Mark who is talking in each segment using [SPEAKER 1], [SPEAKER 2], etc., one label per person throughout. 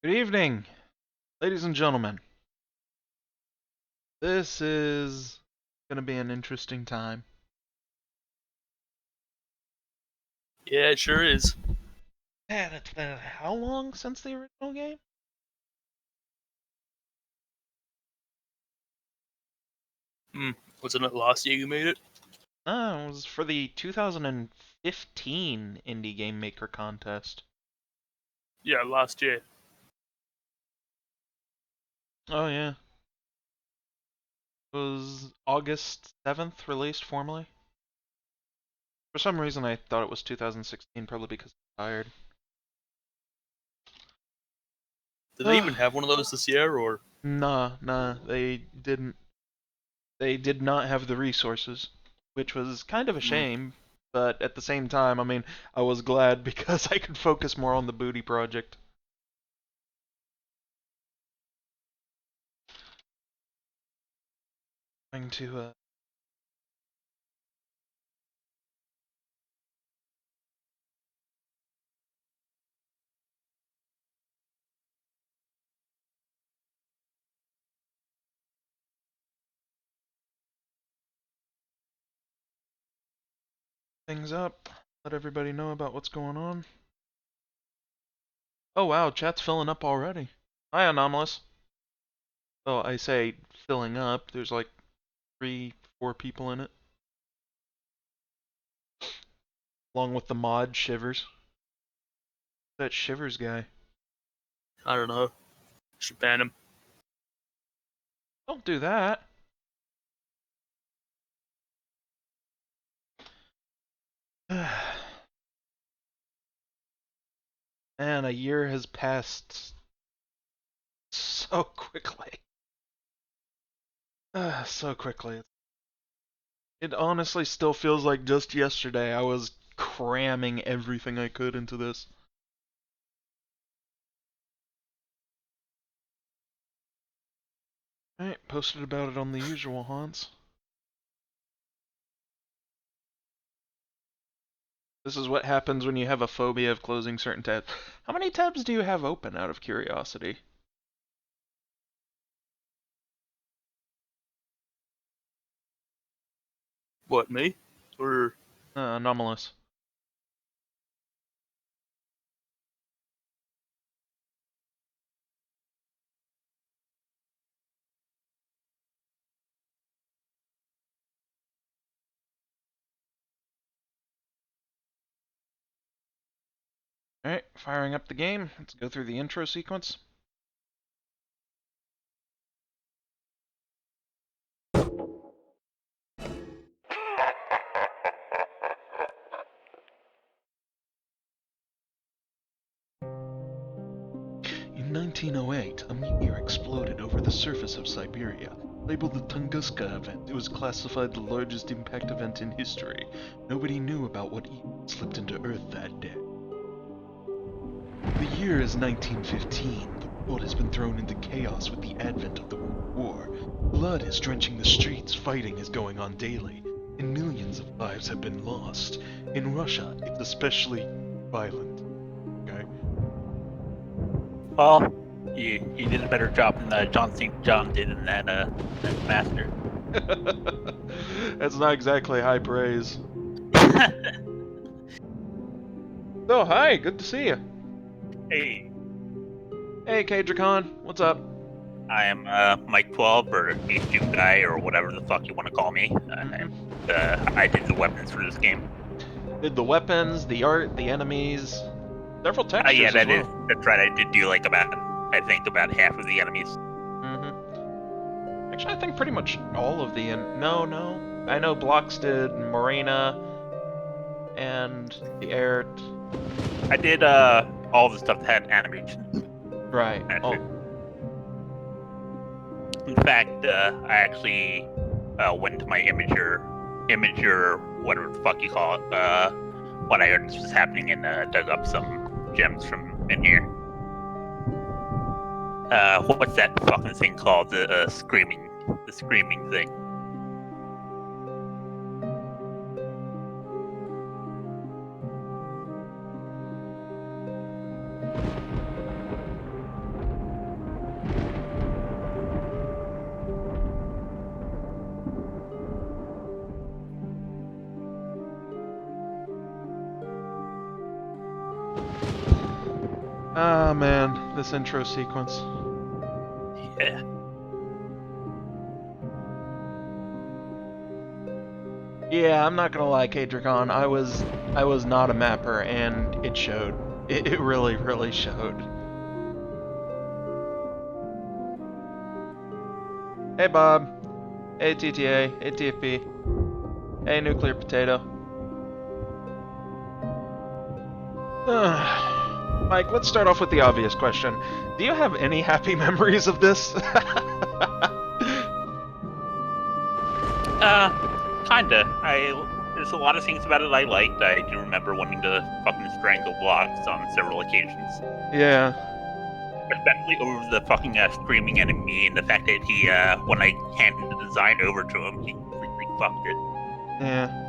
[SPEAKER 1] Good evening, ladies and gentlemen. This is going to be an interesting time.
[SPEAKER 2] Yeah, it sure is.
[SPEAKER 1] Man, it's been how long since the original game?
[SPEAKER 2] Hmm. Wasn't it last year you made it?
[SPEAKER 1] It was for the 2015 Indie Game Maker contest.
[SPEAKER 2] Yeah, last year.
[SPEAKER 1] Oh yeah, it was August 7th released formally. For some reason I thought it was 2016, probably because I'm tired.
[SPEAKER 2] Did they even have one of those this year, or?
[SPEAKER 1] Nah, they didn't. They did not have the resources, which was kind of a
[SPEAKER 2] Hmm.
[SPEAKER 1] shame. But at the same time, I mean, I was glad because I could focus more on the booty project. Trying to things up, let everybody know about what's going on. Oh wow, chat's filling up already. Hi, Anomalous. Oh, I say filling up. There's like 4 people in it, along with the mod Shivers. That Shivers guy.
[SPEAKER 2] I don't know. Should ban him.
[SPEAKER 1] Don't do that. Man, a year has passed so quickly. So quickly. It honestly still feels like just yesterday I was cramming everything I could into this. Alright, posted about it on the usual haunts. This is what happens when you have a phobia of closing certain tabs. How many tabs do you have open out of curiosity?
[SPEAKER 2] What, me? Or
[SPEAKER 1] Anomalous. Alright, firing up the game. Let's go through the intro sequence. In 1908, a meteor exploded over the surface of Siberia. Labeled the Tunguska event, it was classified the largest impact event in history. Nobody knew about what evil slipped into Earth that day. The year is 1915. The world has been thrown into chaos with the advent of the World War. Blood is drenching the streets, fighting is going on daily, and millions of lives have been lost. In Russia, it's especially violent. Okay?
[SPEAKER 3] Well, you did a better job than John St. John did in that Master.
[SPEAKER 1] That's not exactly high praise. Oh, hi, good to see you.
[SPEAKER 3] Hey,
[SPEAKER 1] Hey, Kadrakon, what's up?
[SPEAKER 3] I am Mike 12 or H2 guy or whatever the fuck you want to call me. I did the weapons for this game.
[SPEAKER 1] Did the weapons, the art, the enemies, several
[SPEAKER 3] Yeah,
[SPEAKER 1] textures as well.
[SPEAKER 3] that's right. I did do like I think about half of the enemies.
[SPEAKER 1] Actually, I think pretty much all of the no. I know Blocks did Morena and the air.
[SPEAKER 3] I did all the stuff that had animations.
[SPEAKER 1] Right. Oh.
[SPEAKER 3] In fact, I actually went to my imager, whatever the fuck you call it, when I heard this was happening and dug up some gems from in here. What's that fucking thing called? The screaming thing.
[SPEAKER 1] Ah, man, this intro sequence.
[SPEAKER 3] Yeah.
[SPEAKER 1] Yeah, I'm not gonna lie, K-Dragon, I was not a mapper, and it showed. It really, really showed. Hey, Bob. Hey, TTA. Hey, TFP. Hey, Nuclear Potato. Mike, let's start off with the obvious question. Do you have any happy memories of this?
[SPEAKER 3] Kinda. There's a lot of things about it I liked. I do remember wanting to fucking strangle blocks on several occasions.
[SPEAKER 1] Yeah.
[SPEAKER 3] Especially over the fucking screaming enemy and the fact that he, when I handed the design over to him, he completely fucked it.
[SPEAKER 1] Yeah.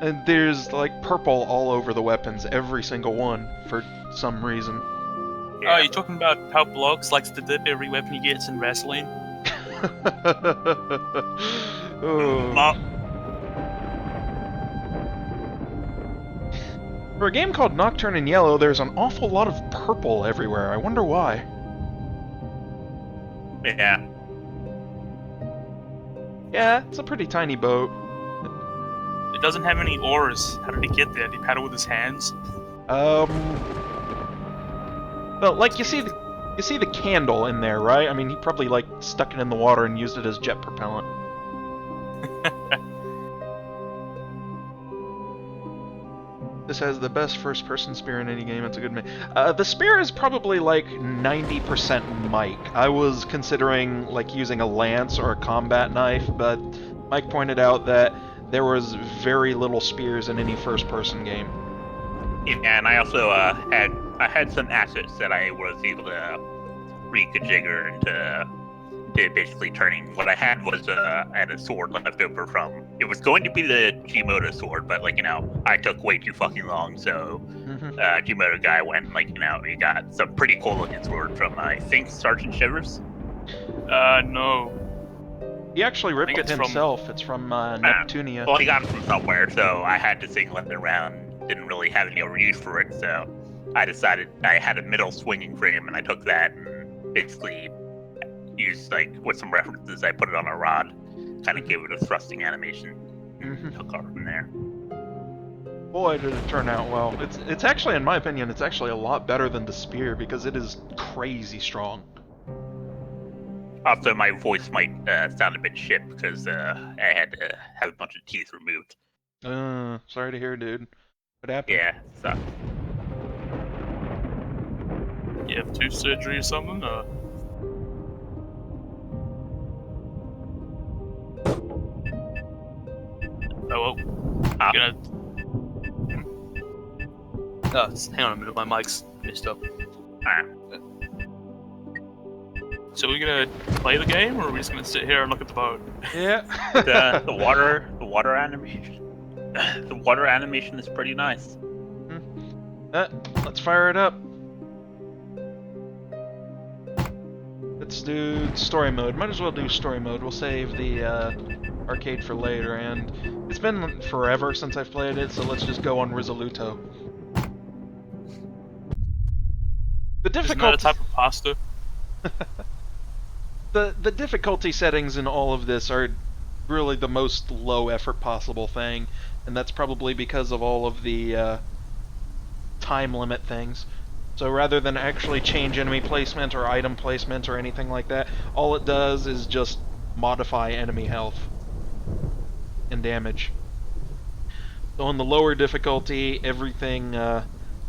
[SPEAKER 1] And there's, like, purple all over the weapons, every single one, for some reason.
[SPEAKER 2] Yeah. Oh, you're talking about how Blocks likes to dip every weapon he gets in Vaseline?
[SPEAKER 1] Oh. For a game called Nocturne in Yellow, there's an awful lot of purple everywhere. I wonder why.
[SPEAKER 3] Yeah.
[SPEAKER 1] Yeah, it's a pretty tiny boat.
[SPEAKER 2] It doesn't have any oars. How did he get there? Did he paddle with his hands?
[SPEAKER 1] Well, like, you see the candle in there, right? I mean, he probably, like, stuck it in the water and used it as jet propellant. This has the best first-person spear in any game. It's a good the spear is probably like 90% Mike. I was considering like using a lance or a combat knife, but Mike pointed out that there was very little spears in any first-person game.
[SPEAKER 3] Yeah, and I also had some assets that I was able to reconfigure into basically turning. What I had was I had a sword left over from. It was going to be the Gmoto sword, but like I took way too fucking long, so Gmoto guy went he got some pretty cool looking sword from I think Sergeant Shivers.
[SPEAKER 2] No.
[SPEAKER 1] He actually ripped it himself. It's from Neptunia.
[SPEAKER 3] Well, he got it from somewhere, so I had to singlet it around. Didn't really have any other use for it, so I decided I had a middle swinging frame, and I took that and basically used, like, with some references, I put it on a rod, kind of gave it a thrusting animation, took off from there.
[SPEAKER 1] Boy, did it turn out well. It's actually, in my opinion, it's actually a lot better than the spear, because it is crazy
[SPEAKER 3] Also, my voice might sound a bit shit, because I had to have a bunch of teeth removed.
[SPEAKER 1] Sorry to hear, dude. What happened?
[SPEAKER 3] Yeah, sucks.
[SPEAKER 2] You have tooth surgery or something? Oh, well. Hang on a minute, my mic's messed up.
[SPEAKER 3] Alright.
[SPEAKER 2] So we're gonna play the game, or are we just gonna sit here and look at the boat?
[SPEAKER 1] Yeah.
[SPEAKER 3] the water animation. The water animation is pretty nice.
[SPEAKER 1] Let's fire it up. Let's do story mode. Might as well do story mode. We'll save the arcade for later, and it's been forever since I've played it, so let's just go on Risoluto. The difficulty...
[SPEAKER 2] Isn't that a type of pasta?
[SPEAKER 1] The difficulty settings in all of this are really the most low effort possible thing, and that's probably because of all of the time limit things. So rather than actually change enemy placement or item placement or anything like that, all it does is just modify enemy health and damage. So on the lower difficulty, everything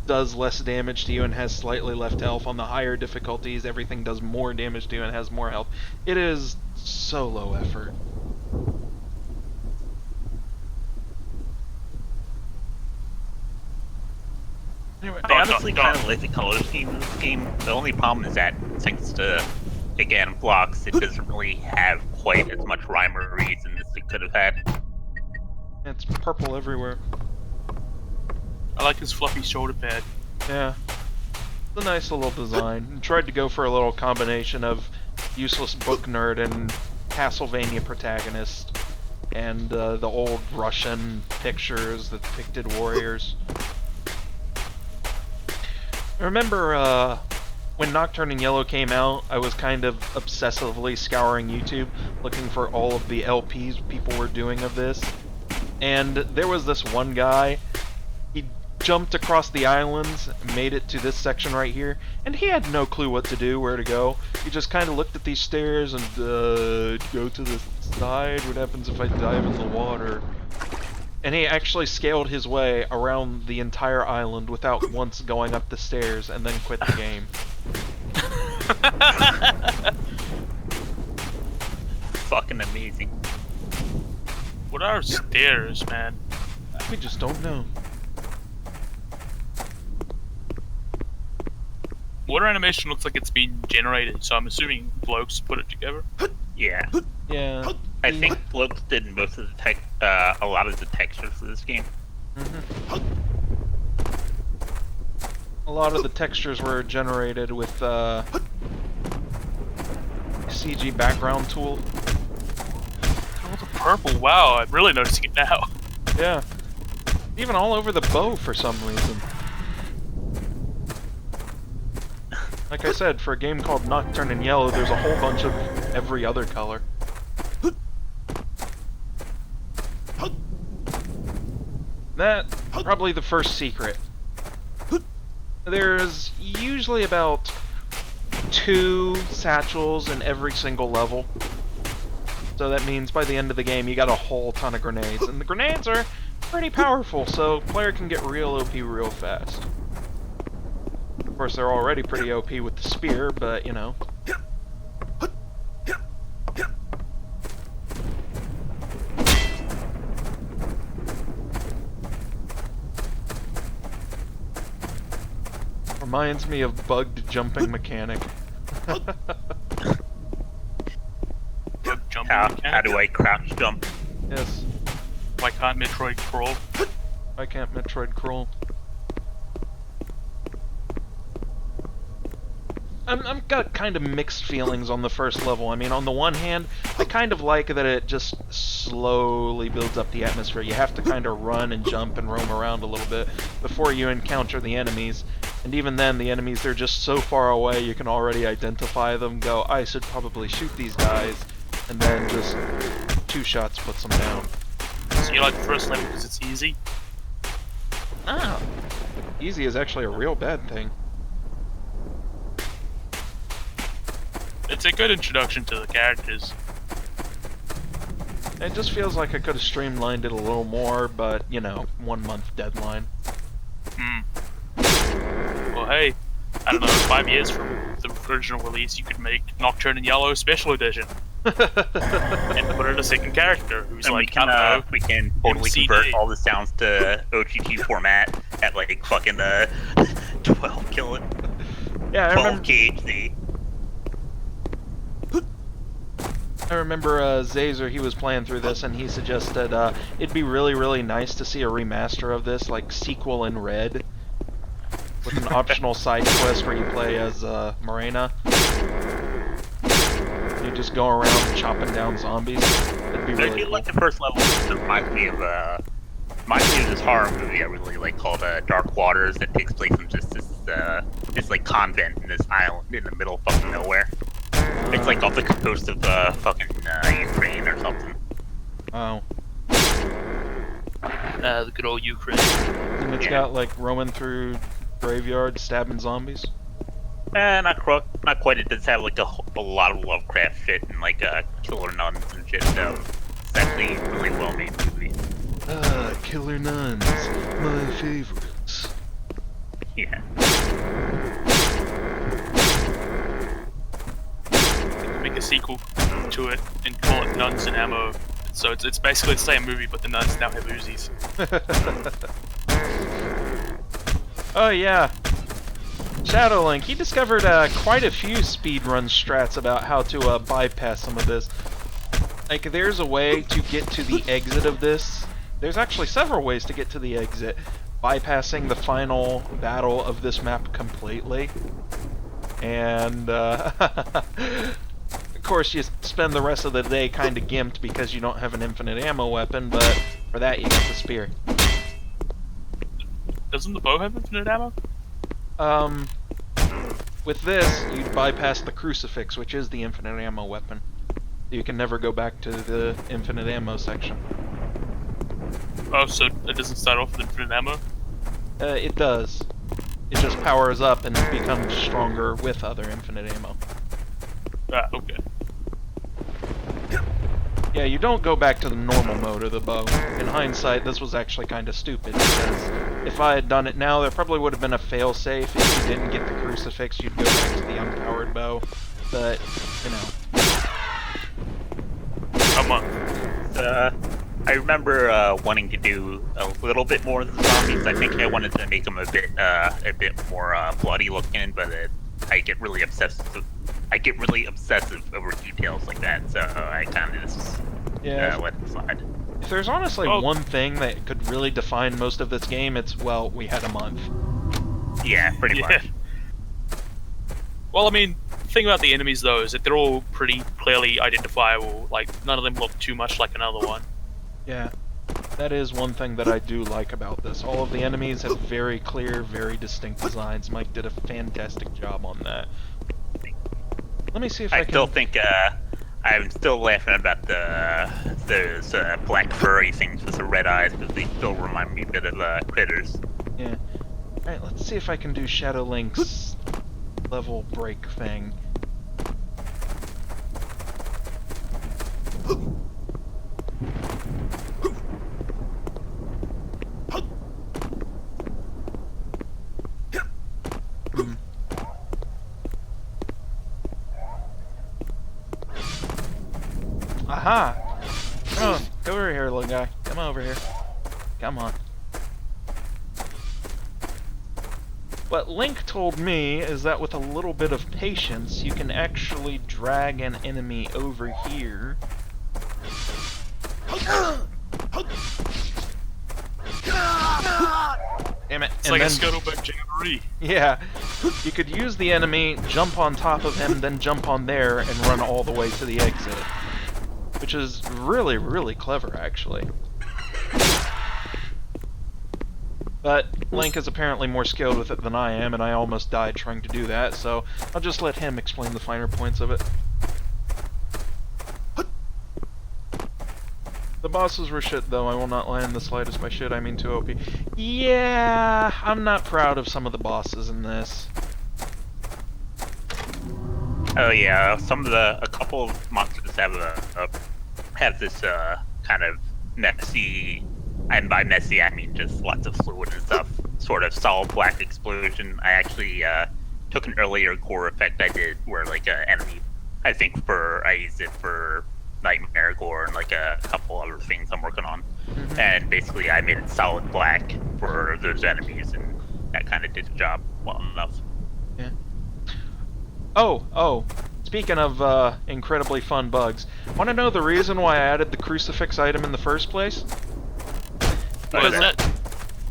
[SPEAKER 1] does less damage to you and has slightly less health. On the higher difficulties, everything does more damage to you and has more health. It is so low effort.
[SPEAKER 3] Anyway, I honestly kind of like the color scheme in this game. The only problem is that, thanks to, again, blocks, it doesn't really have quite as much rhyme or reason as it could have had.
[SPEAKER 1] It's purple everywhere.
[SPEAKER 2] I like his fluffy shoulder pad.
[SPEAKER 1] Yeah. It's a nice little design. I tried to go for a little combination of useless book nerd and Castlevania protagonist, and the old Russian pictures that depicted warriors. I remember when Nocturne in Yellow came out, I was kind of obsessively scouring YouTube, looking for all of the LPs people were doing of this. And there was this one guy, he jumped across the islands, made it to this section right here, and he had no clue what to do, where to go. He just kind of looked at these stairs and, go to the side, what happens if I dive in the water? And he actually scaled his way around the entire island without once going up the stairs and then quit the game.
[SPEAKER 3] Fucking amazing.
[SPEAKER 2] What are stairs, man?
[SPEAKER 1] We just don't know.
[SPEAKER 2] Water animation looks like it's been generated, so I'm assuming blokes put it together.
[SPEAKER 3] Yeah.
[SPEAKER 1] Yeah.
[SPEAKER 3] I think Blokes did most of the a lot of the textures for this game.
[SPEAKER 1] A lot of the textures were generated with CG background tool.
[SPEAKER 2] Oh, the purple! Wow, I'm really noticing it now.
[SPEAKER 1] Yeah. Even all over the bow for some reason. Like I said, for a game called Nocturne in Yellow, there's a whole bunch of every other color. That's probably the first secret. There's usually about 2 satchels in every single level. So that means by the end of the game you got a whole ton of grenades. And the grenades are pretty powerful, so player can get real OP real fast. Of course, they're already pretty OP with the spear, but, you know. Reminds me of bugged jumping mechanic.
[SPEAKER 2] Bug jumping
[SPEAKER 3] How
[SPEAKER 2] mechanic?
[SPEAKER 3] do I crouch jump?
[SPEAKER 1] Yes.
[SPEAKER 2] Why can't Metroid crawl?
[SPEAKER 1] Why can't Metroid crawl? I've got kind of mixed feelings on the first level. I mean, on the one hand, I kind of like that it just slowly builds up the atmosphere. You have to kind of run and jump and roam around a little bit before you encounter the enemies. And even then, the enemies, they're just so far away, you can already identify them, go, I should probably shoot these guys, and then just 2 shots puts them down.
[SPEAKER 2] So you like the first level because it's easy?
[SPEAKER 1] Ah, easy is actually a real bad thing.
[SPEAKER 2] It's a good introduction to the characters.
[SPEAKER 1] It just feels like I could have streamlined it a little more, but, you know, 1 month deadline.
[SPEAKER 2] Well, hey, I don't know, 5 years from the original release, you could make Nocturne in Yellow Special Edition. And put in a second character who's
[SPEAKER 3] And
[SPEAKER 2] like, I don't know,
[SPEAKER 3] we can totally
[SPEAKER 2] CD.
[SPEAKER 3] convert all the sounds to OGT format at like fucking 12 kill
[SPEAKER 1] Yeah,
[SPEAKER 3] 12 KHZ.
[SPEAKER 1] I remember Zazer, he was playing through this, and he suggested it'd be really, really nice to see a remaster of this, like sequel in red, with an optional side quest where you play as Morena. You just go around chopping down zombies. It'd be
[SPEAKER 3] I
[SPEAKER 1] really
[SPEAKER 3] do
[SPEAKER 1] cool.
[SPEAKER 3] like the first level. It reminds me of this horror movie I really like called Dark Waters that takes place in just this like convent in this island in the middle of fucking nowhere. It's like off the coast of fucking Ukraine or something.
[SPEAKER 1] Wow.
[SPEAKER 2] the good old Ukraine.
[SPEAKER 1] And it's got like roaming through graveyards, stabbing zombies.
[SPEAKER 3] Not quite. It does have like a lot of Lovecraft shit and like killer nuns and shit. So it's actually a really well made movie.
[SPEAKER 1] Ah, killer nuns, my favorites.
[SPEAKER 3] Yeah.
[SPEAKER 2] Make a sequel to it and call it Nuns and Ammo. So it's basically the same movie, but the nuns now have Uzis.
[SPEAKER 1] Oh yeah. Shadowlink, he discovered quite a few speedrun strats about how to bypass some of this. Like, there's a way to get to the exit of this. There's actually several ways to get to the exit, bypassing the final battle of this map completely. And, of course, you spend the rest of the day kind of gimped because you don't have an infinite ammo weapon, but for that you get the spear.
[SPEAKER 2] Doesn't the bow have infinite ammo?
[SPEAKER 4] With this, you'd bypass the crucifix, which is the infinite ammo weapon. You can never go back to the infinite ammo section.
[SPEAKER 2] Oh, so it doesn't start off with infinite ammo?
[SPEAKER 4] It does. It just powers up and becomes stronger with other infinite ammo.
[SPEAKER 2] Ah, okay.
[SPEAKER 4] Yeah, you don't go back to the normal mode of the bow. In hindsight, this was actually kind of stupid, because if I had done it now, there probably would have been a fail-safe. If you didn't get the crucifix, you'd go back to the unpowered bow. But, you know.
[SPEAKER 2] Come on.
[SPEAKER 3] I remember wanting to do a little bit more of the zombies. I think I wanted to make them a bit more bloody looking, but I get really obsessive. I get really obsessive over details like that, so I kind of just let it slide.
[SPEAKER 4] If there's honestly one thing that could really define most of this game, it's, well, we had a month.
[SPEAKER 3] Yeah, pretty much.
[SPEAKER 2] Well, I mean, the thing about the enemies, though, is that they're all pretty clearly identifiable. Like, none of them look too much like another one.
[SPEAKER 4] Yeah. That is one thing that I do like about this. All of the enemies have very clear, very distinct designs. Mike did a fantastic job on that. Let me see if I can...
[SPEAKER 3] still think, I'm still laughing about those black furry things with the red eyes, because they still remind me a bit of critters.
[SPEAKER 4] Yeah. Alright, let's see if I can do Shadow Link's level break thing. Aha! Come on, go over here, little guy. Come over here. Come on. What Link told me is that with a little bit of patience, you can actually drag an enemy over here. Damn it.
[SPEAKER 2] It's like a scuttlebutt jamboree.
[SPEAKER 4] Yeah. You could use the enemy, jump on top of him, then jump on there, and run all the way to the exit. Which is really, really clever, actually. But Link is apparently more skilled with it than I am, and I almost died trying to do that, so I'll just let him explain the finer points of it. The bosses were shit, though. I will not lie in the slightest. By shit, I mean too OP. Yeah, I'm not proud of some of the bosses in this.
[SPEAKER 3] Oh yeah, a couple of monsters have this kind of messy, and by messy I mean just lots of fluid and stuff, sort of solid black explosion. I actually took an earlier gore effect I did where like an enemy, I used it for Nightmare Gore and like a couple other things I'm working on. Mm-hmm. And basically I made it solid black for those enemies, and that kind of did the job well enough.
[SPEAKER 4] Yeah. Oh, speaking of incredibly fun bugs, want to know the reason why I added the crucifix item in the first place? Because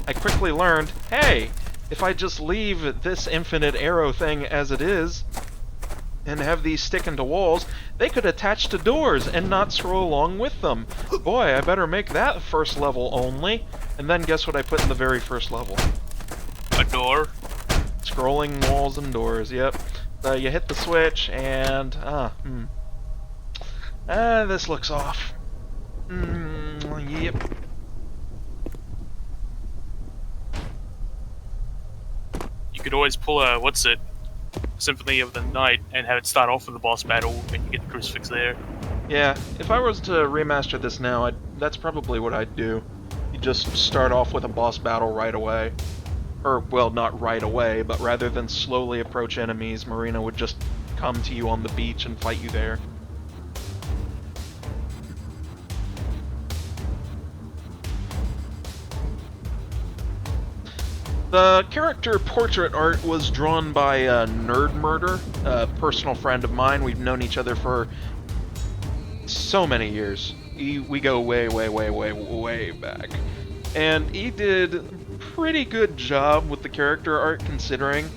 [SPEAKER 4] I quickly learned, hey, if I just leave this infinite arrow thing as it is, and have these stick into walls, they could attach to doors and not scroll along with them. Boy, I better make that first level only. And then guess what I put in the very first level?
[SPEAKER 2] A door?
[SPEAKER 4] Scrolling walls and doors, yep. So you hit the switch and... this looks off. Yep.
[SPEAKER 2] You could always pull a, Symphony of the Night and have it start off with the boss battle and you get the crucifix there.
[SPEAKER 4] Yeah, if I was to remaster this now, that's probably what I'd do. You just start off with a boss battle right away. Or, well, not right away, but rather than slowly approach enemies, Marina would just come to you on the beach and fight you there. The character portrait art was drawn by Nerd Murder, a personal friend of mine. We've known each other for so many years. We go way, way, way, way, way back. And he did a pretty good job with the character art, considering.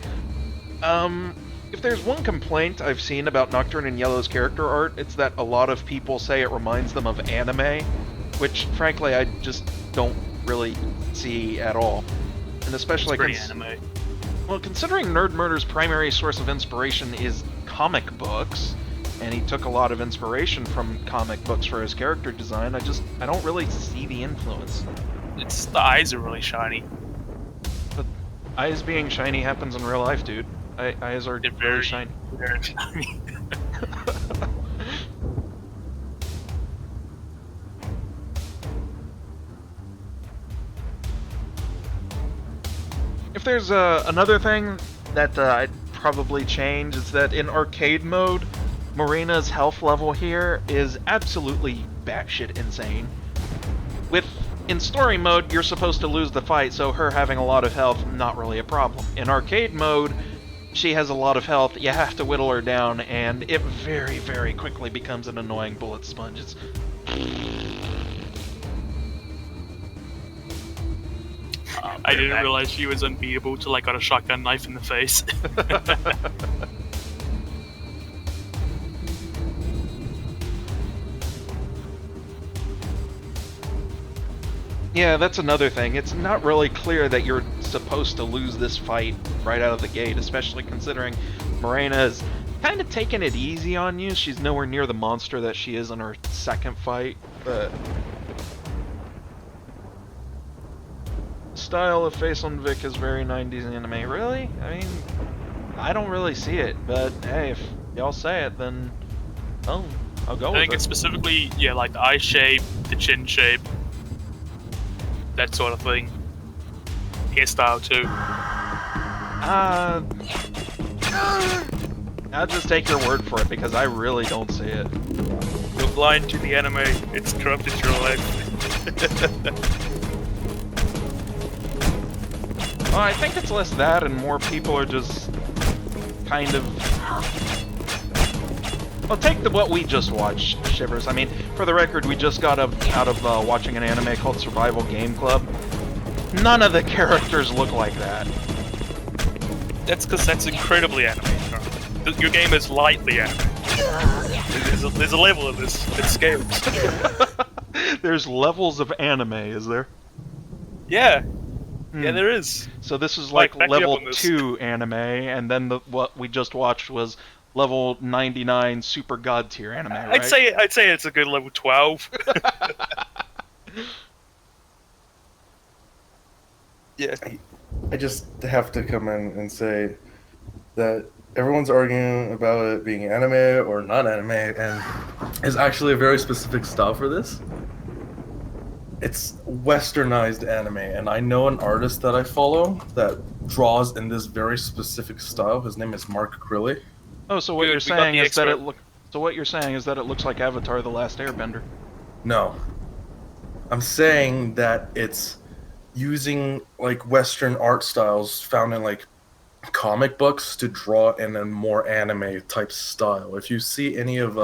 [SPEAKER 4] If there's one complaint I've seen about Nocturne and Yellow's character art, it's that a lot of people say it reminds them of anime, which, frankly, I just don't really see at all. And especially
[SPEAKER 2] it's pretty anime.
[SPEAKER 4] Well, considering Nerd Murder's primary source of inspiration is comic books, and he took a lot of inspiration from comic books for his character design, I don't really see the influence.
[SPEAKER 2] It's the eyes are really shiny.
[SPEAKER 4] But eyes being shiny happens in real life, dude. Eyes are
[SPEAKER 2] They're
[SPEAKER 4] very shiny.
[SPEAKER 2] very shiny.
[SPEAKER 4] If there's another thing that I'd probably change, is that in arcade mode, Marina's health level here is absolutely batshit insane. In story mode, you're supposed to lose the fight, so her having a lot of health, not really a problem. In arcade mode, she has a lot of health, you have to whittle her down, and it very, very quickly becomes an annoying bullet sponge.
[SPEAKER 2] I didn't realize she was unbeatable till I got a shotgun knife in the face.
[SPEAKER 4] Yeah, that's another thing. It's not really clear that you're supposed to lose this fight right out of the gate, especially considering Morena's kind of taking it easy on you. She's nowhere near the monster that she is in her second fight, but... style of face on Vic is very 90s anime. Really? I mean, I don't really see it, but hey, if y'all say it, then I'll go with it.
[SPEAKER 2] I think it's specifically, yeah, like the eye shape, the chin shape, that sort of thing. Hairstyle too.
[SPEAKER 4] I'll just take your word for it because I really don't see it.
[SPEAKER 2] You're blind to the anime. It's corrupted your life.
[SPEAKER 4] Well, I think it's less that and more people are just kind of... Well, take what we just watched, Shivers. I mean, for the record, we just got out of watching an anime called Survival Game Club. None of the characters look like that.
[SPEAKER 2] That's because that's incredibly anime. Your game is lightly anime. There's a level of this. It scales.
[SPEAKER 4] There's levels of anime, is there?
[SPEAKER 2] Yeah. Yeah, there is.
[SPEAKER 4] So this is like
[SPEAKER 2] back me up
[SPEAKER 4] level
[SPEAKER 2] on this.
[SPEAKER 4] 2 anime, and then what we just watched was level 99 super god tier anime, right?
[SPEAKER 2] I'd say it's a good level 12. Yeah.
[SPEAKER 5] I just have to come in and say that everyone's arguing about it being anime or not anime, and there's actually a very specific style for this. It's westernized anime, and I know an artist that I follow that draws in this very specific style. His name is Mark Crilly.
[SPEAKER 4] Oh, so what
[SPEAKER 2] Good,
[SPEAKER 4] you're
[SPEAKER 2] we got
[SPEAKER 4] saying
[SPEAKER 2] the
[SPEAKER 4] is that
[SPEAKER 2] expert.
[SPEAKER 4] what you're saying is that it looks like Avatar: The Last Airbender.
[SPEAKER 5] No. I'm saying that it's using like Western art styles found in like comic books to draw in a more anime type style. If you see any of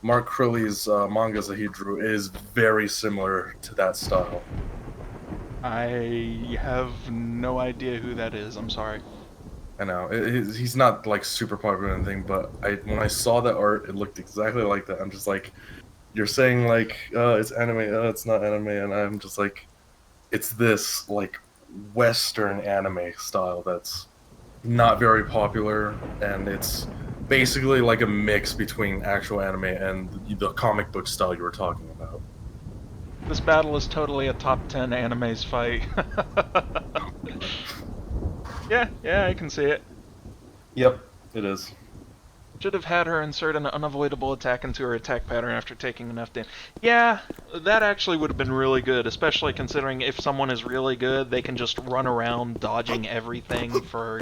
[SPEAKER 5] Mark Crilly's mangas that he drew, it is very similar to that style.
[SPEAKER 4] I have no idea who that is. I'm sorry.
[SPEAKER 5] I know he's not like super popular or anything, but when I saw that art, it looked exactly like that. I'm just like, you're saying like it's anime, it's not anime, and I'm just like, it's this like Western anime style that's not very popular, and it's basically like a mix between actual anime and the comic book style you were talking about.
[SPEAKER 4] This battle is totally a top 10 animes fight. Yeah, I can see it.
[SPEAKER 5] Yep, it is.
[SPEAKER 4] Should have had her insert an unavoidable attack into her attack pattern after taking enough damage. Yeah, that actually would have been really good, especially considering if someone is really good, they can just run around dodging everything for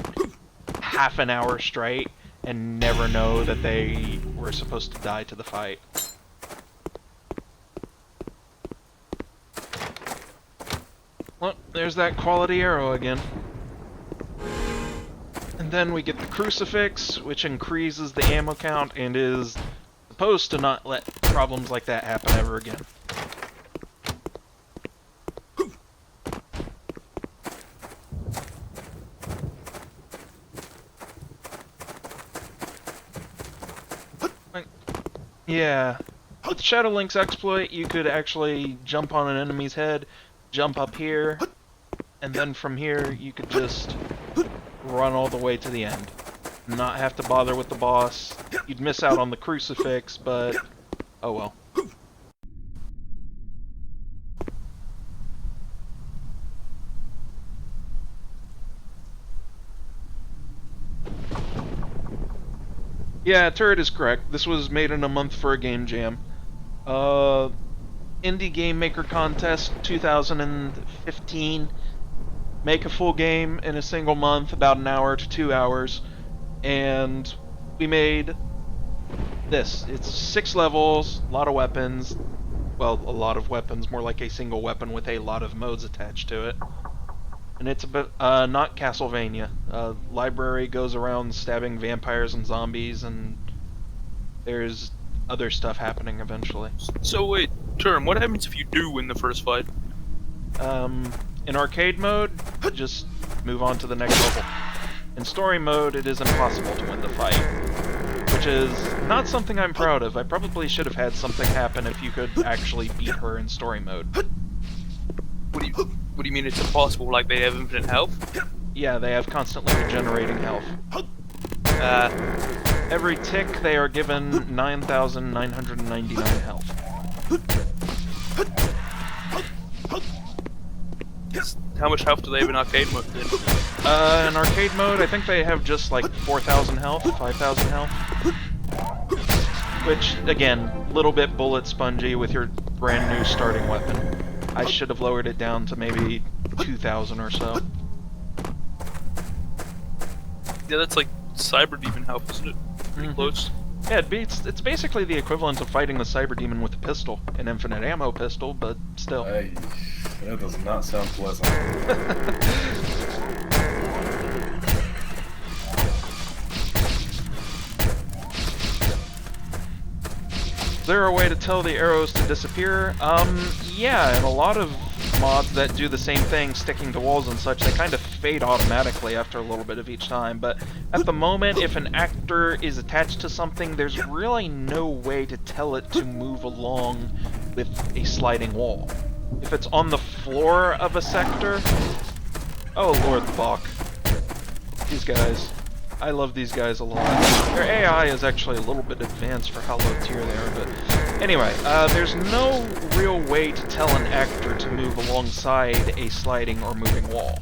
[SPEAKER 4] half an hour straight and never know that they were supposed to die to the fight. Well, there's that quality arrow again. And then we get the crucifix, which increases the ammo count and is supposed to not let problems like that happen ever again. Yeah. With Shadow Link's exploit, you could actually jump on an enemy's head, jump up here, and then from here you could just run all the way to the end. Not have to bother with the boss. You'd miss out on the crucifix, but oh well. Yeah, Turret is correct. This was made in a month for a game jam. Indie Game Maker Contest 2015. Make a full game in a single month, about an hour to 2 hours. And we made this. It's 6 levels, a lot of weapons. Well, a lot of weapons, more like a single weapon with a lot of modes attached to it. And it's a bit, not Castlevania. Library goes around stabbing vampires and zombies, and there's other stuff happening eventually.
[SPEAKER 2] So wait, Term, what happens if you do win the first fight?
[SPEAKER 4] In arcade mode, just move on to the next level. In story mode, it is impossible to win the fight, which is not something I'm proud of. I probably should have had something happen if you could actually beat her in story mode.
[SPEAKER 2] What do you mean it's impossible? Like they have infinite health?
[SPEAKER 4] Yeah, they have constantly regenerating health. Every tick, they are given 9,999 health.
[SPEAKER 2] How much health do they have in arcade mode then?
[SPEAKER 4] In arcade mode, I think they have just like 4,000 health, 5,000 health. Which, again, a little bit bullet spongy with your brand new starting weapon. I should have lowered it down to maybe 2,000 or so.
[SPEAKER 2] Yeah, that's like Cyber Demon health, isn't it? Pretty close.
[SPEAKER 4] Yeah, it's basically the equivalent of fighting the Cyber Demon with a pistol. An infinite ammo pistol, but still.
[SPEAKER 5] That does not sound pleasant.
[SPEAKER 4] Is there a way to tell the arrows to disappear? Yeah, and a lot of mods that do the same thing, sticking to walls and such, they kind of fade automatically after a little bit of each time, but at the moment, if an actor is attached to something, there's really no way to tell it to move along with a sliding wall. If it's on the floor of a sector... Oh lord, the Bach. These guys. I love these guys a lot. Their AI is actually a little bit advanced for how low tier they are, but... Anyway, there's no real way to tell an actor to move alongside a sliding or moving wall.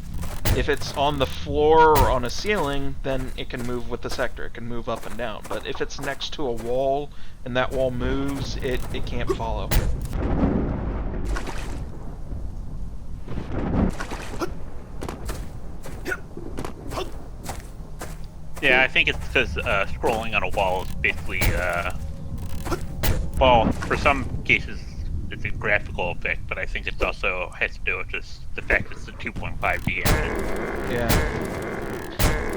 [SPEAKER 4] If it's on the floor or on a ceiling, then it can move with the sector. It can move up and down. But if it's next to a wall, and that wall moves, it can't follow.
[SPEAKER 3] Yeah, I think it's because scrolling on a wall is basically, well, for some cases it's a graphical effect, but I think it also has to do with just the fact it's a 2.5D engine.
[SPEAKER 4] Yeah.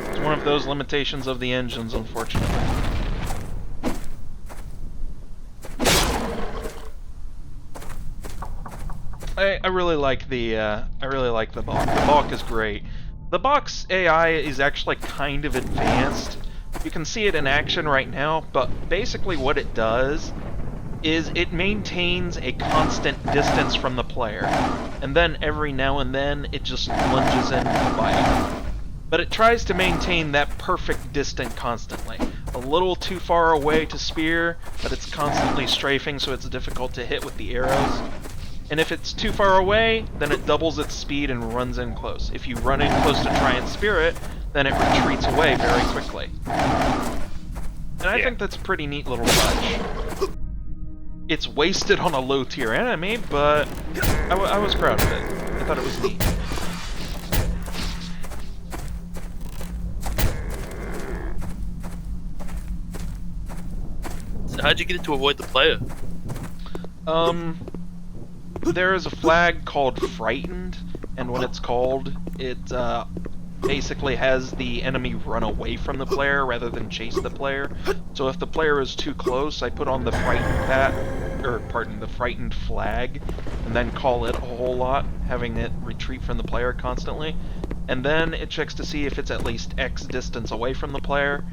[SPEAKER 4] It's one of those limitations of the engines, unfortunately. I really like the Bach. The Bach is great. The Bach's AI is actually kind of advanced. You can see it in action right now, but basically what it does is it maintains a constant distance from the player, and then every now and then it just lunges in with a bite. But it tries to maintain that perfect distance constantly. A little too far away to spear, but it's constantly strafing, so it's difficult to hit with the arrows. And if it's too far away, then it doubles its speed and runs in close. If you run in close to try and spear it, then it retreats away very quickly. And I think that's a pretty neat little touch. It's wasted on a low tier enemy, but I was proud of it. I thought it was neat.
[SPEAKER 2] So how'd you get it to avoid the player?
[SPEAKER 4] There is a flag called Frightened, and when it's called, it basically has the enemy run away from the player rather than chase the player. So if the player is too close, I put on the the Frightened flag, and then call it a whole lot, having it retreat from the player constantly. And then it checks to see if it's at least X distance away from the player,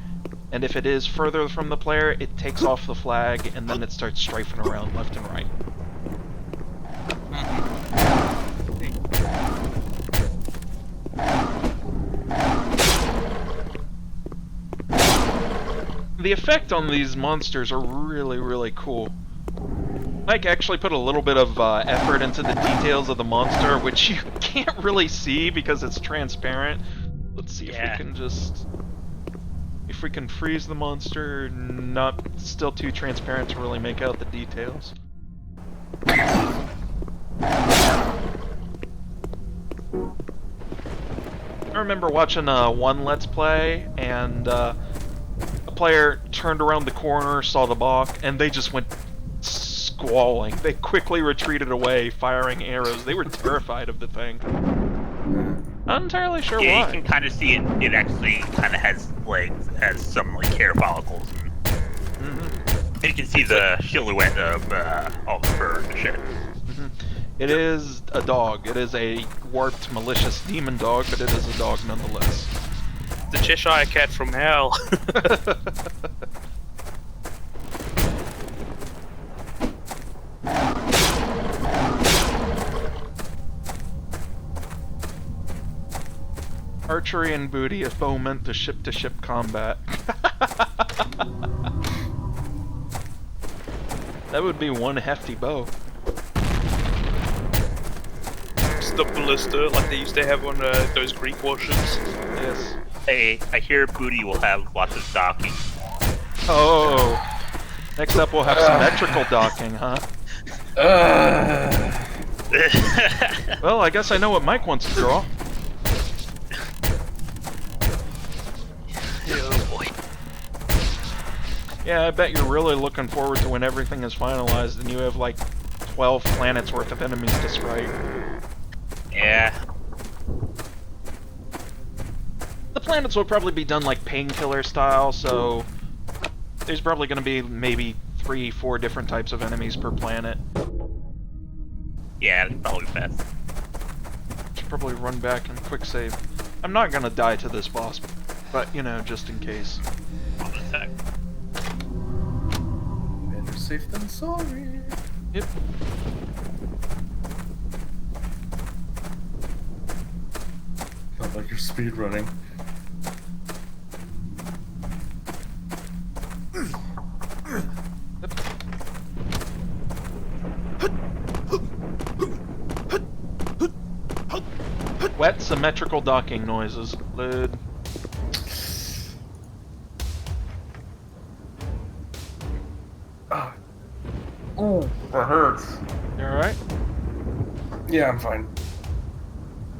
[SPEAKER 4] and if it is further from the player, it takes off the flag, and then it starts strafing around left and right. The effect on these monsters are really, really cool. Mike actually put a little bit of effort into the details of the monster, which you can't really see because it's transparent. Let's see if we can just... If we can freeze the monster, not still too transparent to really make out the details. I remember watching one Let's Play, and a player turned around the corner, saw the balk, and they just went squalling. They quickly retreated away, firing arrows. They were terrified of the thing. Not entirely sure
[SPEAKER 3] Yeah,
[SPEAKER 4] why.
[SPEAKER 3] you can kind of see it. It actually kind of has legs, has some like hair follicles. And you can see the silhouette of all the fur and shit.
[SPEAKER 4] It is a dog. It is a warped, malicious demon dog, but it is a dog nonetheless.
[SPEAKER 2] The Cheshire Cat from hell.
[SPEAKER 4] Archery and booty, a bow meant to ship combat. That would be one hefty bow.
[SPEAKER 2] It's the ballista like they used to have on those Greek warships.
[SPEAKER 4] Yes.
[SPEAKER 3] Hey, I hear booty will have lots of docking.
[SPEAKER 4] Oh. Next up, we'll have symmetrical docking, huh? Well, I guess I know what Mike wants to draw.
[SPEAKER 2] Oh boy.
[SPEAKER 4] Yeah, I bet you're really looking forward to when everything is finalized and you have like 12 planets worth of enemies to strike.
[SPEAKER 3] Yeah.
[SPEAKER 4] The planets will probably be done like painkiller style, so there's probably going to be maybe 3-4 different types of enemies per planet.
[SPEAKER 3] Yeah, it's probably best.
[SPEAKER 4] Should probably run back and quick save. I'm not going to die to this boss, but you know, just in case.
[SPEAKER 2] On attack.
[SPEAKER 5] Better safe than sorry.
[SPEAKER 4] Yep.
[SPEAKER 5] Not like you're speed running.
[SPEAKER 4] Wet symmetrical docking noises. Lid.
[SPEAKER 5] Ah. Oh, that hurts.
[SPEAKER 4] You alright?
[SPEAKER 5] Yeah, I'm fine.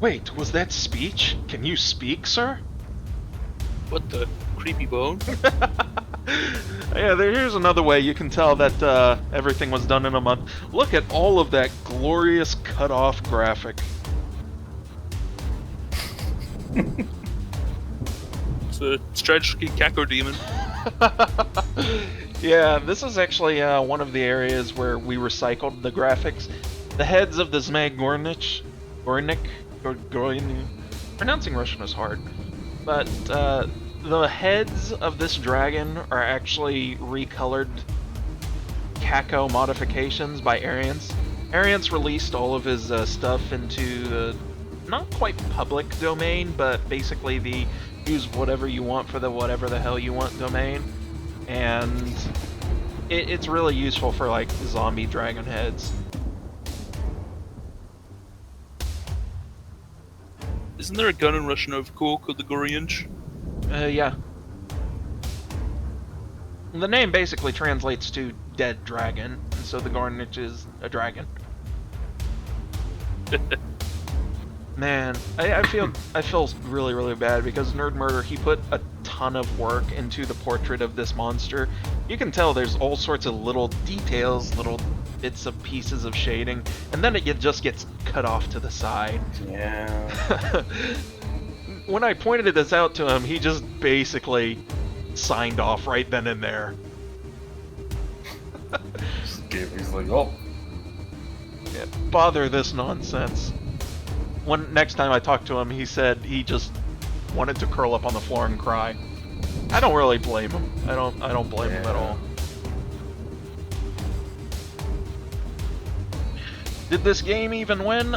[SPEAKER 4] Wait, was that speech? Can you speak, sir?
[SPEAKER 2] What the creepy bone?
[SPEAKER 4] Yeah, here's another way you can tell that everything was done in a month. Look at all of that glorious cut-off graphic.
[SPEAKER 2] It's a strange-looking Kako demon.
[SPEAKER 4] Yeah, this is actually one of the areas where we recycled the graphics. The heads of the Zmai Gornik, pronouncing Russian is hard, but the heads of this dragon are actually recolored Kako modifications by Ariance. Ariance released all of his stuff into the not quite public domain, but basically the use whatever you want for the whatever the hell you want domain, and it's really useful for like zombie dragon heads.
[SPEAKER 2] Isn't there a gun in Russian overcore called the Goryunch?
[SPEAKER 4] Yeah. The name basically translates to dead dragon, and so the Gornich is a dragon. Man, I feel really, really bad because Nerd Murder, he put a ton of work into the portrait of this monster. You can tell there's all sorts of little details, little bits of pieces of shading, and then it just gets cut off to the side.
[SPEAKER 5] Yeah.
[SPEAKER 4] When I pointed this out to him, he just basically signed off right then and there.
[SPEAKER 5] He's like, oh.
[SPEAKER 4] Yeah, bother this nonsense. Next time I talked to him, he said he just wanted to curl up on the floor and cry. I don't really blame him. I don't blame him at all. Did this game even win?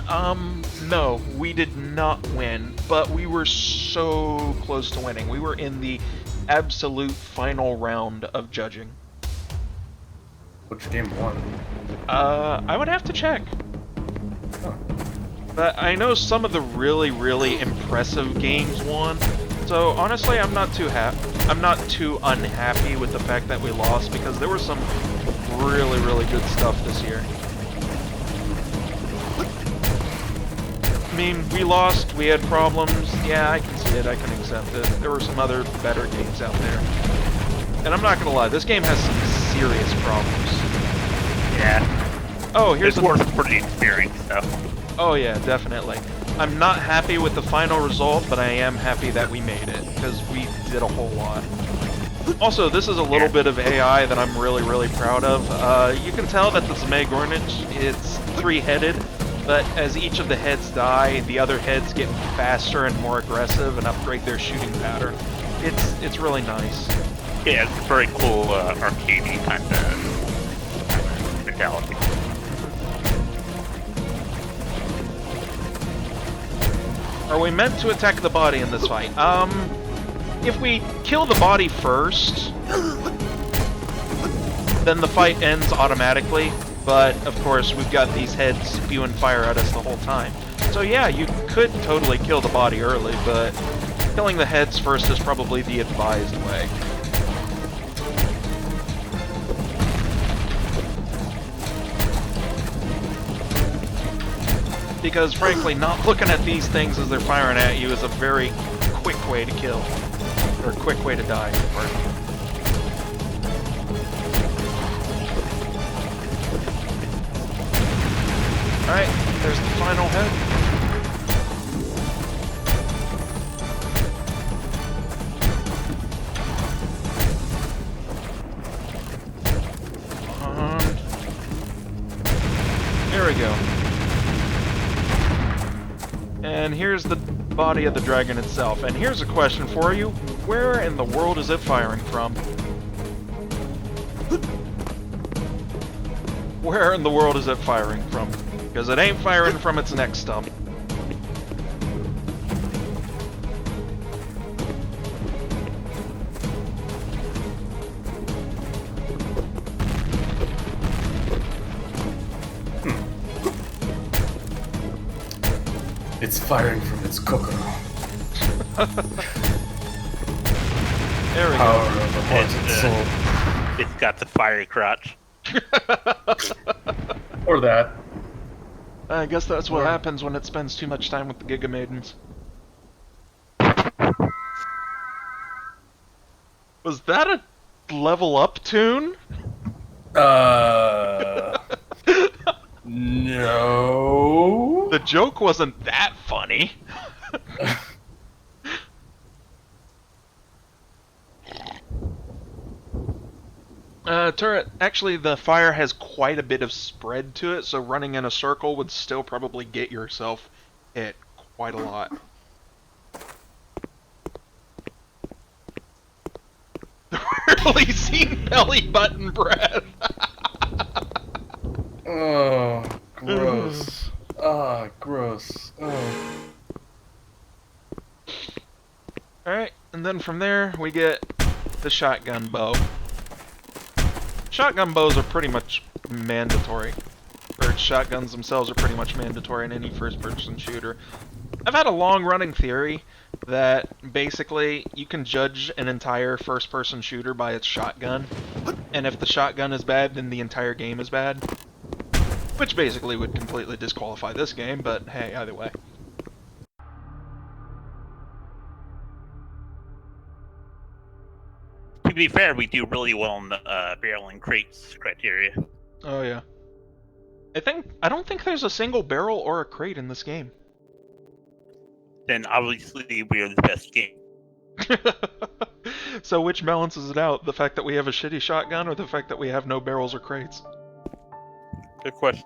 [SPEAKER 4] No, we did not win, but we were so close to winning. We were in the absolute final round of judging.
[SPEAKER 5] Which game won?
[SPEAKER 4] I would have to check.
[SPEAKER 5] Huh.
[SPEAKER 4] But I know some of the really, really impressive games won. So honestly, I'm not too unhappy with the fact that we lost, because there was some really, really good stuff this year. I mean, we lost, we had problems. Yeah, I can see it, I can accept it. There were some other better games out there. And I'm not gonna lie, this game has some serious problems.
[SPEAKER 3] Yeah.
[SPEAKER 4] Oh, here's
[SPEAKER 3] It's worth pretty experienced stuff.
[SPEAKER 4] Oh yeah, definitely. I'm not happy with the final result, but I am happy that we made it, because we did a whole lot. Also, this is a little bit of AI that I'm really, really proud of. You can tell that the Zmegornich, it's three-headed, but as each of the heads die, the other heads get faster and more aggressive and upgrade their shooting pattern. It's really nice.
[SPEAKER 3] Yeah, it's a very cool arcadey kind of mentality.
[SPEAKER 4] Are we meant to attack the body in this fight? If we kill the body first, then the fight ends automatically, but of course we've got these heads spewing fire at us the whole time. So yeah, you could totally kill the body early, but killing the heads first is probably the advised way. Because frankly, not looking at these things as they're firing at you is a very quick way to kill. Or a quick way to die, pardon me. Alright, there's the final head. There we go. And here's the body of the dragon itself. And here's a question for you. Where in the world is it firing from? Where in the world is it firing from? Because it ain't firing from its neck stump.
[SPEAKER 5] It's firing from its coconut.
[SPEAKER 4] There we
[SPEAKER 5] Power
[SPEAKER 4] go.
[SPEAKER 5] of the haunted soul.
[SPEAKER 3] It's got the fiery crotch.
[SPEAKER 5] Or that.
[SPEAKER 4] I guess that's what happens when it spends too much time with the Giga Maidens. Was that a level up tune?
[SPEAKER 5] No.
[SPEAKER 4] The joke wasn't that funny. Turret, actually the fire has quite a bit of spread to it, so running in a circle would still probably get yourself hit quite a lot. Releasing belly button breath!
[SPEAKER 5] Oh, gross. Ah, gross. Oh.
[SPEAKER 4] Alright, and then from there we get the shotgun bow. Shotgun bows are pretty much mandatory. Or shotguns themselves are pretty much mandatory in any first-person shooter. I've had a long-running theory that basically you can judge an entire first-person shooter by its shotgun, and if the shotgun is bad, then the entire game is bad. Which basically would completely disqualify this game, but hey, either way.
[SPEAKER 3] To be fair, we do really well in the barrel and crates criteria.
[SPEAKER 4] Oh yeah. I don't think there's a single barrel or a crate in this game.
[SPEAKER 3] Then obviously we are the best game.
[SPEAKER 4] So which balances it out? The fact that we have a shitty shotgun or the fact that we have no barrels or crates?
[SPEAKER 3] Good question.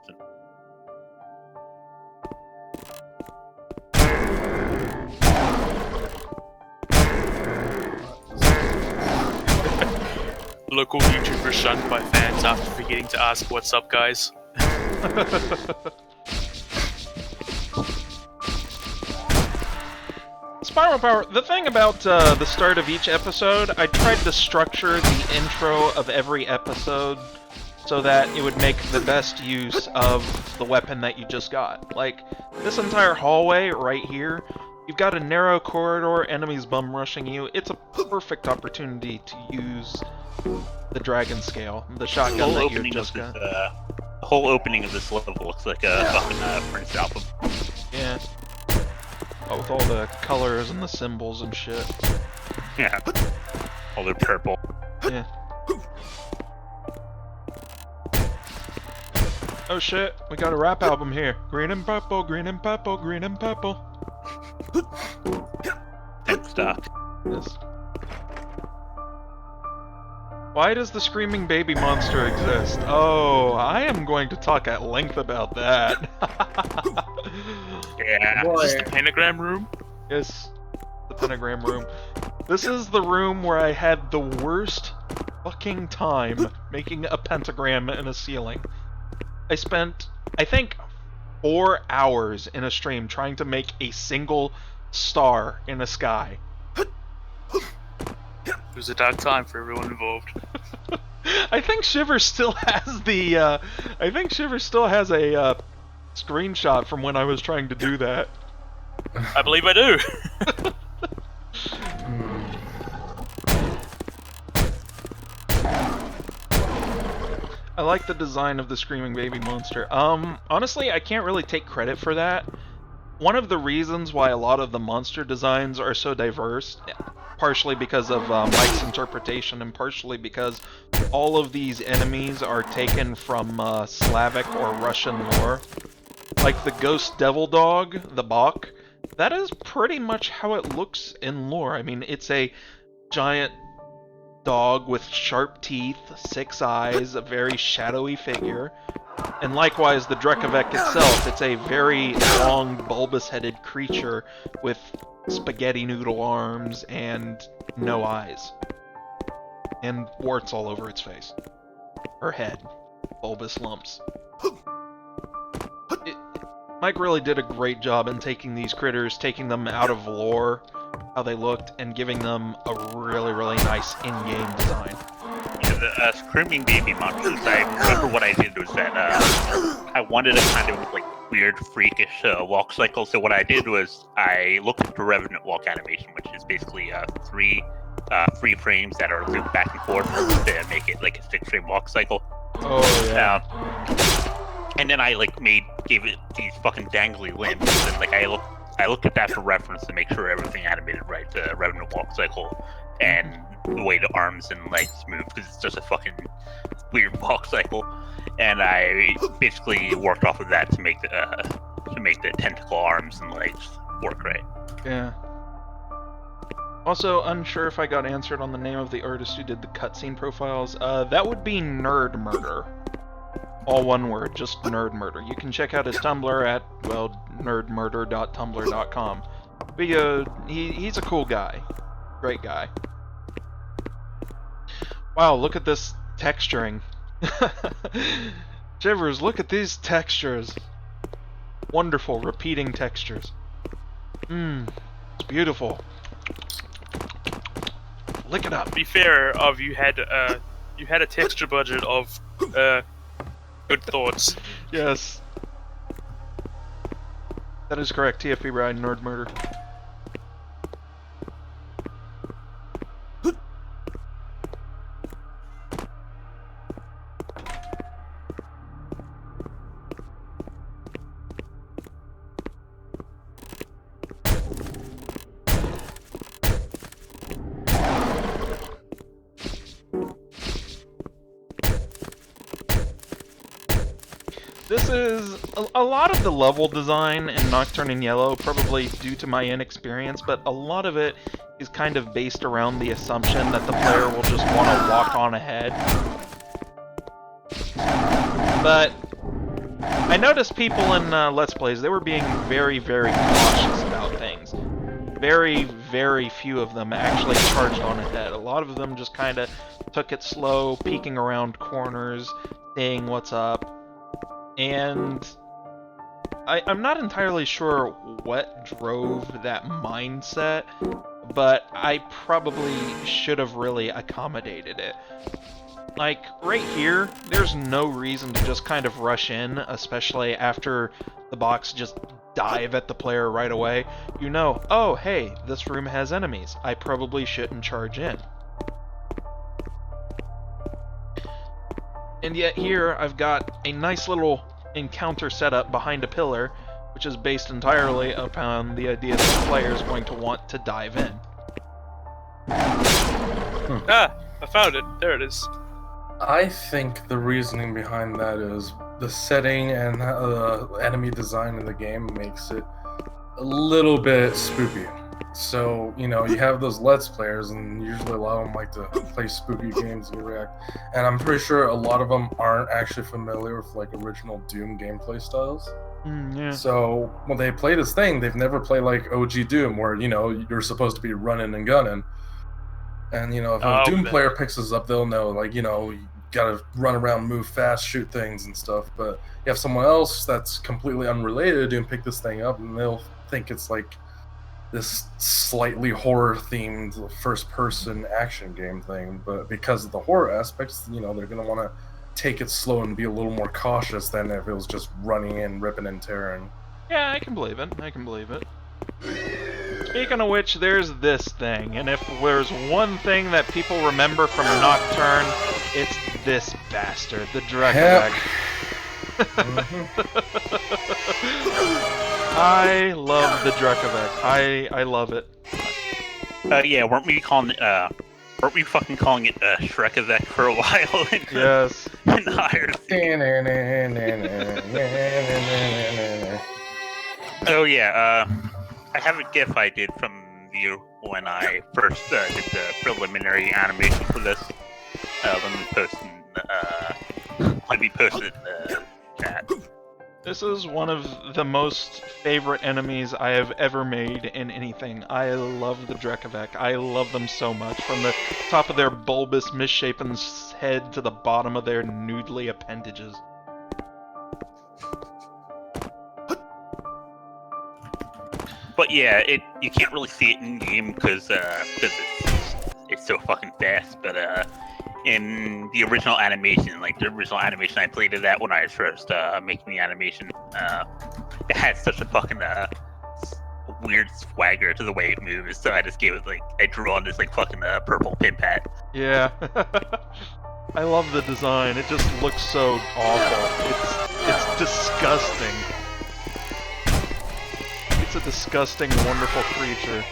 [SPEAKER 2] Local YouTuber shunned by fans after forgetting to ask what's up, guys.
[SPEAKER 4] Spiral Power, the thing about the start of each episode, I tried to structure the intro of every episode so that it would make the best use of the weapon that you just got. Like, this entire hallway right here, you've got a narrow corridor, enemies bum rushing you. It's a perfect opportunity to use the Dragon Scale, the shotgun that you just got.
[SPEAKER 3] The whole opening of this level looks like a fucking Prince album.
[SPEAKER 4] Yeah. Oh, with all the colors and the symbols and shit.
[SPEAKER 3] Yeah. All they're purple.
[SPEAKER 4] Yeah. Oh shit, we got a rap album here. Green and purple, green and purple, green and purple.
[SPEAKER 3] Thanks, Doc.
[SPEAKER 4] Yes. Why does the screaming baby monster exist? Oh, I am going to talk at length about that.
[SPEAKER 3] Yeah.
[SPEAKER 2] Is this the pentagram room?
[SPEAKER 4] Yes, the pentagram room. This is the room where I had the worst fucking time making a pentagram in a ceiling. I spent, I think, 4 hours in a stream trying to make a single star in a sky.
[SPEAKER 2] It was a dark time for everyone involved.
[SPEAKER 4] I think Shiver still has the, I think Shiver still has a, screenshot from when I was trying to do that.
[SPEAKER 2] I believe I do.
[SPEAKER 4] I like the design of the screaming baby monster. Honestly, I can't really take credit for that. One of the reasons why a lot of the monster designs are so diverse, partially because of Mike's interpretation and partially because all of these enemies are taken from Slavic or Russian lore. Like the ghost devil dog, the Bok, that is pretty much how it looks in lore. I mean, it's a giant dog with sharp teeth, 6 eyes, a very shadowy figure. And likewise, the Drekovec itself, it's a very long, bulbous-headed creature with spaghetti noodle arms and no eyes. And warts all over its face. Her head. Bulbous lumps. Mike really did a great job in taking these critters, taking them out of lore, how they looked, and giving them a really, really nice in-game design.
[SPEAKER 3] Yeah, the screaming baby monsters, I remember what I did was that I wanted a kind of like weird, freakish walk cycle. So what I did was I looked at the Revenant walk animation, which is basically three frames that are looped back and forth to make it like a 6-frame walk cycle.
[SPEAKER 4] Oh, yeah.
[SPEAKER 3] And then I gave it these fucking dangly limbs, and like I looked at that for reference to make sure everything animated right, the Revenant walk cycle, and the way the arms and legs move, because it's just a fucking weird walk cycle. And I basically worked off of that to make the tentacle arms and legs work right.
[SPEAKER 4] Yeah. Also, unsure if I got answered on the name of the artist who did the cutscene profiles. That would be Nerd Murder. All one word, just Nerd Murder. You can check out his Tumblr at, well, nerdmurder.tumblr.com. But he's a cool guy. Great guy. Wow, look at this texturing. Shivers, look at these textures. Wonderful, repeating textures. It's beautiful. Lick it up.
[SPEAKER 2] To be fair, you had a texture budget of good thoughts.
[SPEAKER 4] Yes. That is correct, TFP Bride, Nerd Murder. This is a lot of the level design in Nocturne and Yellow, probably due to my inexperience, but a lot of it is kind of based around the assumption that the player will just want to walk on ahead. But I noticed people in Let's Plays, they were being very, very cautious about things. Very, very few of them actually charged on ahead. A lot of them just kind of took it slow, peeking around corners, seeing what's up. And I'm not entirely sure what drove that mindset, but I probably should have really accommodated it. Like, right here, there's no reason to just kind of rush in, especially after the box just dive at the player right away. You know, oh, hey, this room has enemies. I probably shouldn't charge in. And yet here, I've got a nice little encounter setup behind a pillar, which is based entirely upon the idea that the player is going to want to dive in.
[SPEAKER 2] Ah, I found it. There it is.
[SPEAKER 5] I think the reasoning behind that is the setting and enemy design in the game makes it a little bit spooky. So, you know, you have those Let's Players, and usually a lot of them like to play spooky games and react. And I'm pretty sure a lot of them aren't actually familiar with, like, original Doom gameplay styles.
[SPEAKER 4] Yeah.
[SPEAKER 5] So, when they play this thing, they've never played, like, OG Doom, where, you know, you're supposed to be running and gunning. And, you know, if a Doom player picks this up, they'll know, like, you know, you gotta run around, move fast, shoot things and stuff. But you have someone else that's completely unrelated to Doom pick this thing up, and they'll think it's, like, this slightly horror-themed first-person action game thing. But because of the horror aspects, you know, they're gonna want to take it slow and be a little more cautious than if it was just running in, ripping and tearing.
[SPEAKER 4] Yeah, I can believe it. I can believe it. Speaking of which, there's this thing, and if there's one thing that people remember from Nocturne, it's this bastard, the Drekavac. I love the Drekavac. I love it.
[SPEAKER 3] Yeah, weren't we fucking calling it Shrekavac for a while?
[SPEAKER 4] Yes.
[SPEAKER 3] In the higher Oh yeah, I have a GIF I did from you when I first did the preliminary animation for this. Let me post it in the chat.
[SPEAKER 4] This is one of the most favorite enemies I have ever made in anything. I love the Drekavac. I love them so much. From the top of their bulbous, misshapen head to the bottom of their noodly appendages.
[SPEAKER 3] But yeah, you can't really see it in game because it's so fucking fast. But in the original animation, like the original animation I played of that when I was first making the animation, it had such a fucking weird swagger to the way it moves. So I just gave it I drew on this fucking purple pin pad.
[SPEAKER 4] Yeah. I love the design. It just looks so awful. It's disgusting. It's a disgusting, wonderful creature.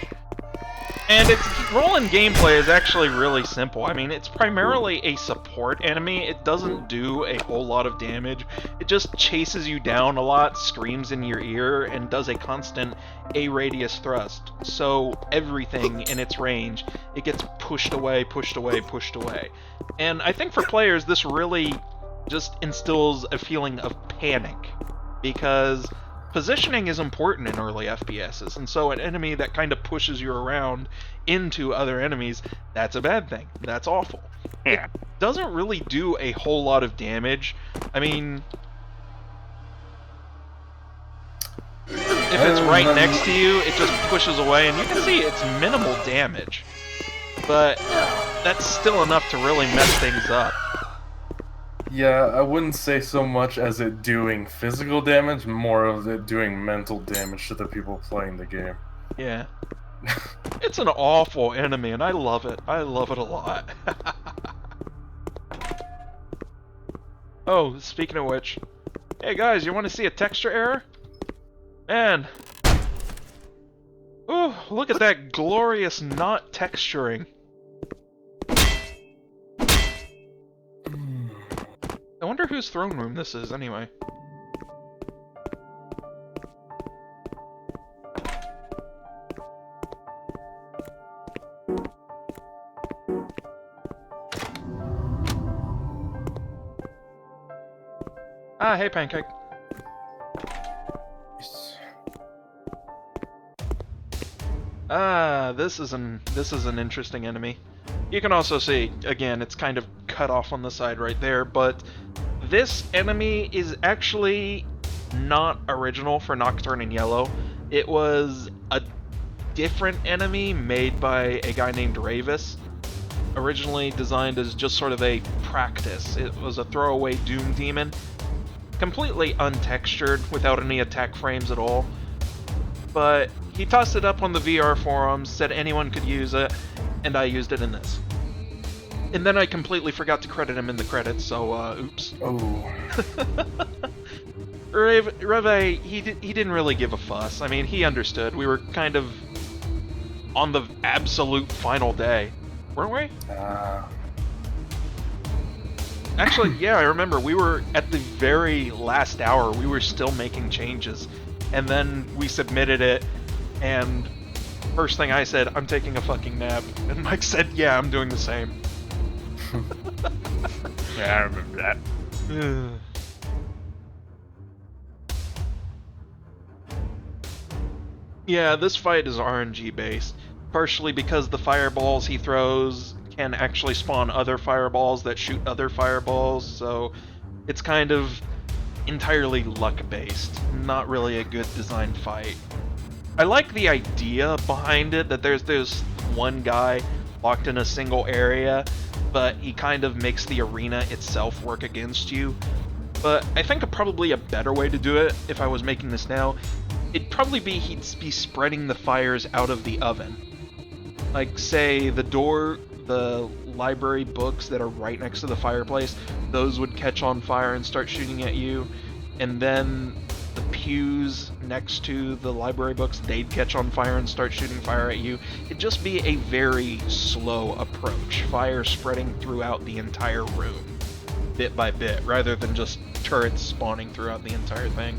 [SPEAKER 4] And its role in gameplay is actually really simple. I mean, it's primarily a support enemy. It doesn't do a whole lot of damage. It just chases you down a lot, screams in your ear, and does a constant A-radius thrust. So everything in its range, it gets pushed away, pushed away, pushed away. And I think for players, this really just instills a feeling of panic. Because positioning is important in early FPSs, and so an enemy that kind of pushes you around into other enemies, that's a bad thing. That's awful.
[SPEAKER 3] Yeah.
[SPEAKER 4] It doesn't really do a whole lot of damage. I mean, if it's right next to you, it just pushes away, and you can see it's minimal damage. But that's still enough to really mess things up.
[SPEAKER 5] Yeah, I wouldn't say so much as it doing physical damage, more of it doing mental damage to the people playing the game.
[SPEAKER 4] Yeah. It's an awful enemy, and I love it. I love it a lot. Oh, speaking of which, hey guys, you want to see a texture error? Man. Ooh, look at that glorious not texturing. I wonder whose throne room this is, anyway. Ah, hey, Pancake. Ah, this is an interesting enemy. You can also see, again, it's kind of cut off on the side right there, but this enemy is actually not original for Nocturne and Yellow. It was a different enemy made by a guy named Ravis. Originally designed as just sort of a practice. It was a throwaway Doom Demon. Completely untextured, without any attack frames at all. But he tossed it up on the VR forums, said anyone could use it, and I used it in this. And then I completely forgot to credit him in the credits, so, oops.
[SPEAKER 5] Oh.
[SPEAKER 4] Reve, he didn't really give a fuss. I mean, he understood. We were kind of on the absolute final day, weren't we? Actually, yeah, I remember. We were at the very last hour. We were still making changes. And then we submitted it, and first thing I said, I'm taking a fucking nap. And Mike said, yeah, I'm doing the same.
[SPEAKER 3] Yeah, I remember that.
[SPEAKER 4] Yeah, this fight is RNG based, partially because the fireballs he throws can actually spawn other fireballs that shoot other fireballs, so it's kind of entirely luck based, not really a good designed fight. I like the idea behind it, that there's this one guy locked in a single area, but he kind of makes the arena itself work against you. But I think probably a better way to do it, if I was making this now, it'd probably be he'd be spreading the fires out of the oven. Like, say, the library books that are right next to the fireplace, those would catch on fire and start shooting at you. And then the pews next to the library books, they'd catch on fire and start shooting fire at you. It'd just be a very slow approach, fire spreading throughout the entire room, bit by bit, rather than just turrets spawning throughout the entire thing.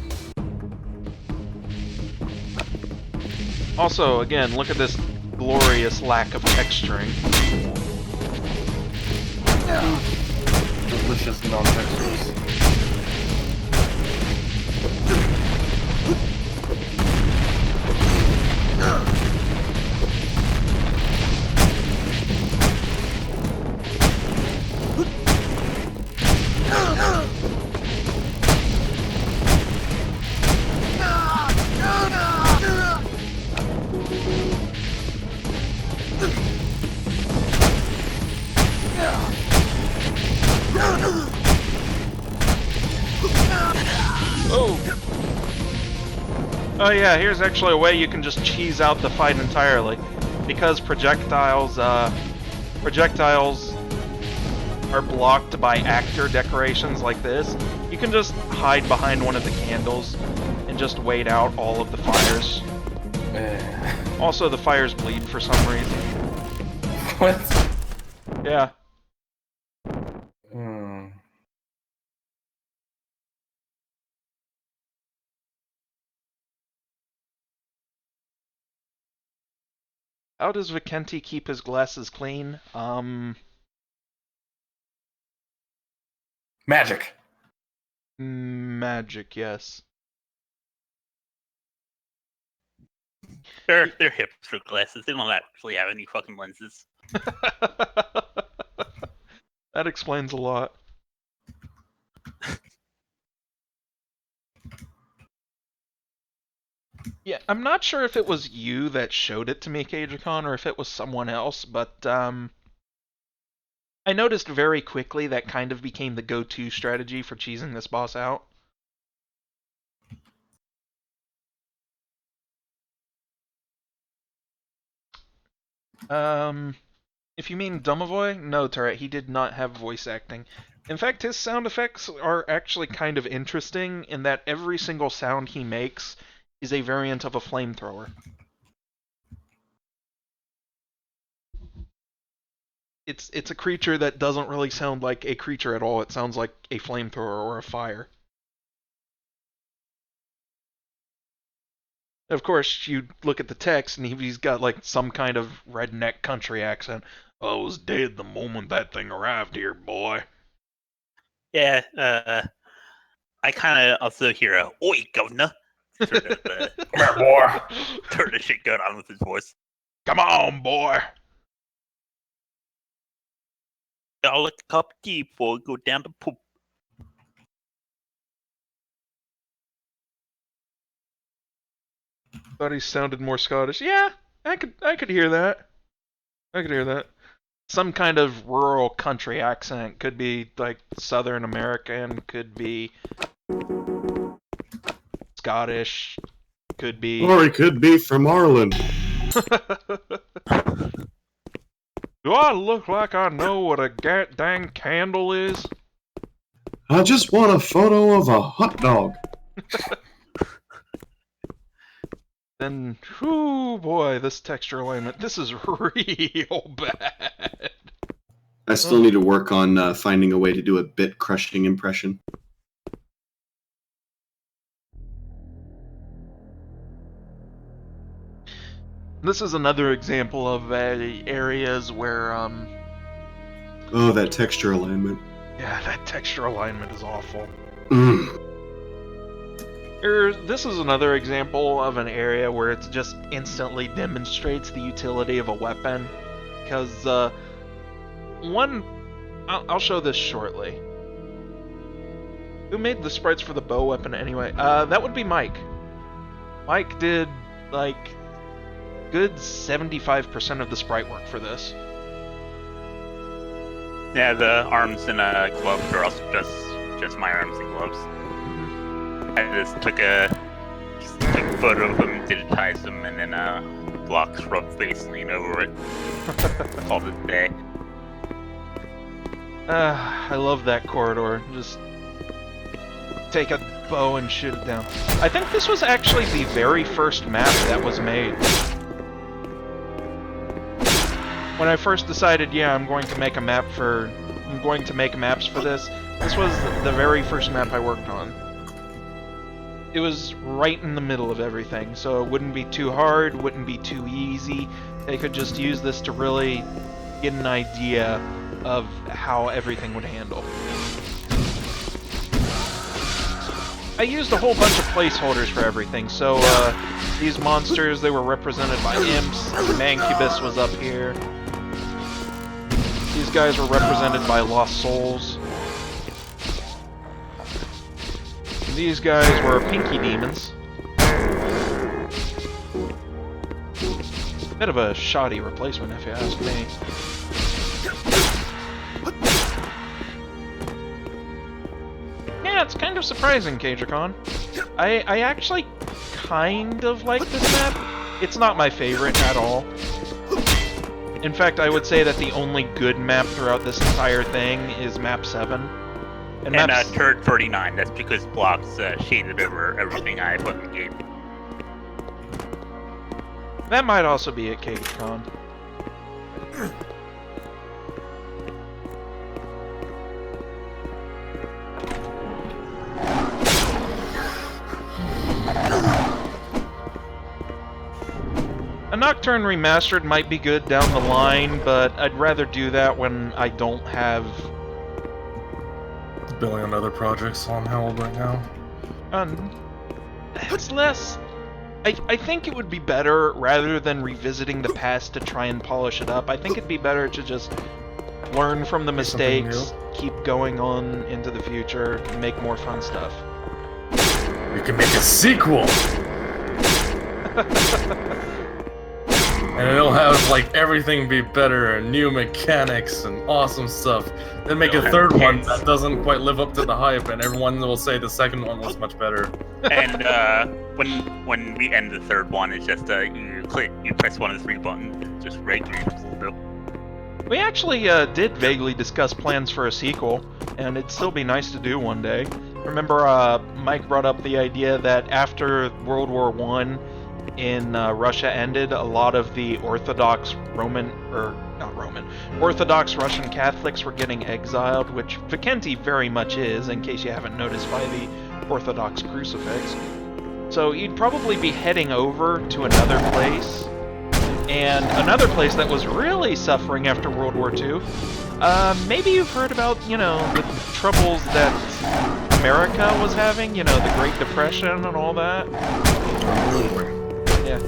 [SPEAKER 4] Also, again, look at this glorious lack of texturing.
[SPEAKER 5] Delicious non-textures.
[SPEAKER 4] Oh yeah, here's actually a way you can just cheese out the fight entirely. Because projectiles are blocked by actor decorations like this, you can just hide behind one of the candles and just wait out all of the fires. Also, the fires bleed for some reason.
[SPEAKER 5] What?
[SPEAKER 4] Yeah. How does Vicente keep his glasses clean?
[SPEAKER 5] Magic.
[SPEAKER 4] Magic, yes.
[SPEAKER 3] They're hipster glasses. They don't actually have any fucking lenses.
[SPEAKER 4] That explains a lot. Yeah, I'm not sure if it was you that showed it to me, Cajacon, or if it was someone else, but I noticed very quickly that kind of became the go-to strategy for cheesing this boss out. If you mean Domovoy, no, Turret, he did not have voice acting. In fact, his sound effects are actually kind of interesting in that every single sound he makes is a variant of a flamethrower. It's a creature that doesn't really sound like a creature at all. It sounds like a flamethrower or a fire. Of course, you look at the text and he's got like some kind of redneck country accent. I was dead the moment that thing arrived here, boy.
[SPEAKER 3] Yeah, I kind of also hear a "Oi, governor," sort of
[SPEAKER 5] Come here, boy.
[SPEAKER 3] sort of shit going on with his voice.
[SPEAKER 4] Come on, boy.
[SPEAKER 3] I'll like a cup of tea before I go down to poop.
[SPEAKER 4] Thought he sounded more Scottish. Yeah, I could hear that. I could hear that. Some kind of rural country accent. Could be like Southern American, could be Scottish, could be...
[SPEAKER 6] Or he could be from Ireland.
[SPEAKER 4] Do I look like I know what a dang candle is?
[SPEAKER 6] I just want a photo of a hot dog.
[SPEAKER 4] Then, whoo boy, this texture alignment, this is real bad.
[SPEAKER 6] I still need to work on finding a way to do a bit crushing impression.
[SPEAKER 4] This is another example of areas where,
[SPEAKER 6] Oh, that texture alignment.
[SPEAKER 4] yeah, that texture alignment is awful.
[SPEAKER 6] Mm.
[SPEAKER 4] This is another example of an area where it just instantly demonstrates the utility of a weapon. Because, I'll show this shortly. Who made the sprites for the bow weapon anyway? That would be Mike. Mike did, like, good 75% of the sprite work for this.
[SPEAKER 3] Yeah, the arms and gloves are also just my arms and gloves. I just took a photo of them, digitized them, and then blocks rubbed Vaseline over it. Called it a day.
[SPEAKER 4] I love that corridor. Just take a bow and shoot it down. I think this was actually the very first map that was made. When I first decided, yeah, I'm going to make maps for this, this was the very first map I worked on. It was right in the middle of everything, so it wouldn't be too hard, wouldn't be too easy. They could just use this to really get an idea of how everything would handle. I used a whole bunch of placeholders for everything, so these monsters, they were represented by imps, the Mancubus was up here. These guys were represented by lost souls. These guys were pinky demons. Bit of a shoddy replacement, if you ask me. Yeah, it's kind of surprising, Cagercon. I actually kind of like this map. It's not my favorite at all. In fact, I would say that the only good map throughout this entire thing is map 7.
[SPEAKER 3] And turret 39, that's because blocks shaded over everything I put in the game.
[SPEAKER 4] That might also be at CageCon. A Nocturne Remastered might be good down the line, but I'd rather do that when I don't have...
[SPEAKER 5] $1 billion other projects on hold right now.
[SPEAKER 4] It's less... I think it would be better, rather than revisiting the past to try and polish it up, I think it'd be better to just learn from the mistakes, keep going on into the future, and make more fun stuff.
[SPEAKER 5] You can make a sequel! And it'll have, like, everything be better, and new mechanics, and awesome stuff. Then make a third one that doesn't quite live up to the hype, and everyone will say the second one was much better.
[SPEAKER 3] And when we end the third one, it's just you press one of the 3 buttons, just regular.
[SPEAKER 4] We actually did vaguely discuss plans for a sequel, and it'd still be nice to do one day. Remember, Mike brought up the idea that after World War I in Russia ended, a lot of the Orthodox Orthodox Russian Catholics were getting exiled, which Vikenti very much is, in case you haven't noticed by the Orthodox crucifix. So you'd probably be heading over to another place, and another place that was really suffering after World War II. Maybe you've heard about, you know, the troubles that America was having, you know, the Great Depression and all that. Yeah.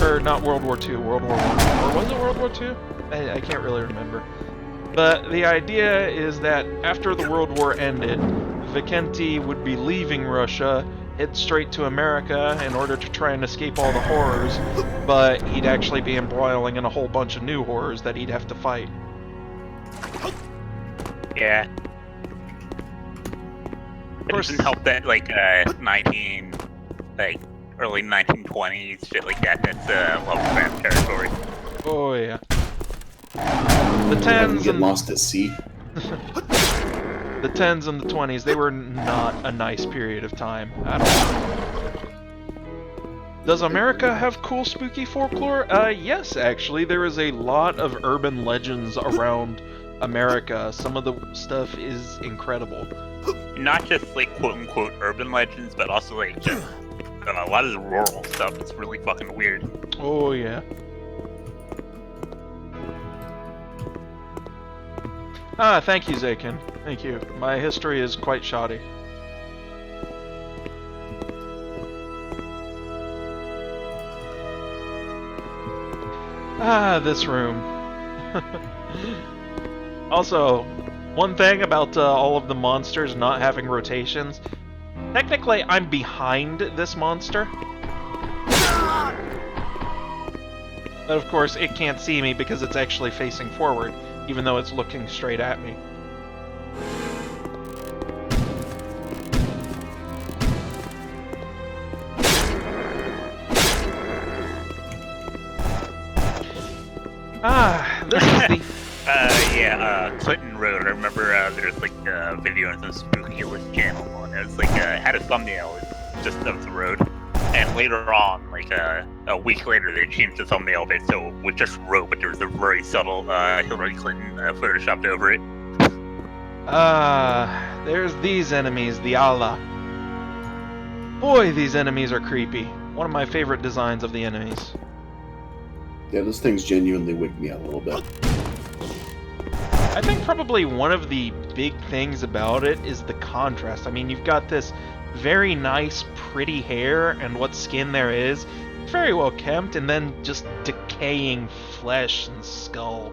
[SPEAKER 4] Or not World War II, World War I. Or was it World War II? I can't really remember. But the idea is that after the World War ended, Vikenti would be leaving Russia, head straight to America in order to try and escape all the horrors, but he'd actually be embroiling in a whole bunch of new horrors that he'd have to fight.
[SPEAKER 3] Yeah. It doesn't help that early 1920s shit like that. That's Lovecraft territory.
[SPEAKER 4] Oh yeah. The
[SPEAKER 6] Having to
[SPEAKER 4] tens
[SPEAKER 6] get
[SPEAKER 4] and
[SPEAKER 6] lost at sea.
[SPEAKER 4] the 10s and the 20s, they were not a nice period of time at all. Does America have cool spooky folklore? Yes, actually. There is a lot of urban legends around America. Some of the stuff is incredible.
[SPEAKER 3] Not just like quote unquote urban legends, but also like just a lot of the rural stuff. It's really fucking weird.
[SPEAKER 4] Oh yeah. Ah, thank you, Zakin. Thank you. My history is quite shoddy. Ah, this room. Also, one thing about all of the monsters not having rotations, technically I'm behind this monster. But of course, it can't see me because it's actually facing forward, even though it's looking straight at me. Ah, this is the...
[SPEAKER 3] Clinton Road. I remember there's like a video on some Spooky List channel, and it was like had a thumbnail just of the road. And later on, like a week later, they changed the thumbnail of it so it was just road, but there was a very subtle Hillary Clinton photoshopped over it.
[SPEAKER 4] There's these enemies, the Allah. Boy, these enemies are creepy. One of my favorite designs of the enemies.
[SPEAKER 6] Yeah, those things genuinely wig me out a little bit.
[SPEAKER 4] I think probably one of the big things about it is the contrast. I mean, you've got this very nice, pretty hair and what skin there is, very well kept, and then just decaying flesh and skull.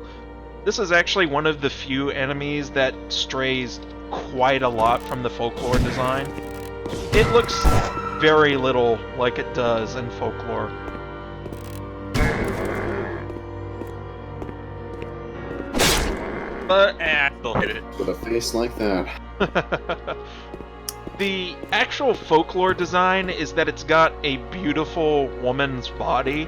[SPEAKER 4] This is actually one of the few enemies that strays quite a lot from the folklore design. It looks very little like it does in folklore. But
[SPEAKER 3] I still hit it.
[SPEAKER 6] With a face like that.
[SPEAKER 4] the actual folklore design is that it's got a beautiful woman's body,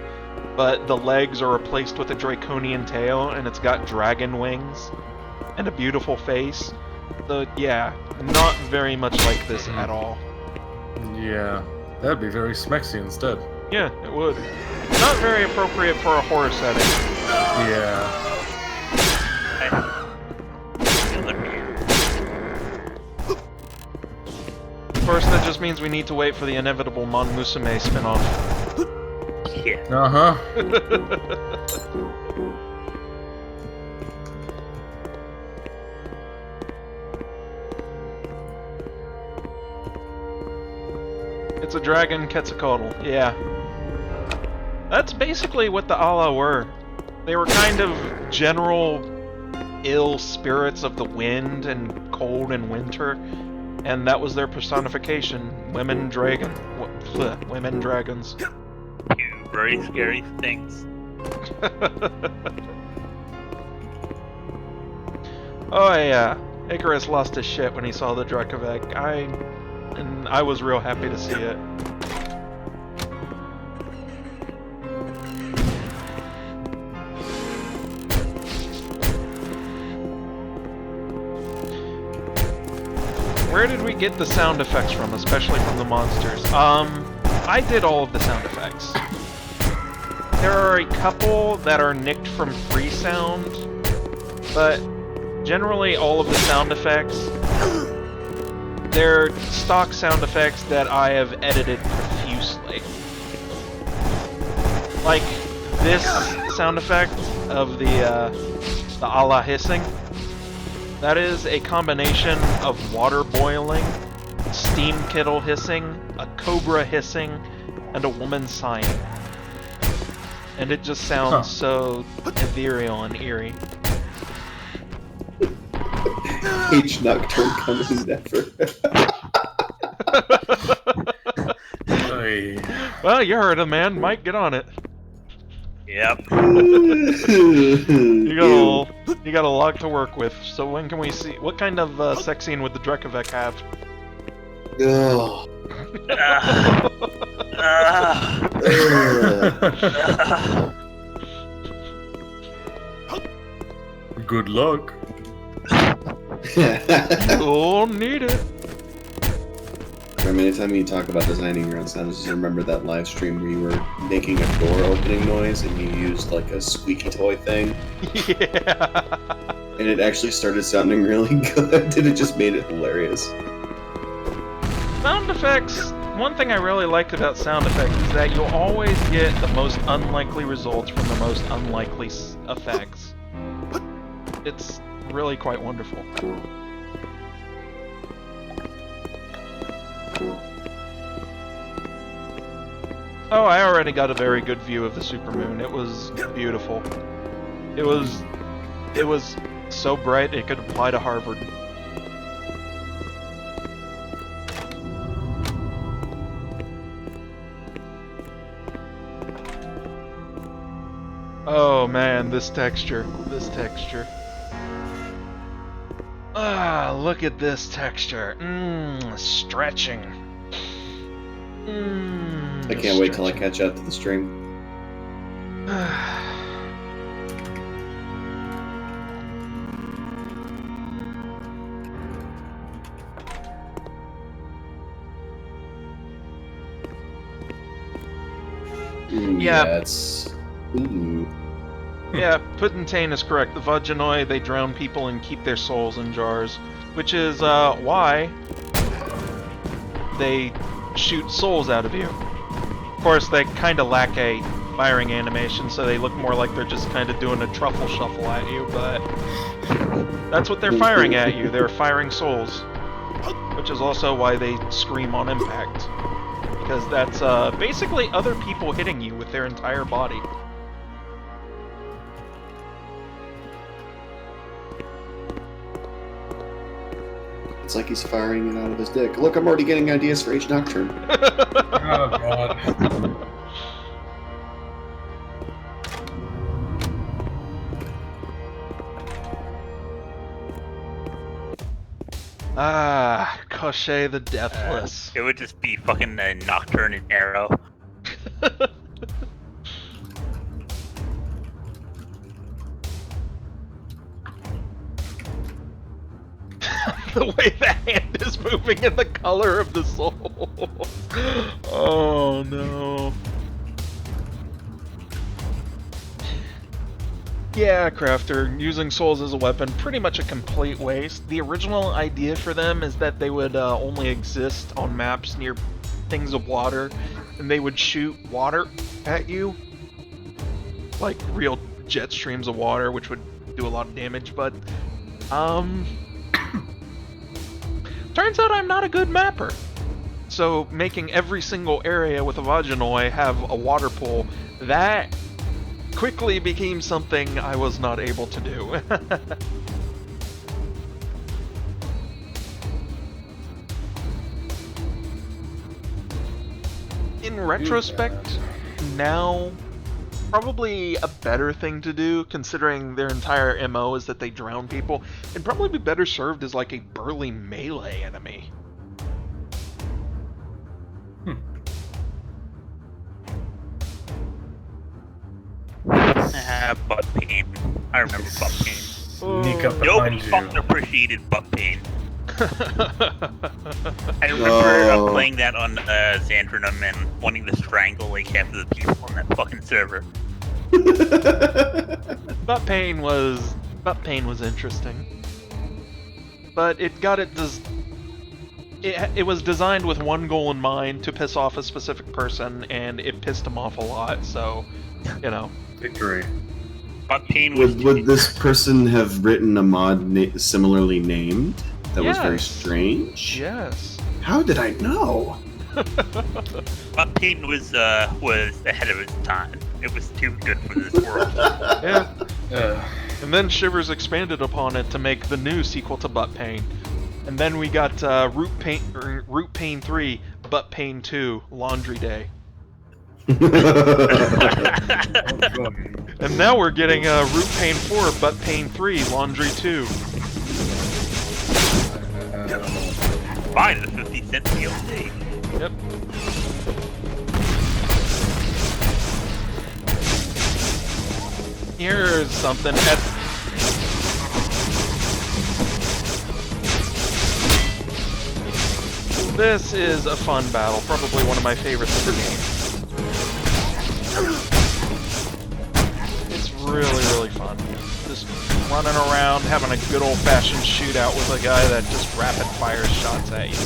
[SPEAKER 4] but the legs are replaced with a draconian tail, and it's got dragon wings and a beautiful face. So yeah, not very much like this at all.
[SPEAKER 5] Yeah, that'd be very smexy instead.
[SPEAKER 4] Yeah, it would. Not very appropriate for a horror setting.
[SPEAKER 5] Yeah.
[SPEAKER 4] Of course, that just means we need to wait for the inevitable Mon Musume spin-off.
[SPEAKER 3] Yeah.
[SPEAKER 5] Uh-huh.
[SPEAKER 4] It's a dragon Quetzalcoatl, yeah. That's basically what the Allah were. They were kind of general ill spirits of the wind and cold and winter, and that was their personification. Women dragons.
[SPEAKER 3] Two very scary things.
[SPEAKER 4] Oh yeah, Icarus lost his shit when he saw the Drakovec. I was real happy to see it. Where did we get the sound effects from, especially from the monsters? I did all of the sound effects. There are a couple that are nicked from Freesound, but generally all of the sound effects, they're stock sound effects that I have edited profusely. Like this sound effect of the Allah hissing. That is a combination of water boiling, steam kettle hissing, a cobra hissing, and a woman sighing. And it just sounds so ethereal and eerie.
[SPEAKER 6] H Nocturne comes never.
[SPEAKER 4] Well, you heard him, man. Mike, get on it.
[SPEAKER 3] Yep.
[SPEAKER 4] You got a lot to work with. So when can we see? What kind of sex scene would the Drekovec have?
[SPEAKER 6] Oh.
[SPEAKER 5] Good luck.
[SPEAKER 4] You'll need it.
[SPEAKER 6] I mean, anytime you talk about designing your own sounds, just remember that live stream where you were making a door opening noise and you used like a squeaky toy thing.
[SPEAKER 4] Yeah.
[SPEAKER 6] And it actually started sounding really good, and it just made it hilarious.
[SPEAKER 4] Sound effects. One thing I really like about sound effects is that you'll always get the most unlikely results from the most unlikely effects. It's really quite wonderful. Oh, I already got a very good view of the supermoon. It was beautiful. It was so bright it could apply to Harvard. Oh man, this texture. Ah, look at this texture. Stretching.
[SPEAKER 6] I can't wait till I catch up to the stream.
[SPEAKER 4] Yeah.
[SPEAKER 6] That's... Ooh.
[SPEAKER 4] Yeah, Putintain is correct. The Vaginoi, they drown people and keep their souls in jars, which is why they shoot souls out of you. Of course, they kind of lack a firing animation, so they look more like they're just kind of doing a truffle shuffle at you, but that's what they're firing at you. They're firing souls, which is also why they scream on impact, because that's basically other people hitting you with their entire body.
[SPEAKER 6] It's like he's firing it out of his dick. Look, I'm already getting ideas for H Nocturne.
[SPEAKER 5] Oh god.
[SPEAKER 4] Ah, Koshé the Deathless.
[SPEAKER 3] It would just be fucking Nocturne and Arrow.
[SPEAKER 4] The way the hand is moving and the color of the soul. Oh no. Yeah, Crafter, using souls as a weapon, pretty much a complete waste. The original idea for them is that they would only exist on maps near things of water, and they would shoot water at you. Like real jet streams of water, which would do a lot of damage, but turns out I'm not a good mapper. So making every single area with a Vaginoi have a water pool, that quickly became something I was not able to do. In retrospect, now probably a better thing to do, considering their entire MO is that they drown people. It'd probably be better served as like a burly melee enemy.
[SPEAKER 3] Butt pain. I remember butt pain.
[SPEAKER 5] Sneak up
[SPEAKER 3] Nobody
[SPEAKER 5] behind
[SPEAKER 3] fucking
[SPEAKER 5] you.
[SPEAKER 3] appreciated butt pain. I remember playing that on Xandrinum and wanting to strangle like half of the people on that fucking server.
[SPEAKER 4] Butt pain was interesting, but it got it it was designed with one goal in mind, to piss off a specific person, and it pissed them off a lot. So, you know.
[SPEAKER 5] Victory.
[SPEAKER 3] Butt pain was.
[SPEAKER 6] Would this person have written a mod similarly named? That was very
[SPEAKER 4] Yes.
[SPEAKER 6] strange.
[SPEAKER 4] Yes.
[SPEAKER 6] How did I know?
[SPEAKER 3] Butt pain was ahead of its time. It was too good for this world.
[SPEAKER 4] Yeah.
[SPEAKER 5] Uh,
[SPEAKER 4] And then Shivers expanded upon it to make the new sequel to Butt Pain. And then we got Root Pain 3, Butt Pain 2, Laundry Day. And now we're getting Root Pain 4, Butt Pain 3, Laundry 2.
[SPEAKER 3] Buy the 50-cent DLC.
[SPEAKER 4] Yep. Here's something. This is a fun battle, probably one of my favorites of the game. It's really, really fun. Just running around, having a good old-fashioned shootout with a guy that just rapid fires shots at you.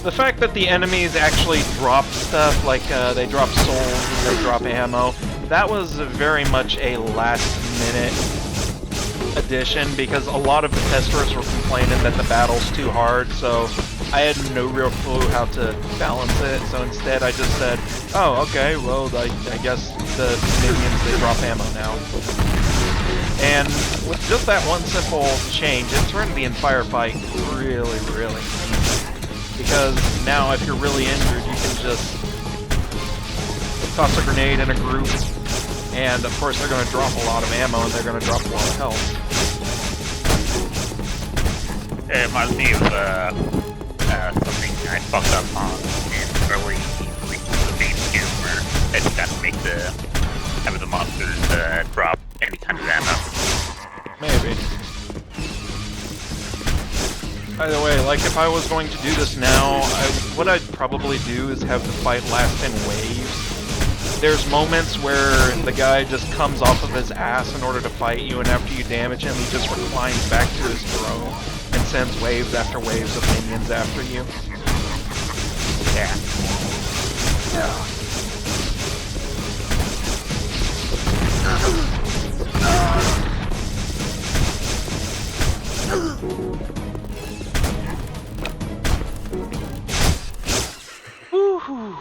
[SPEAKER 4] The fact that the enemies actually drop stuff, like they drop souls and they drop ammo, that was very much a last-minute addition because a lot of the testers were complaining that the battle's too hard, so I had no real clue how to balance it, so instead I just said, oh, okay, well, I guess the minions, they drop ammo now. And with just that one simple change, it turned the entire fight really, really easy. Because now, if you're really injured, you can just toss a grenade in a group, and of course they're going to drop a lot of ammo and they're going to drop a lot of health.
[SPEAKER 3] It reminds me of something I fucked up on in early the base game where I just got to make have the monsters drop any kind of ammo.
[SPEAKER 4] Maybe. By the way, like if I was going to do this now, what I'd probably do is have the fight last in waves. There's moments where the guy just comes off of his ass in order to fight you, and after you damage him, he just reclines back to his throne and sends waves after waves of minions after you.
[SPEAKER 3] Yeah.
[SPEAKER 4] Woohoo!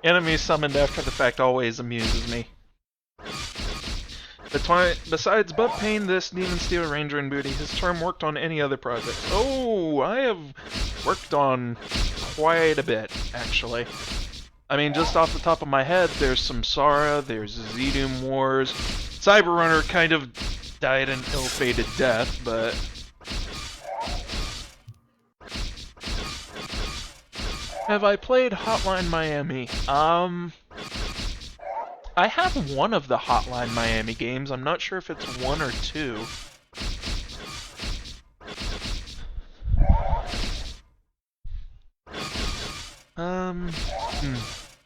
[SPEAKER 4] Enemies summoned after the fact always amuses me. Besides Butt Pain, this Demon Steel Ranger and Booty, has Term worked on any other projects? Oh, I have worked on quite a bit, actually. I mean, just off the top of my head, there's Samsara, there's Z-Doom Wars. Cyberrunner kind of died an ill-fated death, but... Have I played Hotline Miami? I have one of the Hotline Miami games. I'm not sure if it's 1 or 2.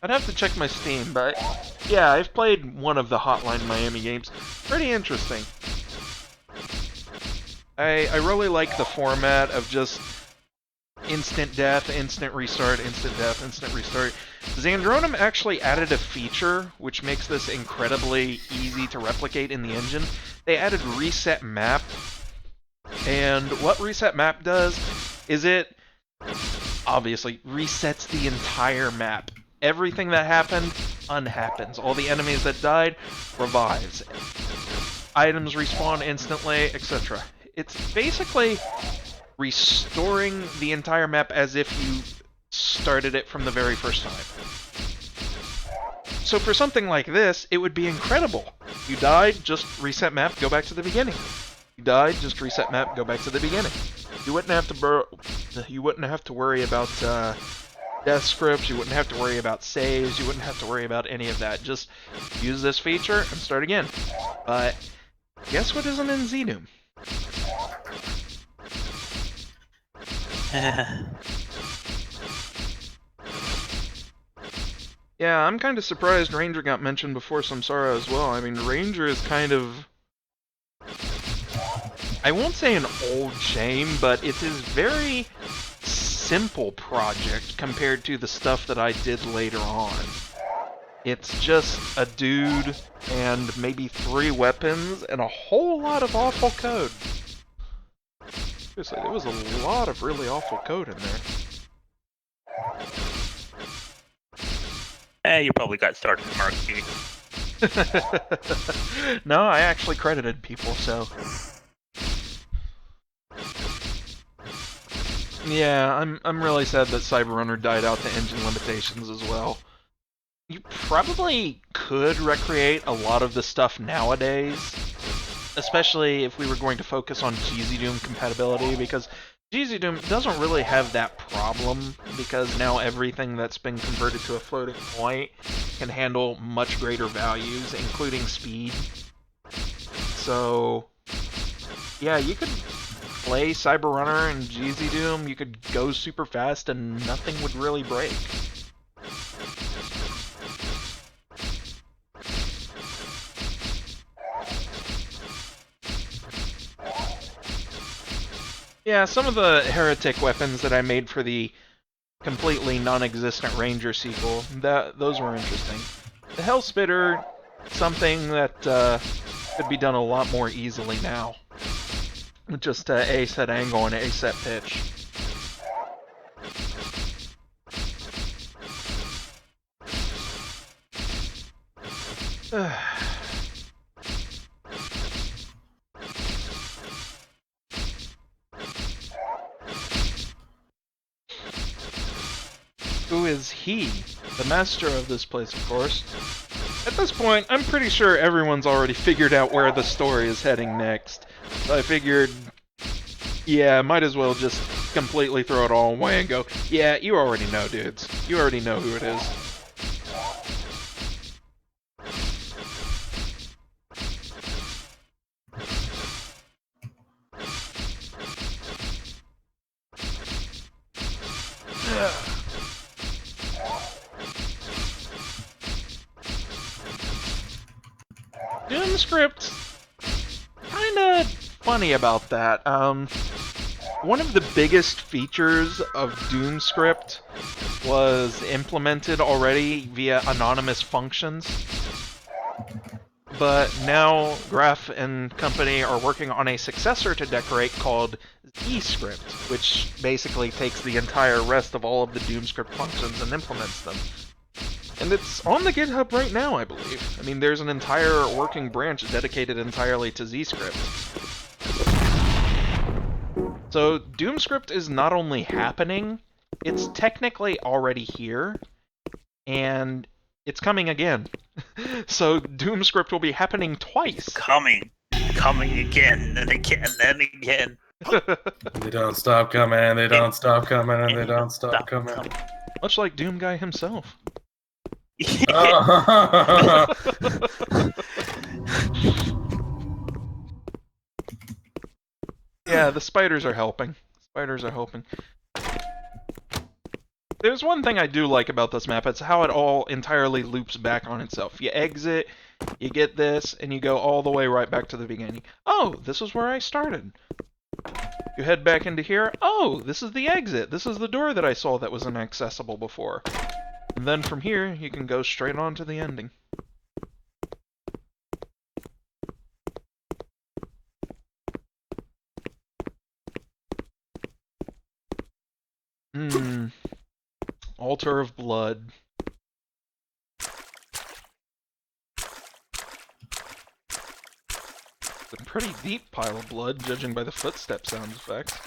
[SPEAKER 4] I'd have to check my Steam, but yeah, I've played one of the Hotline Miami games. Pretty interesting. I really like the format of just instant death, instant restart, instant death, instant restart. Xandronum actually added a feature which makes this incredibly easy to replicate in the engine. They added Reset Map, and what Reset Map does is it obviously resets the entire map. Everything that happened unhappens. All the enemies that died revives. Items respawn instantly, etc. It's basically restoring the entire map as if you started it from the very first time. So for something like this, it would be incredible. You died, just reset map, go back to the beginning. You died, just reset map, go back to the beginning. You wouldn't have to worry about death scripts, you wouldn't have to worry about saves, you wouldn't have to worry about any of that. Just use this feature and start again. But guess what isn't in Z-Doom? Yeah, I'm kind of surprised Ranger got mentioned before Samsara as well. I mean, Ranger is kind of... I won't say an old shame, but it's a very simple project compared to the stuff that I did later on. It's just a dude and maybe 3 weapons and a whole lot of awful code. Seriously, there was a lot of really awful code in there.
[SPEAKER 3] You probably got started from Marky.
[SPEAKER 4] No, I actually credited people, so... Yeah, I'm really sad that Cyberrunner died out to engine limitations as well. You probably could recreate a lot of the stuff nowadays, especially if we were going to focus on GZ Doom compatibility, because GZ Doom doesn't really have that problem, because now everything that's been converted to a floating point can handle much greater values, including speed. So, yeah, you could play Cyberrunner and GZ Doom, you could go super fast and nothing would really break. Yeah, some of the heretic weapons that I made for the completely non-existent Ranger sequel, those were interesting. The Hellspitter, something that could be done a lot more easily now. With just a set angle and a set pitch. Who is he? The master of this place, of course. At this point, I'm pretty sure everyone's already figured out where the story is heading next. So I figured, yeah, might as well just completely throw it all away and go, yeah, you already know, dudes. You already know who it is. Doom script, kinda funny about that. One of the biggest features of Doom script was implemented already via anonymous functions. But now Graph and company are working on a successor to Decorate called Z-Script, which basically takes the entire rest of all of the Doom script functions and implements them. And it's on the GitHub right now, I believe. I mean, there's an entire working branch dedicated entirely to Z-Script. So, DoomScript is not only happening, it's technically already here, and it's coming again. So, DoomScript will be happening twice.
[SPEAKER 3] Coming again, and again, and again.
[SPEAKER 5] They don't stop coming, they don't stop coming, and they don't stop coming.
[SPEAKER 4] Much like Doom Guy himself. Yeah, the spiders are helping. Spiders are helping. There's one thing I do like about this map, it's how it all entirely loops back on itself. You exit, you get this, and you go all the way right back to the beginning. Oh, this is where I started. You head back into here. Oh, this is the exit. This is the door that I saw that was inaccessible before. And then from here, you can go straight on to the ending. Altar of Blood. It's a pretty deep pile of blood, judging by the footstep sound effects.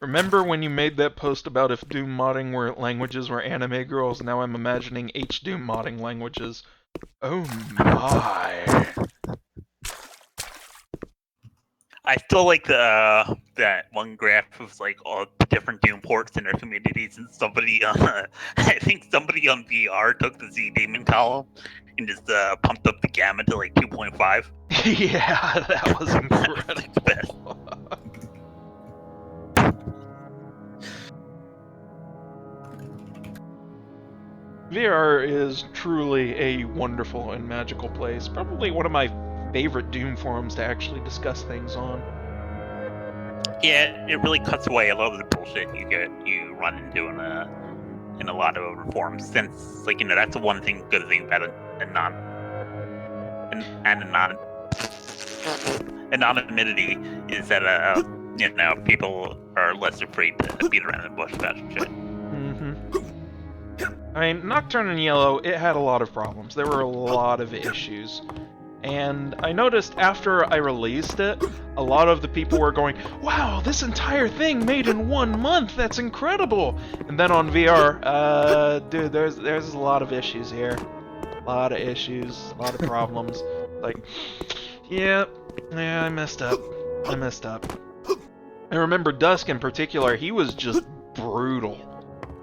[SPEAKER 4] Remember when you made that post about if Doom modding languages were anime girls? Now I'm imagining H-Doom modding languages. Oh my.
[SPEAKER 3] I still like the that one graph of like all the different Doom ports in their communities, and somebody on I think somebody on VR took the Z Demon column and just pumped up the gamma to like 2.5.
[SPEAKER 4] Yeah, that was incredible. VR is truly a wonderful and magical place. Probably one of my favorite Doom forums to actually discuss things on.
[SPEAKER 3] Yeah, it really cuts away a lot of the bullshit you run into in in a lot of reforms, since like that's the one thing good thing about anonymity is that people are less afraid to beat around the bush about shit.
[SPEAKER 4] I mean, Nocturne and Yellow, it had a lot of problems. There were a lot of issues. And I noticed after I released it, a lot of the people were going, wow, this entire thing made in 1 month, that's incredible! And then on VR, dude, there's a lot of issues here. A lot of issues, a lot of problems. Like, yeah, I messed up. I remember Dusk in particular, he was just brutal.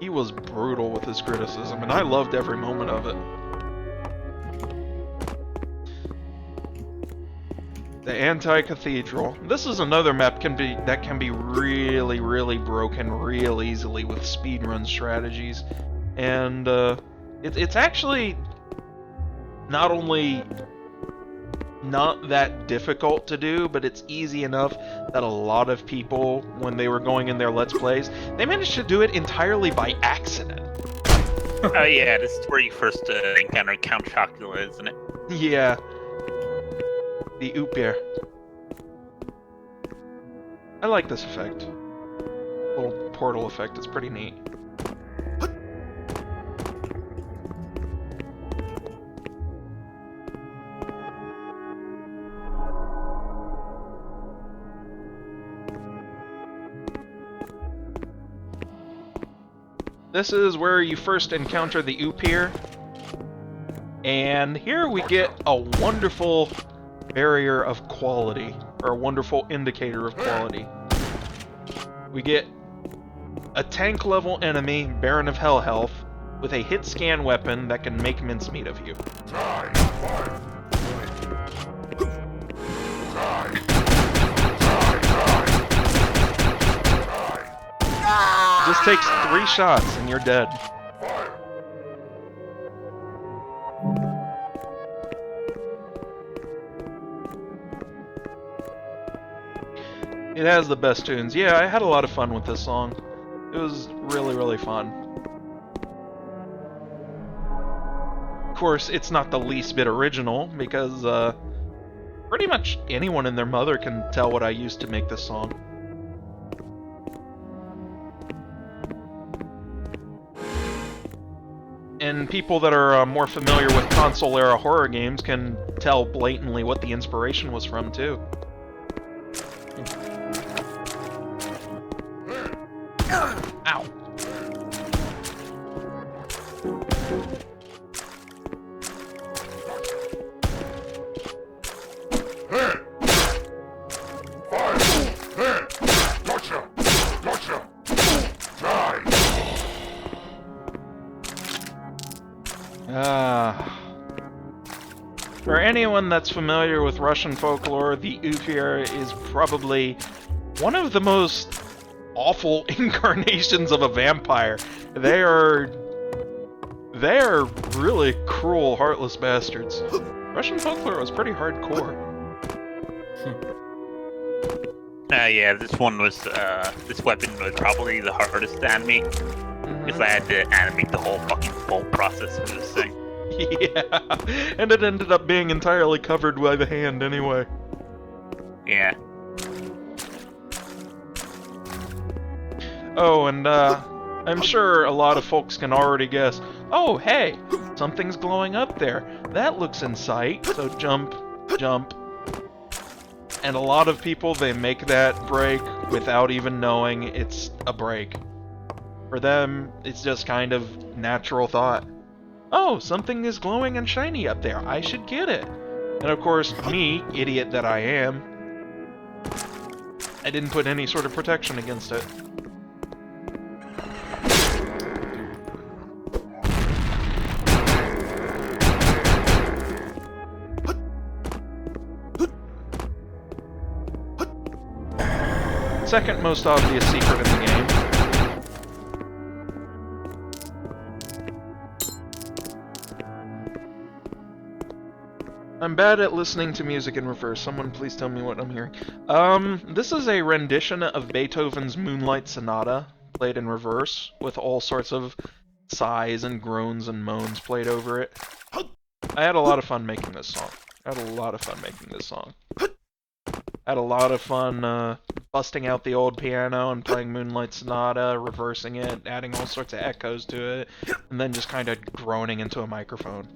[SPEAKER 4] He was brutal with his criticism, and I loved every moment of it. The Anti-Cathedral. This is another map that can be really, really broken real easily with speedrun strategies. And it's actually not only not that difficult to do, but it's easy enough that a lot of people, when they were going in their Let's Plays, they managed to do it entirely by accident.
[SPEAKER 3] Oh yeah, this is where you first encounter Count Chocula, isn't it?
[SPEAKER 4] Yeah. The Oopir. I like this effect. Little portal effect, it's pretty neat. This is where you first encounter the Oopir. And here we get a wonderful barrier of quality, or a wonderful indicator of quality. We get a tank level enemy, Baron of Hell Health, with a hit scan weapon that can make mincemeat of you. Just takes 3 shots and you're dead. It has the best tunes. Yeah, I had a lot of fun with this song. It was really, really fun. Of course, it's not the least bit original, because pretty much anyone and their mother can tell what I used to make this song. And people that are more familiar with console-era horror games can tell blatantly what the inspiration was from, too. Ow. For anyone that's familiar with Russian folklore, the Oopir is probably one of the most awful incarnations of a vampire. They are really cruel, heartless bastards. Russian folklore was pretty hardcore.
[SPEAKER 3] Yeah, this weapon was probably the hardest to animate. Because I had to animate the whole fucking bolt process for this thing.
[SPEAKER 4] Yeah, and it ended up being entirely covered by the hand anyway.
[SPEAKER 3] Yeah.
[SPEAKER 4] Oh, and I'm sure a lot of folks can already guess, oh, hey, something's glowing up there. That looks in sight, so jump, jump. And a lot of people, they make that break without even knowing it's a break. For them, it's just kind of natural thought. Oh, something is glowing and shiny up there. I should get it. And of course, me, idiot that I am, I didn't put any sort of protection against it. Second most obvious secret in the game. I'm bad at listening to music in reverse. Someone please tell me what I'm hearing. This is a rendition of Beethoven's Moonlight Sonata, played in reverse, with all sorts of sighs and groans and moans played over it. I had a lot of fun making this song. I had a lot of fun busting out the old piano and playing Moonlight Sonata, reversing it, adding all sorts of echoes to it, and then just kind of groaning into a microphone.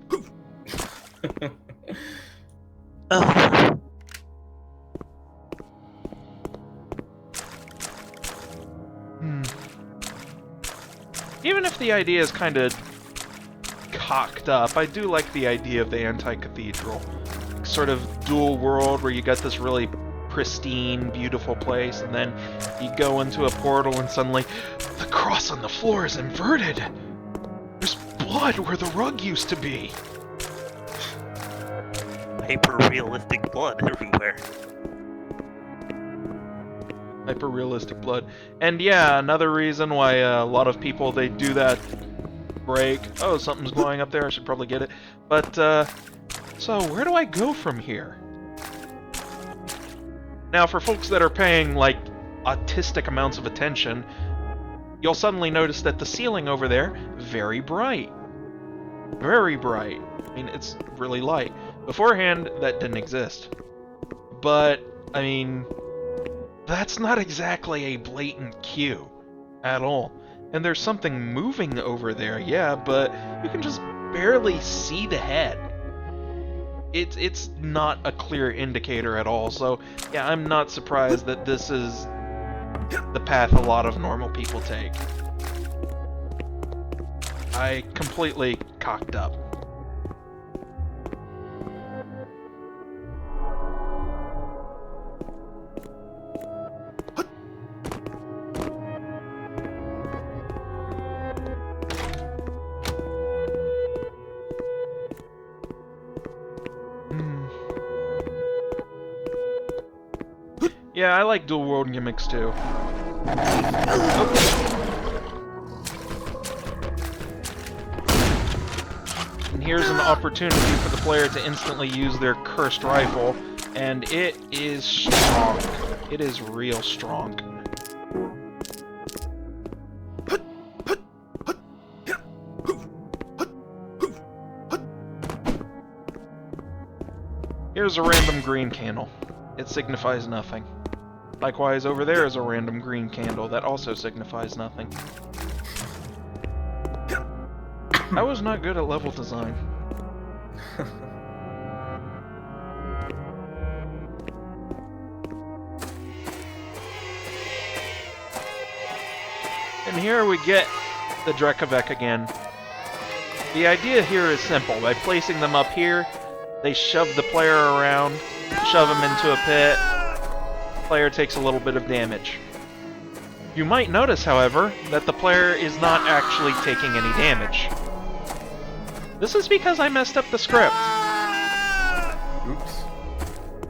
[SPEAKER 4] Even if the idea is kind of cocked up, I do like the idea of the anti-cathedral. Sort of dual world where you got this really pristine, beautiful place, and then you go into a portal and suddenly the cross on the floor is inverted! There's blood where the rug used to be!
[SPEAKER 3] Hyper-realistic blood everywhere.
[SPEAKER 4] Hyper-realistic blood. And yeah, another reason why a lot of people, they do that break. Oh, something's glowing up there, I should probably get it. But, so where do I go from here? Now, for folks that are paying, like, autistic amounts of attention, you'll suddenly notice that the ceiling over there, very bright. Very bright. I mean, it's really light. Beforehand, that didn't exist. But, I mean, that's not exactly a blatant cue at all. And there's something moving over there, yeah, but you can just barely see the head. It's not a clear indicator at all, so yeah, I'm not surprised that this is the path a lot of normal people take. I completely cocked up. Yeah, I like dual world gimmicks too. And here's an opportunity for the player to instantly use their cursed rifle, and it is strong. It is real strong. Here's a random green candle. It signifies nothing. Likewise, over there is a random green candle that also signifies nothing. I was not good at level design. And here we get the Drekavek again. The idea here is simple. By placing them up here, they shove the player around, shove him into a pit. Player takes a little bit of damage. You might notice, however, that the player is not actually taking any damage. This is because I messed up the script.
[SPEAKER 5] Oops.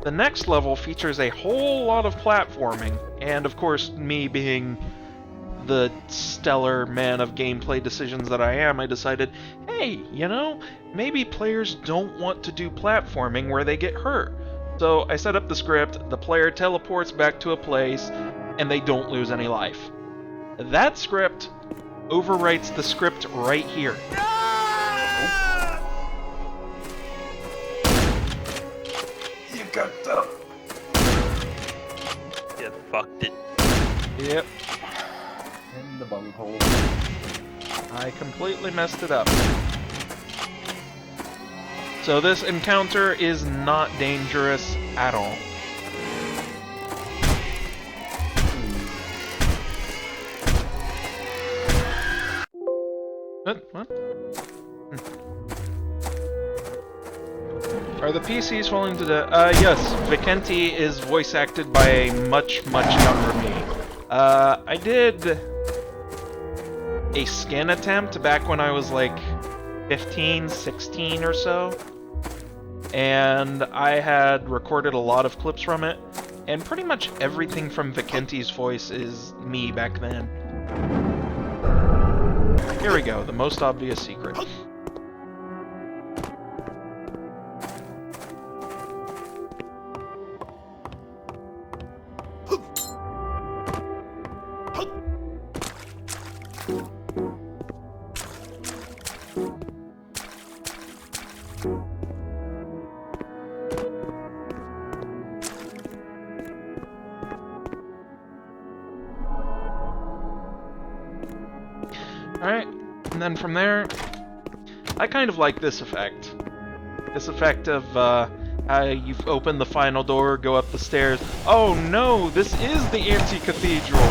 [SPEAKER 4] The next level features a whole lot of platforming, and of course, me being the stellar man of gameplay decisions that I am, I decided, hey, you know, maybe players don't want to do platforming where they get hurt. So I set up the script, the player teleports back to a place, and they don't lose any life. That script overwrites the script right here.
[SPEAKER 5] You got up.
[SPEAKER 3] You fucked it.
[SPEAKER 4] Yep,
[SPEAKER 5] In the bunghole.
[SPEAKER 4] I completely messed it up. So this encounter is not dangerous at all. What? Are the PCs falling to the... yes, Vikenti is voice acted by a much, much younger me. I did a skin attempt back when I was like 15, 16 or so. And I had recorded a lot of clips from it, and pretty much everything from Vikenti's voice is me back then. Here we go, the most obvious secret. Alright, and then from there, I kind of like this effect. This effect of, you've opened the final door, go up the stairs. Oh no, this is the anti-cathedral!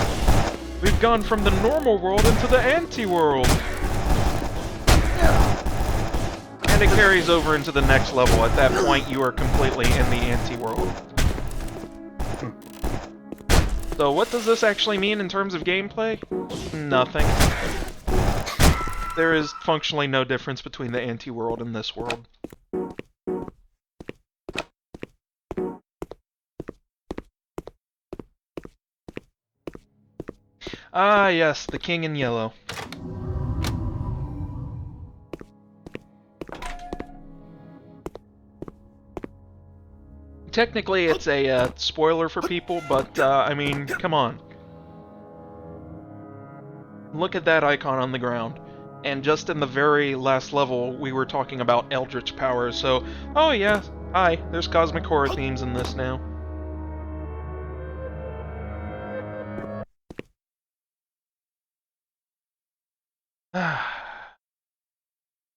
[SPEAKER 4] We've gone from the normal world into the anti-world! And it carries over into the next level. At that point, you are completely in the anti-world. So what does this actually mean in terms of gameplay? Nothing. There is functionally no difference between the anti-world and this world. Ah, yes, the king in yellow. Technically, it's a spoiler for people, but, I mean, come on. Look at that icon on the ground. And just in the very last level, we were talking about Eldritch powers, so... Oh yeah, hi, there's cosmic horror themes in this now.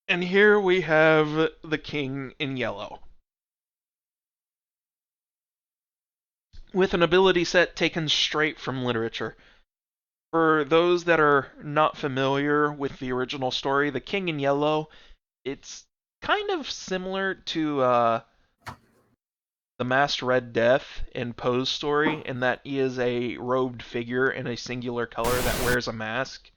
[SPEAKER 4] And here we have the king in yellow. With an ability set taken straight from literature. For those that are not familiar with the original story, the King in Yellow, it's kind of similar to the Masked Red Death in Poe's story, in that he is a robed figure in a singular color that wears a mask.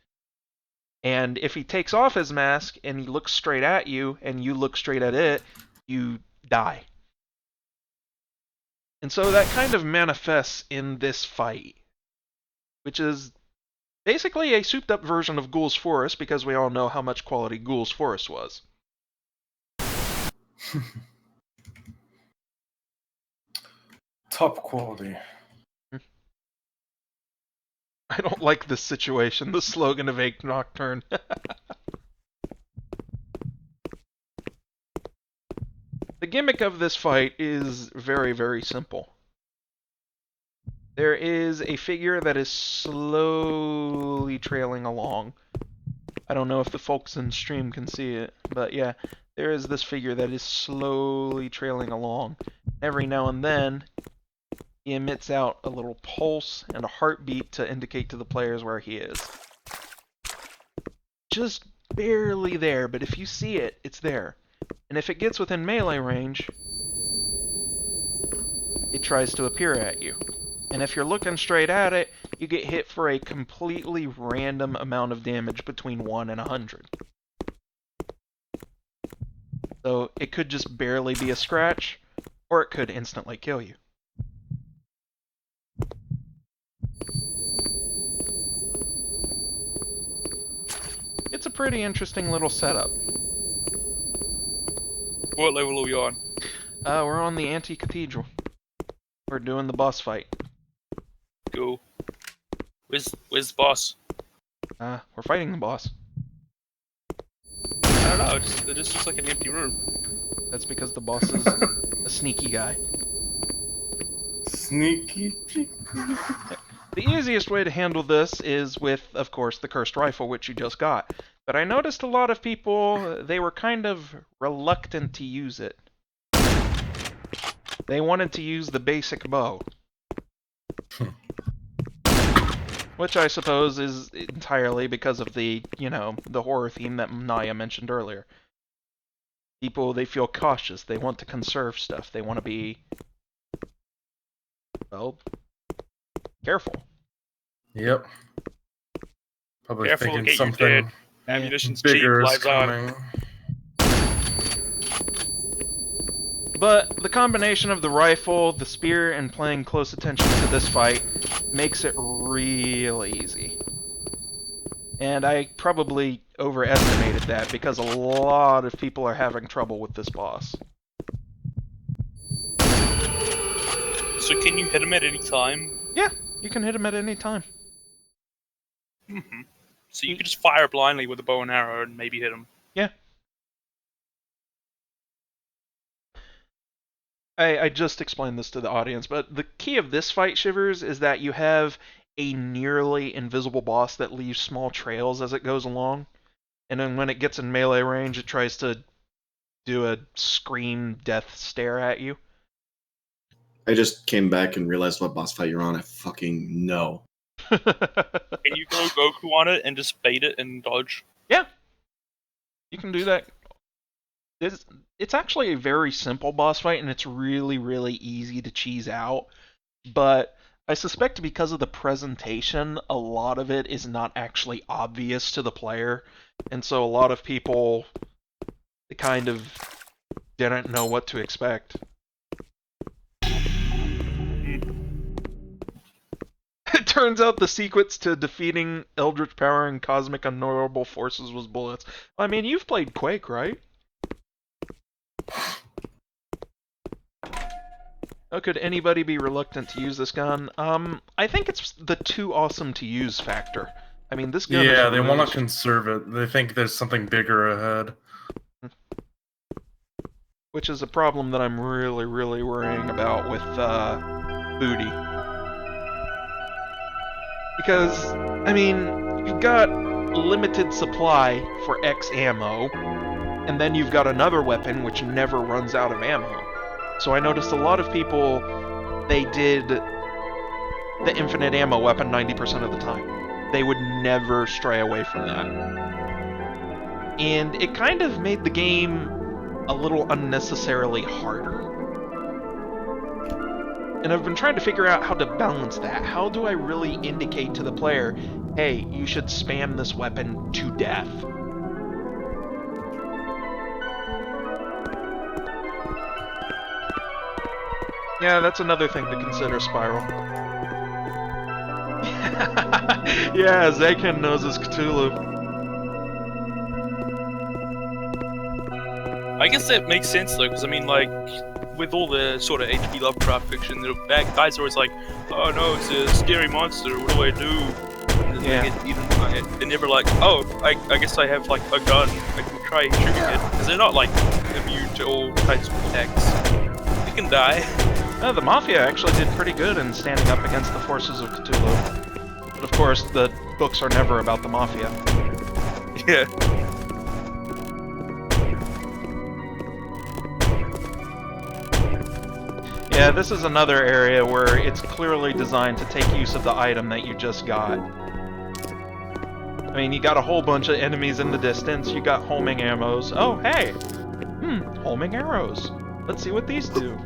[SPEAKER 4] And if he takes off his mask and he looks straight at you, and you look straight at it, you die. And so that kind of manifests in this fight, which is basically a souped-up version of Ghoul's Forest, because we all know how much quality Ghoul's Forest was.
[SPEAKER 5] Top quality.
[SPEAKER 4] I don't like this situation, the slogan of a Nocturne. The gimmick of this fight is very, very simple. There is a figure that is slowly trailing along. I don't know if the folks in stream can see it, but yeah, there is this figure that is slowly trailing along. Every now and then, he emits out a little pulse and a heartbeat to indicate to the players where he is. Just barely there, but if you see it, it's there. And if it gets within melee range, it tries to appear at you. And if you're looking straight at it, you get hit for a completely random amount of damage between 1 and 100. So it could just barely be a scratch, or it could instantly kill you. It's a pretty interesting little setup.
[SPEAKER 2] What level are we on?
[SPEAKER 4] We're on the Anti-Cathedral. We're doing the boss fight.
[SPEAKER 2] Cool. Where's the boss?
[SPEAKER 4] We're fighting the boss.
[SPEAKER 2] I don't know, it just looks like an empty room.
[SPEAKER 4] That's because the boss is a sneaky guy.
[SPEAKER 5] Sneaky.
[SPEAKER 4] The easiest way to handle this is with, of course, the cursed rifle, which you just got. But I noticed a lot of people, they were kind of reluctant to use it. They wanted to use the basic bow. Which I suppose is entirely because of the, the horror theme that Naya mentioned earlier. People, they feel cautious, they want to conserve stuff, they want to be, well, careful.
[SPEAKER 5] Yep. Probably
[SPEAKER 2] Careful,
[SPEAKER 5] thinking
[SPEAKER 2] get you
[SPEAKER 5] something
[SPEAKER 2] dead. Ammunition's cheap,
[SPEAKER 5] bigger is
[SPEAKER 2] lives on.
[SPEAKER 5] coming.
[SPEAKER 4] But the combination of the rifle, the spear, and paying close attention to this fight makes it real easy. And I probably overestimated that because a lot of people are having trouble with this boss.
[SPEAKER 2] So can you hit him at any time?
[SPEAKER 4] Yeah, you can hit him at any time.
[SPEAKER 2] Mm-hmm. So you could just fire blindly with a bow and arrow and maybe hit him.
[SPEAKER 4] Yeah. I just explained this to the audience, but the key of this fight, Shivers, is that you have a nearly invisible boss that leaves small trails as it goes along. And then when it gets in melee range, it tries to do a scream death stare at you.
[SPEAKER 6] I just came back and realized what boss fight you're on. I fucking know.
[SPEAKER 2] Can you go Goku on it and just bait it and dodge?
[SPEAKER 4] Yeah. You can do that. It's actually a very simple boss fight, and it's really, really easy to cheese out. But I suspect because of the presentation, a lot of it is not actually obvious to the player. And so a lot of people kind of didn't know what to expect. It turns out the secrets to defeating Eldritch Power and Cosmic Unknowable Forces was bullets. I mean, you've played Quake, right? Oh, could anybody be reluctant to use this gun? I think it's the too awesome to use factor. I mean, this gun is
[SPEAKER 5] Yeah, they
[SPEAKER 4] really
[SPEAKER 5] want to conserve it. They think there's something bigger ahead.
[SPEAKER 4] which is a problem that I'm really, really worrying about with Booty. Because, I mean, you've got limited supply for X ammo, and then you've got another weapon which never runs out of ammo. So I noticed a lot of people, they did the infinite ammo weapon 90% of the time. They would never stray away from that. And it kind of made the game a little unnecessarily harder. And I've been trying to figure out how to balance that. How do I really indicate to the player, hey, you should spam this weapon to death? Yeah, that's another thing to consider, Spiral. Yeah, Zaken knows his Cthulhu.
[SPEAKER 2] I guess that makes sense though, because I mean, like, with all the sort of H.P. Lovecraft fiction, the bad guys are always like, "Oh no, it's a scary monster. What do I do?" And then they get eaten by it. They're never like, "Oh, I guess I have like a gun. I can try shooting it," because they're not like immune to all types of attacks. They can die.
[SPEAKER 4] The Mafia actually did pretty good in standing up against the forces of Cthulhu. But of course, the books are never about the Mafia.
[SPEAKER 2] Yeah.
[SPEAKER 4] Yeah, this is another area where it's clearly designed to take use of the item that you just got. I mean, you got a whole bunch of enemies in the distance, you got homing ammos. Oh, hey! Homing arrows. Let's see what these do.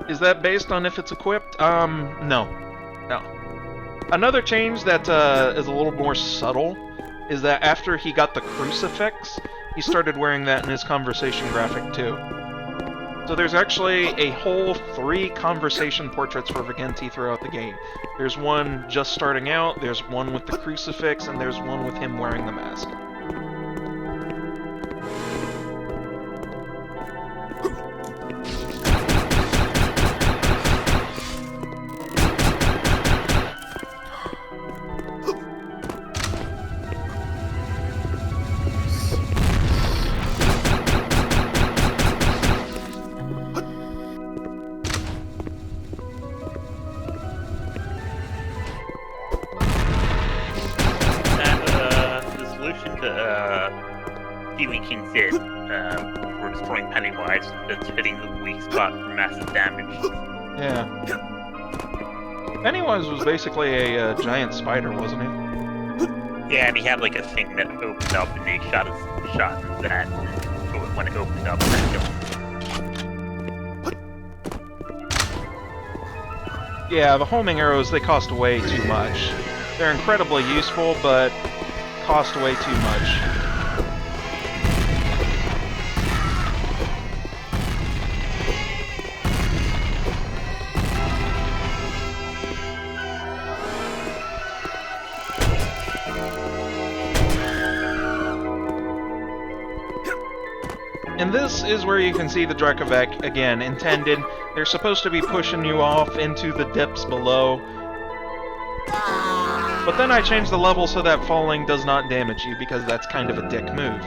[SPEAKER 4] Is that based on if it's equipped? No. Another change that is a little more subtle is that after he got the crucifix, he started wearing that in his conversation graphic too. So there's actually a whole 3 conversation portraits for Vigenti throughout the game. There's one just starting out, there's one with the crucifix, and there's one with him wearing the mask.
[SPEAKER 3] We're destroying Pennywise that's hitting the weak spot for massive damage.
[SPEAKER 4] Yeah. Pennywise was basically a giant spider, wasn't he?
[SPEAKER 3] Yeah, and he had like a thing that opened up and he shot that when it opened up and that killed him.
[SPEAKER 4] Yeah, the homing arrows, they cost way too much. They're incredibly useful, but cost way too much. And this is where you can see the Drakovec, again, intended. They're supposed to be pushing you off into the depths below. But then I changed the level so that falling does not damage you, because that's kind of a dick move.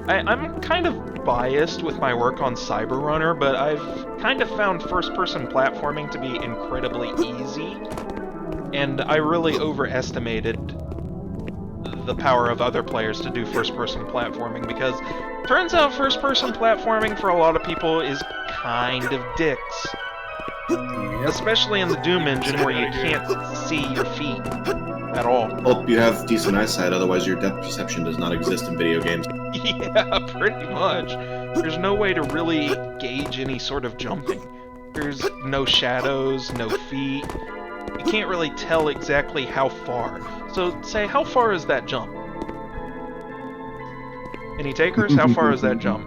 [SPEAKER 4] I'm kind of biased with my work on Cyberrunner, but I've kind of found first-person platforming to be incredibly easy, and I really overestimated the power of other players to do first-person platforming, because turns out first-person platforming for a lot of people is kind of dicks.
[SPEAKER 5] Yep.
[SPEAKER 4] Especially in the Doom engine where you can't see your feet at all.
[SPEAKER 6] Hope you have decent eyesight, otherwise your depth perception does not exist in video games.
[SPEAKER 4] Yeah, pretty much. There's no way to really gauge any sort of jumping. There's no shadows, no feet. You can't really tell exactly how far. So, say, how far is that jump? Any takers? How far is that jump?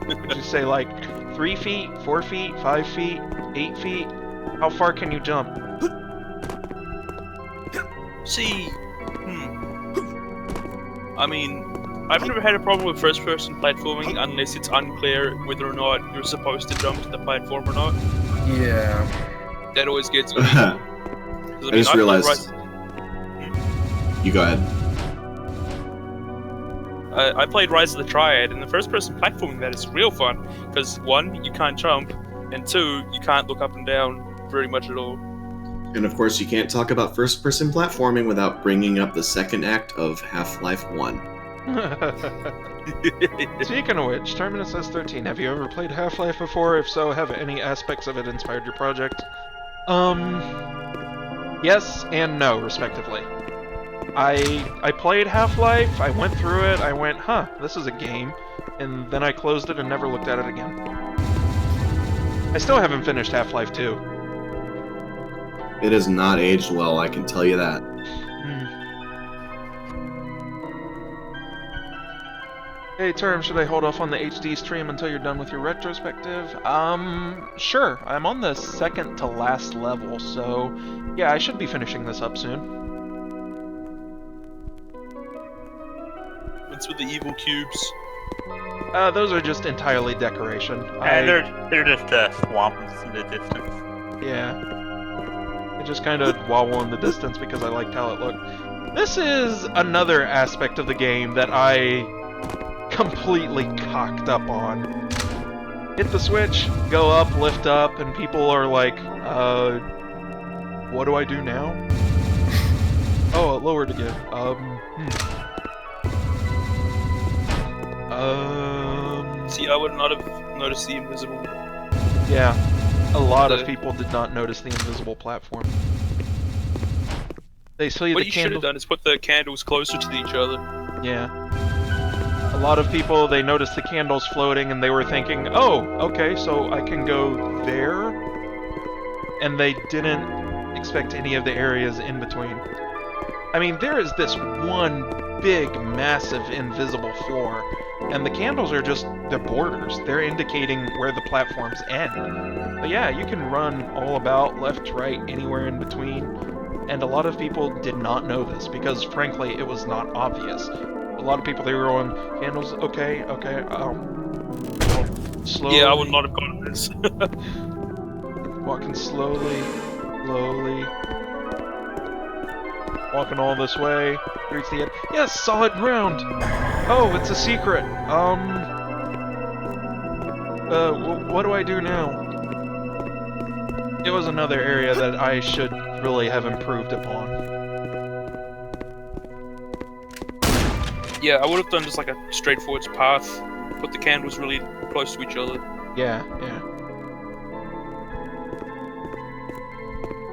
[SPEAKER 4] Would you say, like, 3 feet, 4 feet, 5 feet, 8 feet? How far can you jump?
[SPEAKER 2] See, I mean, I've never had a problem with first-person platforming unless it's unclear whether or not you're supposed to jump to the platform or not.
[SPEAKER 5] Yeah.
[SPEAKER 2] That always gets me.
[SPEAKER 6] I just realized. You go ahead.
[SPEAKER 2] I played Rise of the Triad, and the first-person platforming that is real fun, because 1, you can't jump, and 2, you can't look up and down very much at all.
[SPEAKER 6] And of course, you can't talk about first-person platforming without bringing up the second act of Half-Life 1.
[SPEAKER 4] Speaking of which, Terminus S13, have you ever played Half-Life before? If so, have any aspects of it inspired your project? Yes and no, respectively. I played Half-Life, I went through it, I went, huh, this is a game, and then I closed it and never looked at it again. I still haven't finished Half-Life 2.
[SPEAKER 6] It has not aged well, I can tell you that.
[SPEAKER 4] Hey, Term, should I hold off on the HD stream until you're done with your retrospective? Sure. I'm on the second to last level, so yeah, I should be finishing this up soon.
[SPEAKER 2] What's with the evil cubes?
[SPEAKER 4] Those are just entirely decoration.
[SPEAKER 3] They're just swamps in the distance.
[SPEAKER 4] Yeah. I just kind of wobble in the distance because I liked how it looked. This is another aspect of the game that I completely cocked up on. Hit the switch, go up, lift up, and people are like, what do I do now? Oh, it lowered again.
[SPEAKER 2] See, I would not have noticed the invisible.
[SPEAKER 4] Yeah, a lot of people did not notice the invisible platform. They see
[SPEAKER 2] What
[SPEAKER 4] the
[SPEAKER 2] you should have
[SPEAKER 4] candle.
[SPEAKER 2] done is put the candles closer to each other.
[SPEAKER 4] Yeah. A lot of people, they noticed the candles floating and they were thinking, oh, okay, so I can go there? And they didn't expect any of the areas in between. I mean, there is this one big, massive, invisible floor, and the candles are just the borders. They're indicating where the platforms end. But yeah, you can run all about, left, right, anywhere in between. And a lot of people did not know this, because frankly, it was not obvious. A lot of people, they were going, candles, okay, slowly.
[SPEAKER 2] Yeah, I would not have gotten this.
[SPEAKER 4] Walking slowly. Walking all this way, reach the end. Yes, solid ground! Oh, it's a secret! What do I do now? It was another area that I should really have improved upon.
[SPEAKER 2] Yeah, I would have done just like a straightforward path. Put the candles really close to each other.
[SPEAKER 4] Yeah.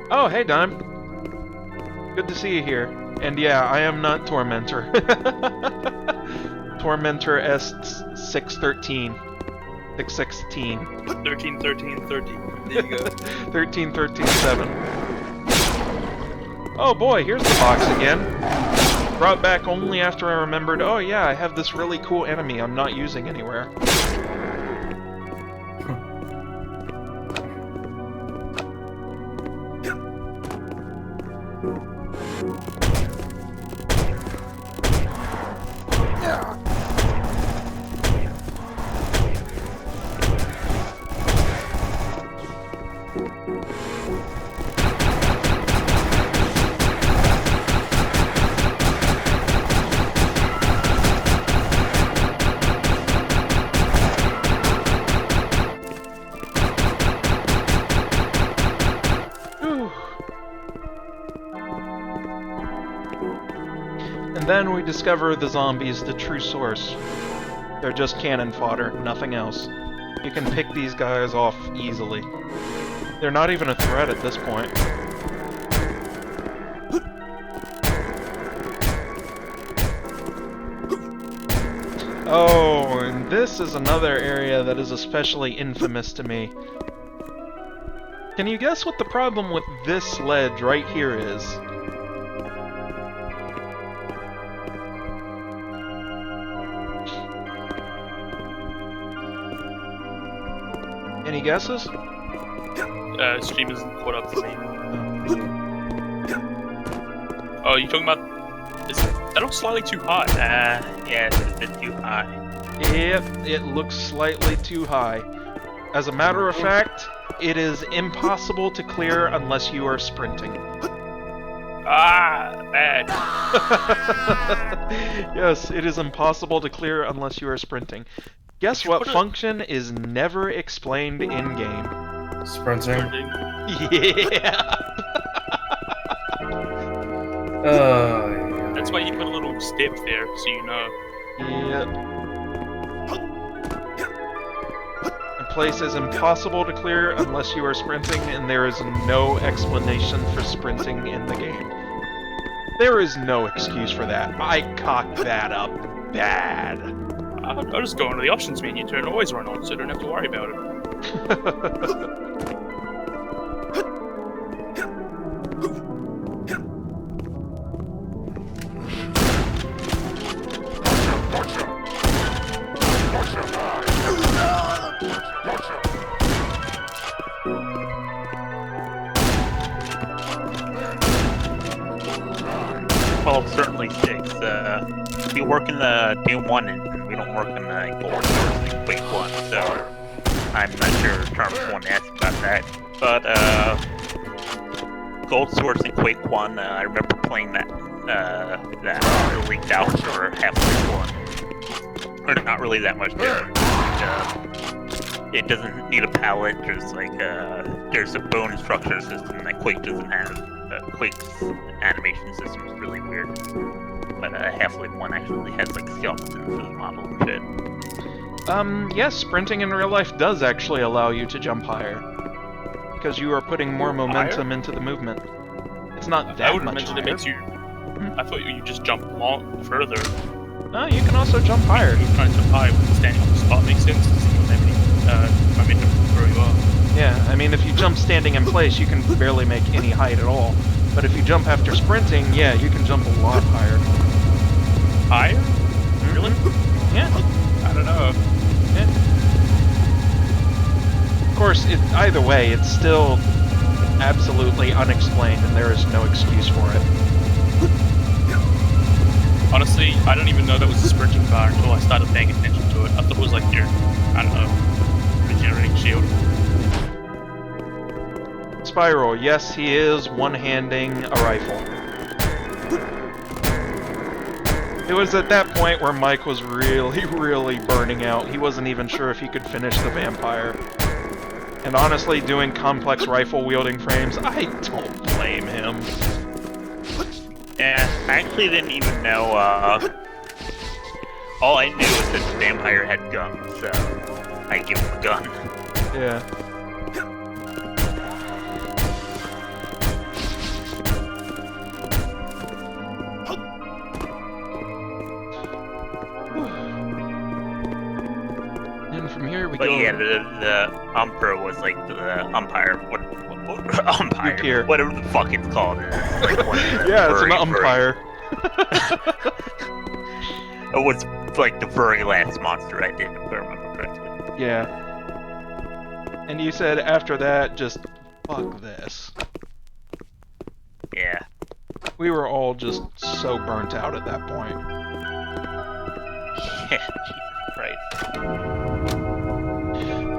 [SPEAKER 4] Oh, hey, Dime. Good to see you here. And yeah, I am not Tormentor. Tormentor S613. 616.
[SPEAKER 2] 13, 13, 13. There you go.
[SPEAKER 4] 13, 13, 7. Oh boy, here's the box again. Brought back only after I remembered, oh yeah, I have this really cool enemy I'm not using anywhere. then we discover the zombies, the true source. They're just cannon fodder, nothing else. You can pick these guys off easily. They're not even a threat at this point. Oh, and this is another area that is especially infamous to me. Can you guess what the problem with this ledge right here is? Any guesses?
[SPEAKER 2] Stream isn't caught up to me. Oh, you talking about? That looks slightly too high.
[SPEAKER 3] Yeah, it's a bit too high.
[SPEAKER 4] Yep, it looks slightly too high. As a matter of fact, it is impossible to clear unless you are sprinting.
[SPEAKER 2] Bad.
[SPEAKER 4] Yes, it is impossible to clear unless you are sprinting. Guess what function is never explained in-game?
[SPEAKER 5] Sprinting.
[SPEAKER 4] Yeah!
[SPEAKER 5] Yeah.
[SPEAKER 2] That's why you put a little step there, so you know.
[SPEAKER 4] Yep. A place is impossible to clear unless you are sprinting, and there is no explanation for sprinting in the game. There is no excuse for that. I cocked that up bad.
[SPEAKER 2] I'll just go into the options menu, turn always run on, so I don't have to worry about it.
[SPEAKER 3] Well, certainly 6. We work in the Doom 1 and we don't work in the Gold Source in Quake 1, so I'm not sure Terms won't ask about that. But, Gold Source in Quake 1, I remember playing that leaked out for Half-Life 1. Or not really that much different. It doesn't need a palette, there's a bone structure system that Quake doesn't have. Quake's animation system is really weird. But Half-Life 1 actually has like skeletons for the model and shit.
[SPEAKER 4] Yes, sprinting in real life does actually allow you to jump higher. Because you are putting more momentum into the movement. It's not that
[SPEAKER 2] I would
[SPEAKER 4] much
[SPEAKER 2] imagine
[SPEAKER 4] higher.
[SPEAKER 2] it makes you... I thought you just jump further.
[SPEAKER 4] No, you can also jump higher.
[SPEAKER 2] You're trying to jump high when standing on the spot makes sense, because you don't have any momentum where you are.
[SPEAKER 4] Yeah, I mean, if you jump standing in place, you can barely make any height at all. But if you jump after sprinting, yeah, you can jump a lot higher.
[SPEAKER 2] Higher? Really?
[SPEAKER 4] Yeah.
[SPEAKER 2] I don't know.
[SPEAKER 4] Yeah. Of course, either way, it's still absolutely unexplained, and there is no excuse for it.
[SPEAKER 2] Honestly, I don't even know that was a sprinting bar until I started paying attention to it. I thought it was like your, I don't know, regenerating shield.
[SPEAKER 4] Spiral, yes, he is one-handing a rifle. It was at that point where Mike was really burning out. He wasn't even sure if he could finish the vampire. And honestly, doing complex rifle-wielding frames, I don't blame him.
[SPEAKER 3] Yeah, I actually didn't even know, all I knew was that the vampire had guns, so I give him a gun.
[SPEAKER 4] Yeah. And from here we
[SPEAKER 3] But
[SPEAKER 4] go...
[SPEAKER 3] yeah, the umpire was like the umpire. What umpire?
[SPEAKER 4] Umpire.
[SPEAKER 3] Whatever the fuck it's called. It's like one of the
[SPEAKER 4] Yeah, it's an
[SPEAKER 3] furry-
[SPEAKER 4] umpire.
[SPEAKER 3] It was like the very last monster I did, if I remember correctly.
[SPEAKER 4] Yeah. And you said after that, just fuck this.
[SPEAKER 3] Yeah.
[SPEAKER 4] We were all just so burnt out at that point.
[SPEAKER 3] Yeah, Jesus Christ.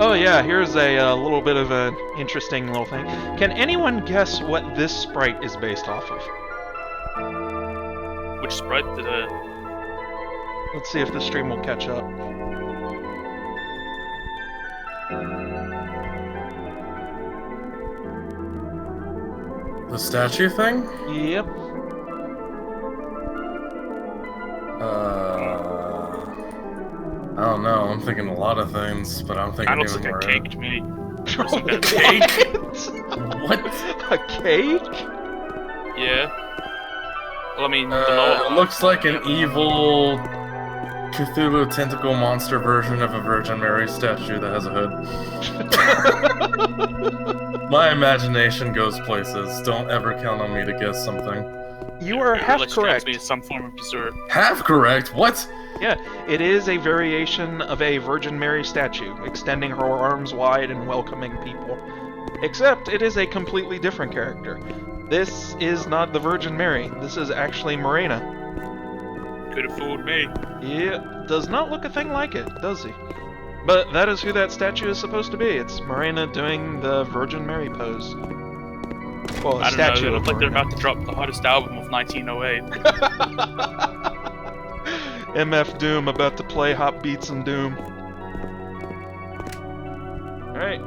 [SPEAKER 4] Oh yeah, here's a little bit of an interesting little thing. Can anyone guess what this sprite is based off of?
[SPEAKER 2] Which sprite did
[SPEAKER 4] Let's see if the stream will catch up.
[SPEAKER 5] The statue thing?
[SPEAKER 4] Yep.
[SPEAKER 5] don't know. I'm thinking a lot of things, but I'm thinking
[SPEAKER 2] Kind of
[SPEAKER 5] even
[SPEAKER 2] looks like
[SPEAKER 5] more.
[SPEAKER 2] a cake to me.
[SPEAKER 4] A
[SPEAKER 2] cake?
[SPEAKER 5] What?
[SPEAKER 4] A cake?
[SPEAKER 2] Yeah. Well, I mean, the lower
[SPEAKER 5] It looks like an evil Cthulhu tentacle monster version of a Virgin Mary statue that has a hood. My imagination goes places. Don't ever count on me to guess something.
[SPEAKER 4] You are half correct.
[SPEAKER 2] Me as some form of dessert.
[SPEAKER 5] Half correct? What?
[SPEAKER 4] Yeah, it is a variation of a Virgin Mary statue, extending her arms wide and welcoming people. Except it is a completely different character. This is not the Virgin Mary. This is actually Morena.
[SPEAKER 2] Could have fooled me.
[SPEAKER 4] Yeah, does not look a thing like it, does he? But that is who that statue is supposed to be. It's Morena doing the Virgin Mary pose. Well, a
[SPEAKER 2] I don't know,
[SPEAKER 4] statue
[SPEAKER 2] they
[SPEAKER 4] of
[SPEAKER 2] look like they're
[SPEAKER 4] Morena.
[SPEAKER 2] about to drop the hottest album of 1908.
[SPEAKER 4] MF Doom about to play Hot Beats and Doom. Alright.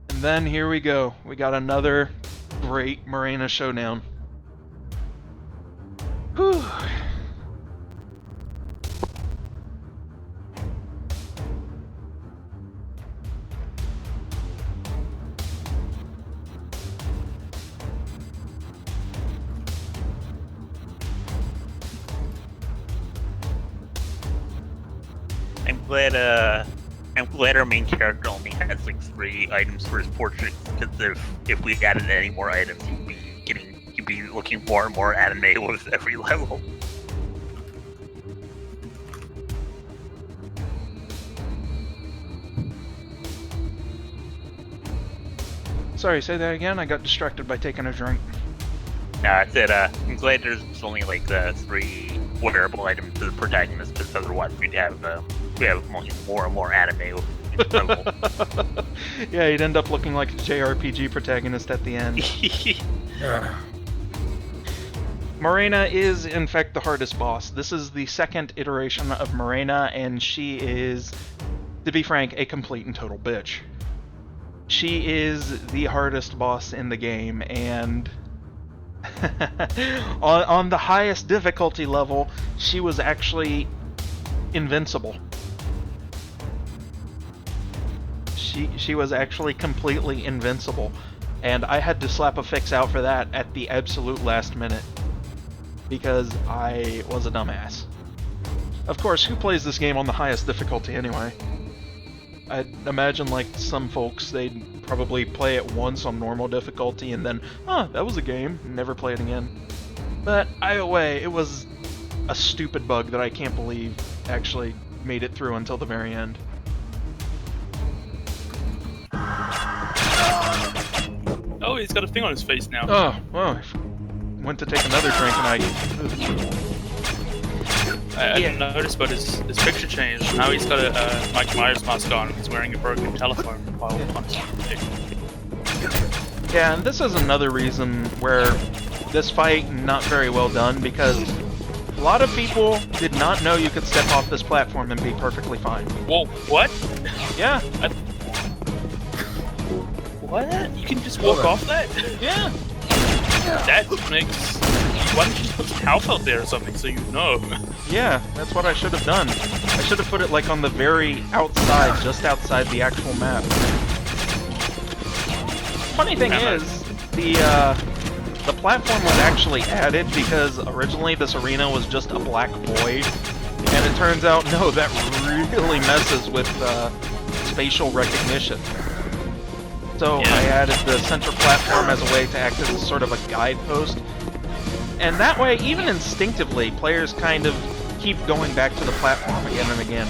[SPEAKER 4] And then here we go. We got another great Morena showdown. Whew.
[SPEAKER 3] I'm glad our main character only has like 3 items for his portrait, because if we added any more items, you'd be looking more and more anime with every level.
[SPEAKER 4] Sorry, say that again? I got distracted by taking a drink.
[SPEAKER 3] I said I'm glad there's only like 3 wearable items to the protagonist, because otherwise we'd have only more and more anime with each level.
[SPEAKER 4] Yeah, he'd end up looking like a JRPG protagonist at the end. Morena is, in fact, the hardest boss. This is the second iteration of Morena, and she is, to be frank, a complete and total bitch. She is the hardest boss in the game, and on the highest difficulty level, she was actually invincible. She was actually completely invincible, and I had to slap a fix out for that at the absolute last minute, because I was a dumbass. Of course, who plays this game on the highest difficulty anyway? I'd imagine like some folks, they'd probably play it once on normal difficulty and then, that was a game, and never play it again. But either way, it was a stupid bug that I can't believe actually made it through until the very end.
[SPEAKER 2] Oh, he's got a thing on his face now.
[SPEAKER 4] Oh, well, I went to take another drink and
[SPEAKER 2] I didn't notice, but his picture changed. Now he's got a Mike Myers mask on. He's wearing a broken telephone while on his dick.
[SPEAKER 4] Yeah, and this is another reason where this fight not very well done, because a lot of people did not know you could step off this platform and be perfectly fine.
[SPEAKER 2] Whoa, what?
[SPEAKER 4] Yeah.
[SPEAKER 2] What? You can just walk off that?
[SPEAKER 4] Yeah.
[SPEAKER 2] That makes... Why don't you just put some health out there or something so you know?
[SPEAKER 4] Yeah, that's what I should have done. I should have put it like on the very outside, just outside the actual map. Funny thing is, the platform was actually added because originally this arena was just a black void, and it turns out, no, that really messes with spatial recognition. So I added the center platform as a way to act as a sort of a guidepost. And that way, even instinctively, players kind of keep going back to the platform again and again.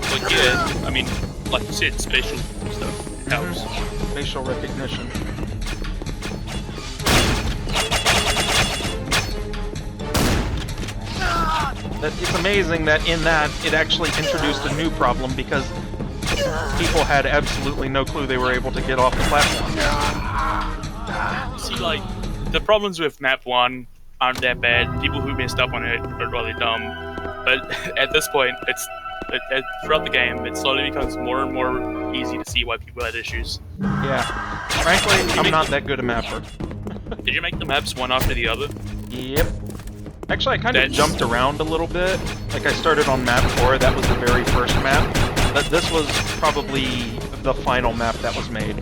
[SPEAKER 2] But yeah, I mean, like you said, spatial stuff helps.
[SPEAKER 4] Facial recognition. It's amazing that in that, it actually introduced a new problem, because people had absolutely no clue they were able to get off the platform.
[SPEAKER 2] See, like, the problems with map 1 aren't that bad. People who messed up on it are really dumb. But at this point, throughout the game, it slowly becomes more and more easy to see why people had issues.
[SPEAKER 4] Yeah. Frankly, I'm not that good a mapper.
[SPEAKER 2] Did you make the maps one after the other?
[SPEAKER 4] Yep. Actually, I kind of
[SPEAKER 2] That's-
[SPEAKER 4] jumped around a little bit. Like, I started on map 4, that was the very first map. But this was probably the final map that was made.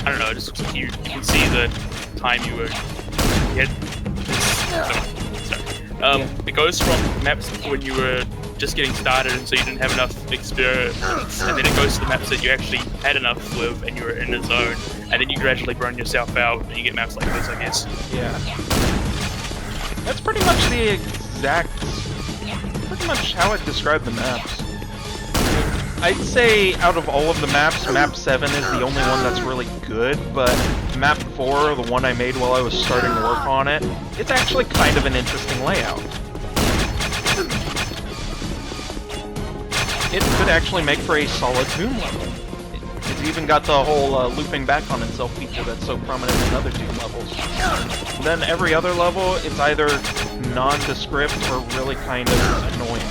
[SPEAKER 2] I don't know, it just looks like you can see the time you had. Sorry. It goes from maps when you were just getting started and so you didn't have enough experience, and then it goes to the maps that you actually had enough with and you were in the zone, and then you gradually burn yourself out and you get maps like this, I guess.
[SPEAKER 4] Yeah. That's pretty much pretty much how I'd describe the maps. I'd say out of all of the maps, map 7 is the only one that's really good, but map 4, the one I made while I was starting to work on it, it's actually kind of an interesting layout. It could actually make for a solid Doom level. It's even got the whole looping back on itself feature that's so prominent in other Doom levels. And then every other level, it's either nondescript or really kind of annoying.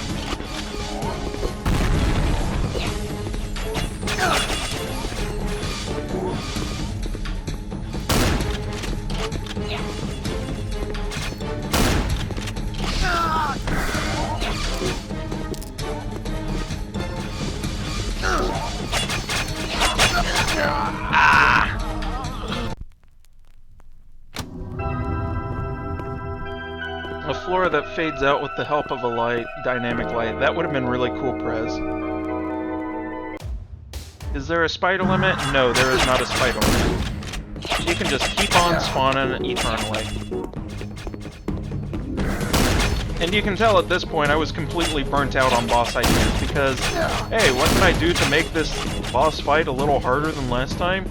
[SPEAKER 4] A floor that fades out with the help of a light, dynamic light. That would have been really cool, Prez. Is there a spider limit? No, there is not a spider limit. She can just keep on spawning eternally. And you can tell at this point I was completely burnt out on boss ideas because, hey, what can I do to make this boss fight a little harder than last time?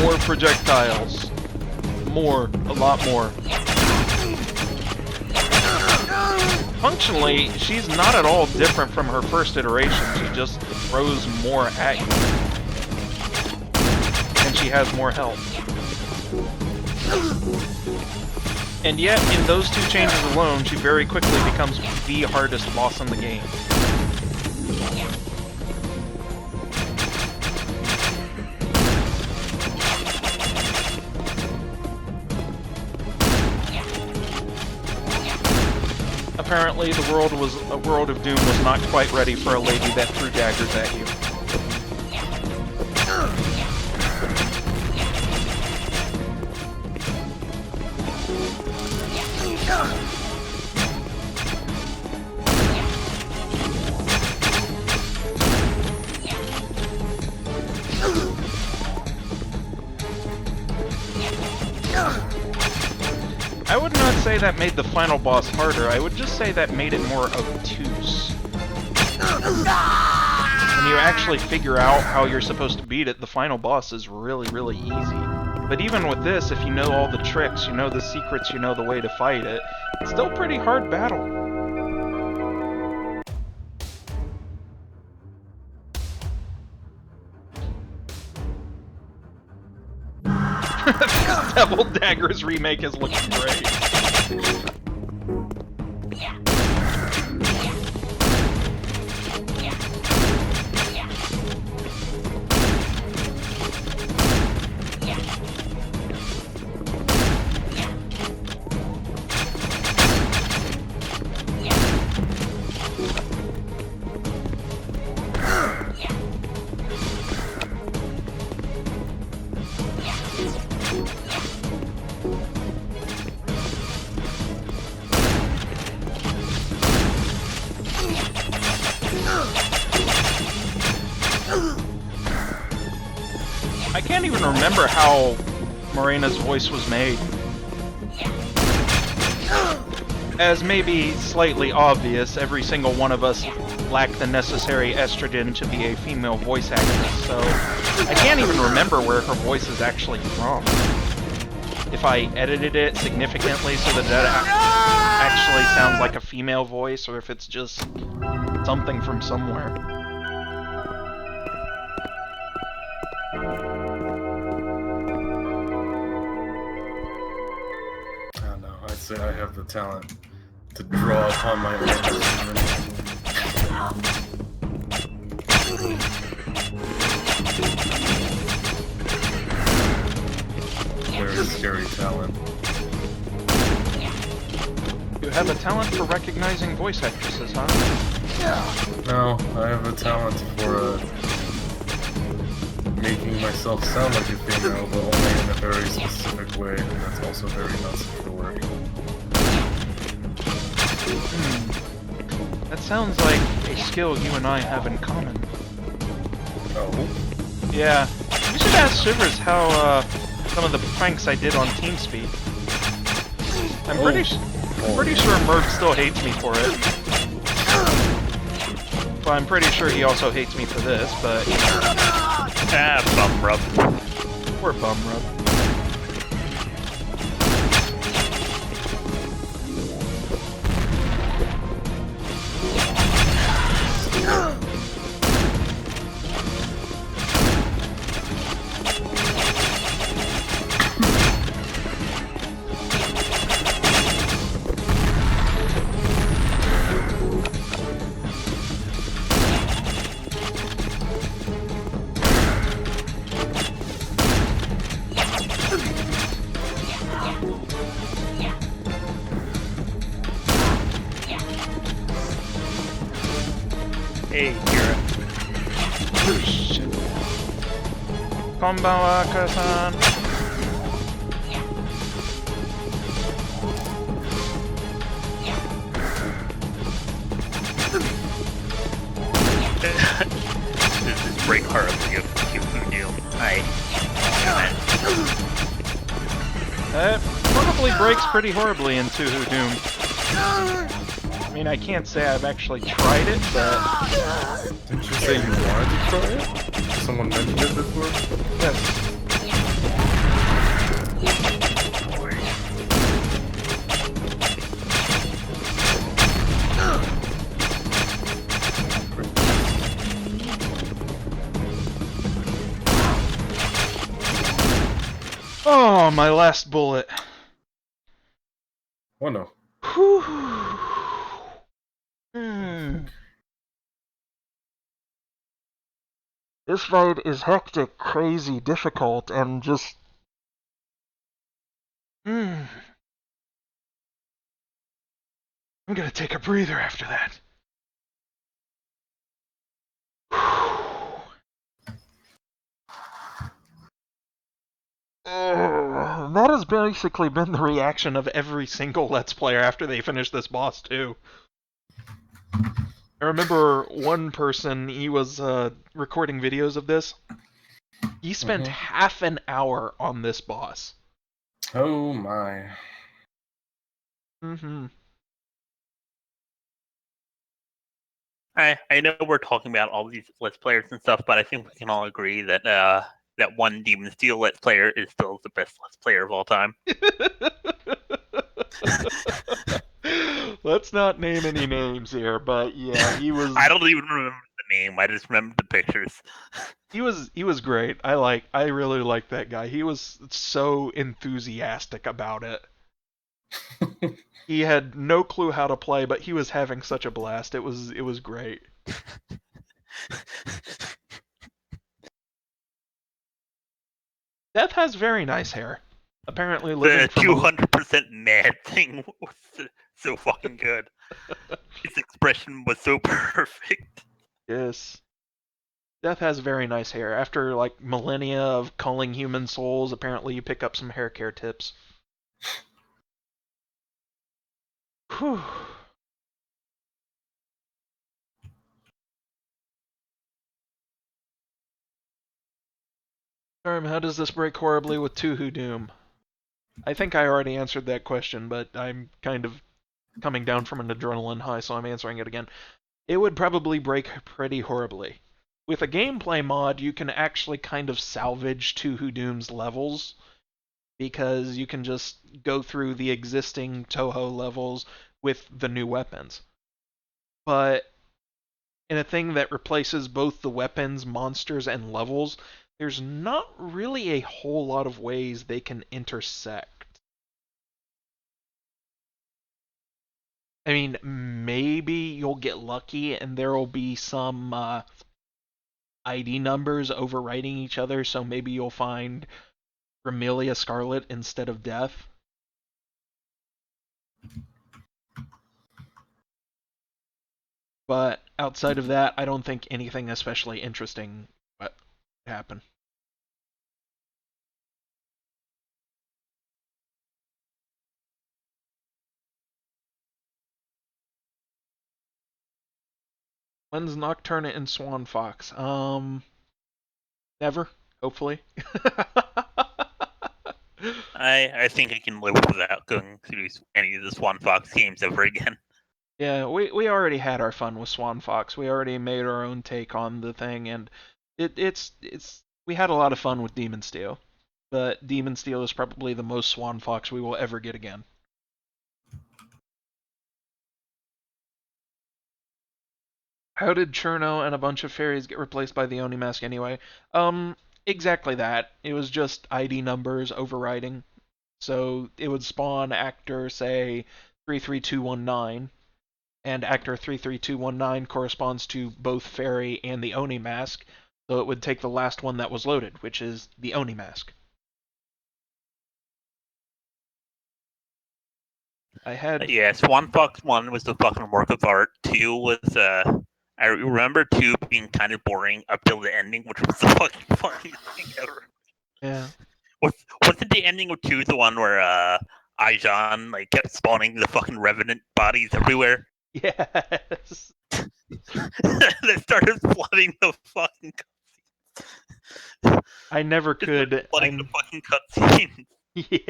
[SPEAKER 4] More projectiles. More. A lot more. Functionally, she's not at all different from her first iteration. She just throws more at you. And she has more health. And yet, in those two changes alone, she very quickly becomes the hardest boss in the game. Apparently, the world of Doom was not quite ready for a lady that threw daggers at you. I would not say that made the final boss harder, I would just say that made it more obtuse. When you actually figure out how you're supposed to beat it, the final boss is really, really easy. But even with this, if you know all the tricks, you know the secrets, you know the way to fight it, it's still a pretty hard battle. Devil Daggers remake is looking great. I can't even remember how Morena's voice was made. As may be slightly obvious, every single one of us lack the necessary estrogen to be a female voice actress, so I can't even remember where her voice is actually from. If I edited it significantly so that it actually sounds like a female voice, or if it's just something from somewhere.
[SPEAKER 5] I'd say I have the talent to draw upon my own talent.
[SPEAKER 4] You have a talent for recognizing voice actresses, huh?
[SPEAKER 5] No, I have a talent for making myself sound like a female, but only in a very specific way, and that's also very not safe for work.
[SPEAKER 4] That sounds like a skill you and I have in common.
[SPEAKER 5] Oh?
[SPEAKER 4] Yeah. You should ask Shivers how, some of the pranks I did on TeamSpeak. I'm pretty sure Merv still hates me for it. Well, I'm pretty sure he also hates me for this, but...
[SPEAKER 3] Bum rub.
[SPEAKER 4] Poor bum rub.
[SPEAKER 3] Hey, Kira.
[SPEAKER 4] Oh, shit. Konbanwa, Kara-san.
[SPEAKER 3] This is break hard for you. Hi.
[SPEAKER 4] It probably breaks pretty horribly in Two Who Doom. I mean, I can't say I've actually tried it, but...
[SPEAKER 5] Didn't you say you wanted to try it? Someone mentioned it before?
[SPEAKER 4] Yes. Oh, my last bullet.
[SPEAKER 5] Oh no.
[SPEAKER 4] Whew. This fight is hectic, crazy, difficult, and just... I'm gonna take a breather after that. That has basically been the reaction of every single Let's Player after they finish this boss, too. I remember one person, he was recording videos of this. He spent half an hour on this boss.
[SPEAKER 5] Oh my.
[SPEAKER 3] I know we're talking about all these Let's Players and stuff, but I think we can all agree that that one Demon Steel Let's Player is still the best Let's Player of all time.
[SPEAKER 4] Let's not name any names here, but yeah, he was...
[SPEAKER 3] I don't even remember the name. I just remember the pictures.
[SPEAKER 4] He was great. I really liked that guy. He was so enthusiastic about it. He had no clue how to play, but he was having such a blast. It was great. Death has very nice hair. Apparently living
[SPEAKER 3] The
[SPEAKER 4] from
[SPEAKER 3] 200% mad thing was so fucking good. His expression was so perfect.
[SPEAKER 4] Yes. Death has very nice hair. After like millennia of culling human souls, apparently you pick up some hair care tips. Whew. How does this break horribly with Two Who Doom? I think I already answered that question, but I'm kind of coming down from an adrenaline high, so I'm answering it again. It would probably break pretty horribly. With a gameplay mod, you can actually kind of salvage Two Who Doom's levels, because you can just go through the existing Toho levels with the new weapons. But in a thing that replaces both the weapons, monsters, and levels, there's not really a whole lot of ways they can intersect. I mean, maybe you'll get lucky and there will be some ID numbers overwriting each other, so maybe you'll find Remelia Scarlet instead of Death. But outside of that, I don't think anything especially interesting would happen. When's Nocturne and Swan Fox? Never, hopefully.
[SPEAKER 3] I think I can live without going through any of the Swan Fox games ever again.
[SPEAKER 4] Yeah, we already had our fun with Swan Fox. We already made our own take on the thing, and it's we had a lot of fun with Demon Steel. But Demon Steel is probably the most Swan Fox we will ever get again. How did Cherno and a bunch of fairies get replaced by the Oni mask anyway? Exactly that. It was just ID numbers overriding. So it would spawn actor, say, 33219, and actor 33219 corresponds to both fairy and the Oni mask, so it would take the last one that was loaded, which is the Oni mask. I had
[SPEAKER 3] Yeah, Swan Fox 1 was the fucking work of art. 2 was, I remember 2 being kind of boring up till the ending, which was the fucking funniest thing ever.
[SPEAKER 4] yeah.
[SPEAKER 3] Wasn't the ending of 2 the one where, Aijan, like, kept spawning the fucking Revenant bodies everywhere?
[SPEAKER 4] Yes.
[SPEAKER 3] That started flooding the fucking
[SPEAKER 4] I never could.
[SPEAKER 3] flooding the fucking cutscene.
[SPEAKER 4] Yes.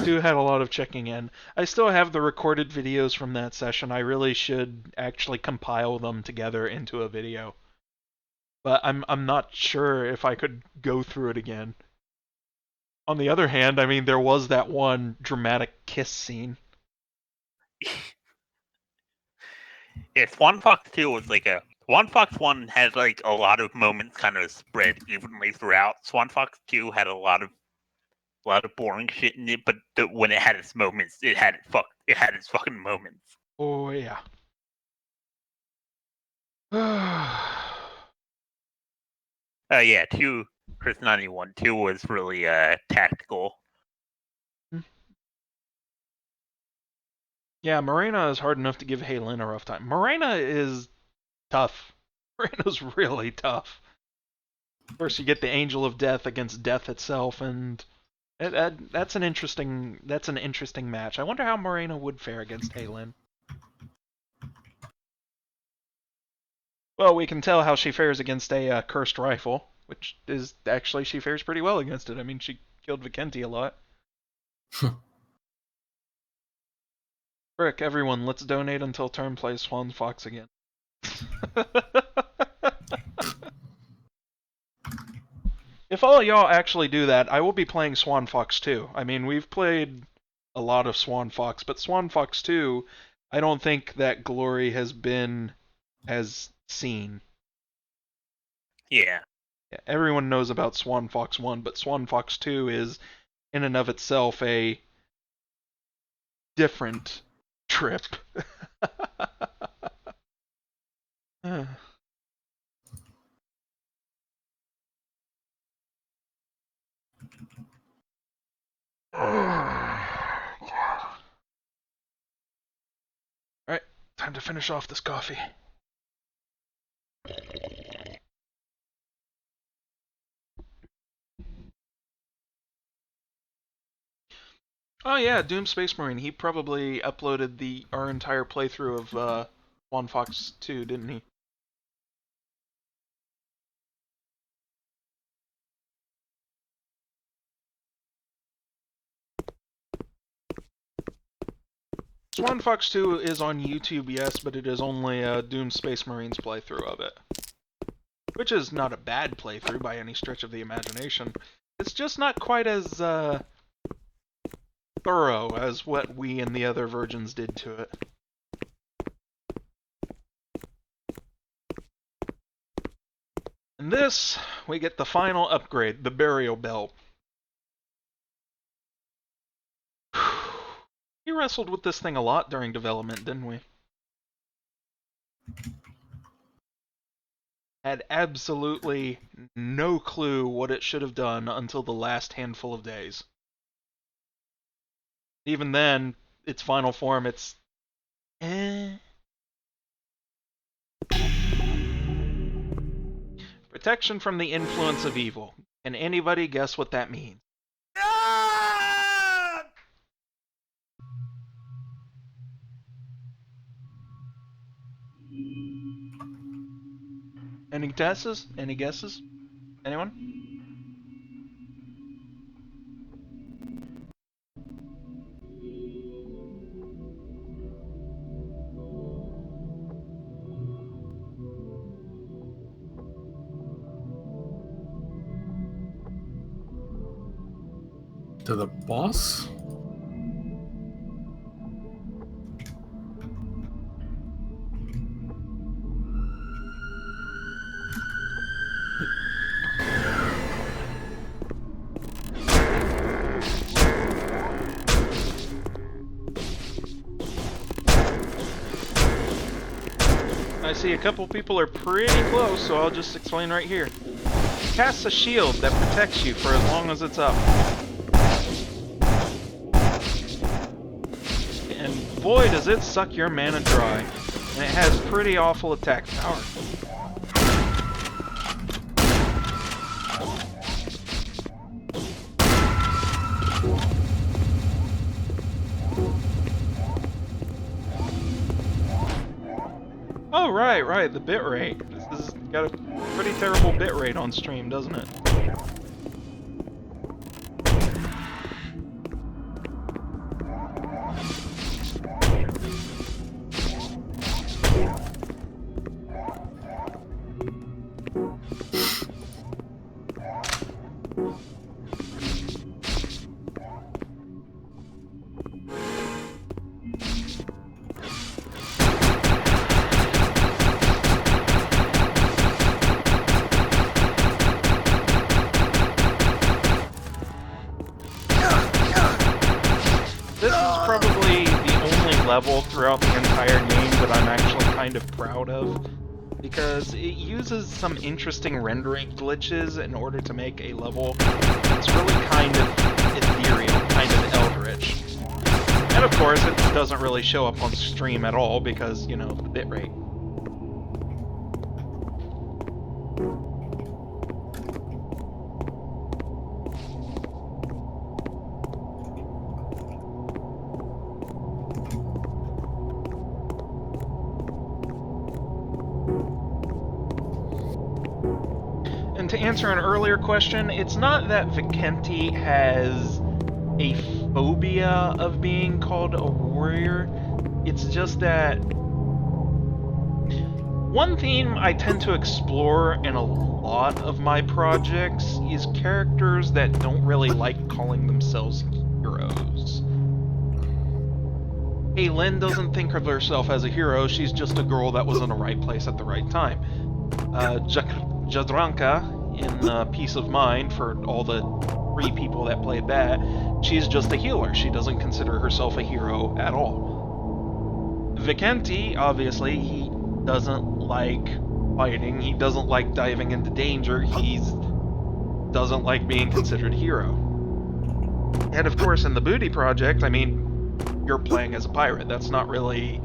[SPEAKER 4] 2 had a lot of checking in. I still have the recorded videos from that session. I really should actually compile them together into a video. But I'm not sure if I could go through it again. On the other hand, I mean, there was that one dramatic kiss scene.
[SPEAKER 3] Yeah, Swan Fox 2 was like a. Swan Fox 1 had like a lot of moments kind of spread evenly throughout. Swan Fox 2 had a lot of boring shit in it, but when it had its moments, it had its fucking moments.
[SPEAKER 4] Oh yeah.
[SPEAKER 3] Yeah, 2 Chris 91 2 was really tactical.
[SPEAKER 4] Yeah, Morena is hard enough to give Halen a rough time. Morena is tough. Morena's really tough. First, you get the Angel of Death against Death itself, and that's an interesting match. I wonder how Morena would fare against Halen. Well, we can tell how she fares against a cursed rifle, which is actually she fares pretty well against it. I mean, she killed Vikenti a lot. Frick, everyone, let's donate until Turn plays Swan Fox again. If all of y'all actually do that, I will be playing Swan Fox 2. I mean, we've played a lot of Swan Fox, but Swan Fox 2, I don't think that glory has been as seen.
[SPEAKER 3] Yeah.
[SPEAKER 4] Everyone knows about Swan Fox 1, but Swan Fox 2 is, in and of itself, a different trip. Alright, time to finish off this coffee. Oh yeah, Doom Space Marine. He probably uploaded our entire playthrough of Swan Fox 2, didn't he? Swan Fox 2 is on YouTube, yes, but it is only Doom Space Marine's playthrough of it. Which is not a bad playthrough by any stretch of the imagination. It's just not quite as thorough as what we and the other versions did to it. In this, we get the final upgrade, the Burial Belt. We wrestled with this thing a lot during development, didn't we? had absolutely no clue what it should have done until the last handful of days. Even then, its final form, it's Protection from the influence of evil. Can anybody guess what that means? Any guesses? Any guesses? Anyone?
[SPEAKER 5] To the boss?
[SPEAKER 4] I see a couple people are pretty close, so I'll just explain right here. Casts a shield that protects you for as long as it's up. And boy does it suck your mana dry. And it has pretty awful attack power. Oh, right, the bitrate. This has got a pretty terrible bitrate on stream, doesn't it? Level throughout the entire game that I'm actually kind of proud of, because it uses some interesting rendering glitches in order to make a level that's really kind of ethereal, kind of eldritch. And of course, it doesn't really show up on stream at all because, you know, the bitrate. To answer an earlier question, it's not that Vikenti has a phobia of being called a warrior. It's just that one theme I tend to explore in a lot of my projects is characters that don't really like calling themselves heroes. Hey, Lynn doesn't think of herself as a hero, she's just a girl that was in the right place at the right time. Jadranka in Peace of Mind, for all the 3 people that played that, she's just a healer. She doesn't consider herself a hero at all. Vikenti, obviously, he doesn't like fighting, he doesn't like diving into danger, he doesn't like being considered a hero. And of course, in the Booty Project, I mean, you're playing as a pirate. That's not really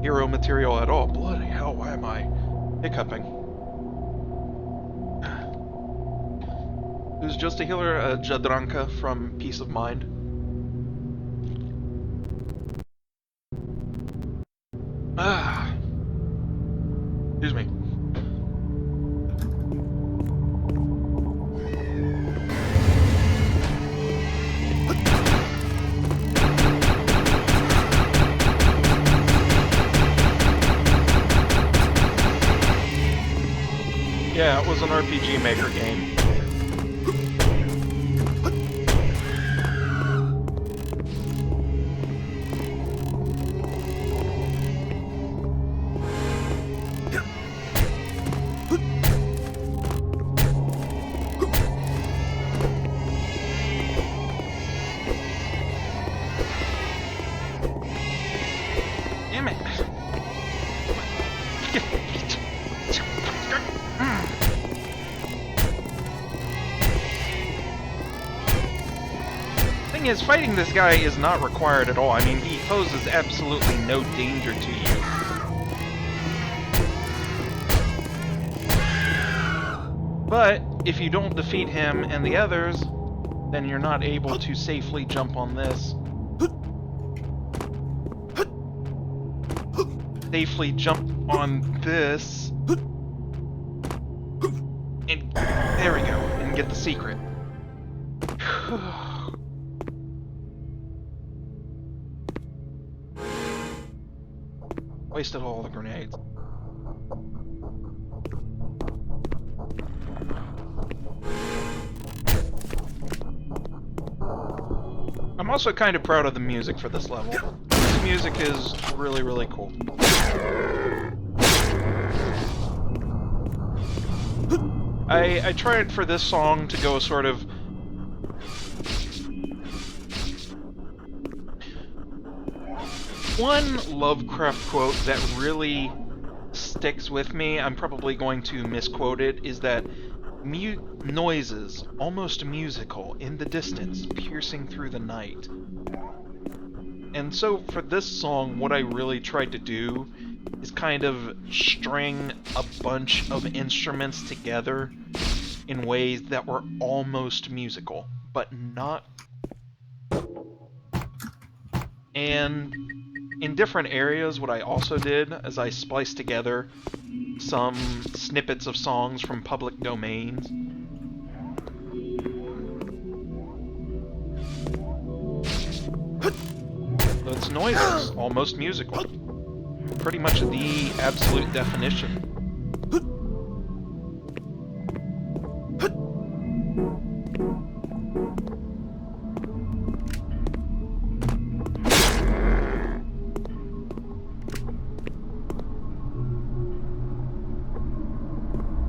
[SPEAKER 4] hero material at all. Bloody hell, why am I hiccuping? Who's just a healer, Jadranka from Peace of Mind. Excuse me. Yeah, it was an RPG Maker game. Damn it. thing is, fighting this guy is not required at all. I mean, he poses absolutely no danger to you. But if you don't defeat him and the others, then you're not able to safely jump on this. Safely jump on this. And there we go, and get the secret. Wasted all the grenades. I'm also kind of proud of the music for this level. This music is really, really cool. I tried for this song to go sort of... One Lovecraft quote that really sticks with me, I'm probably going to misquote it, is that noises, almost musical, in the distance, piercing through the night. And so for this song, what I really tried to do is kind of string a bunch of instruments together in ways that were almost musical, but not. And in different areas, what I also did is I spliced together some snippets of songs from public domains. So it's noises, almost musical. Pretty much the absolute definition.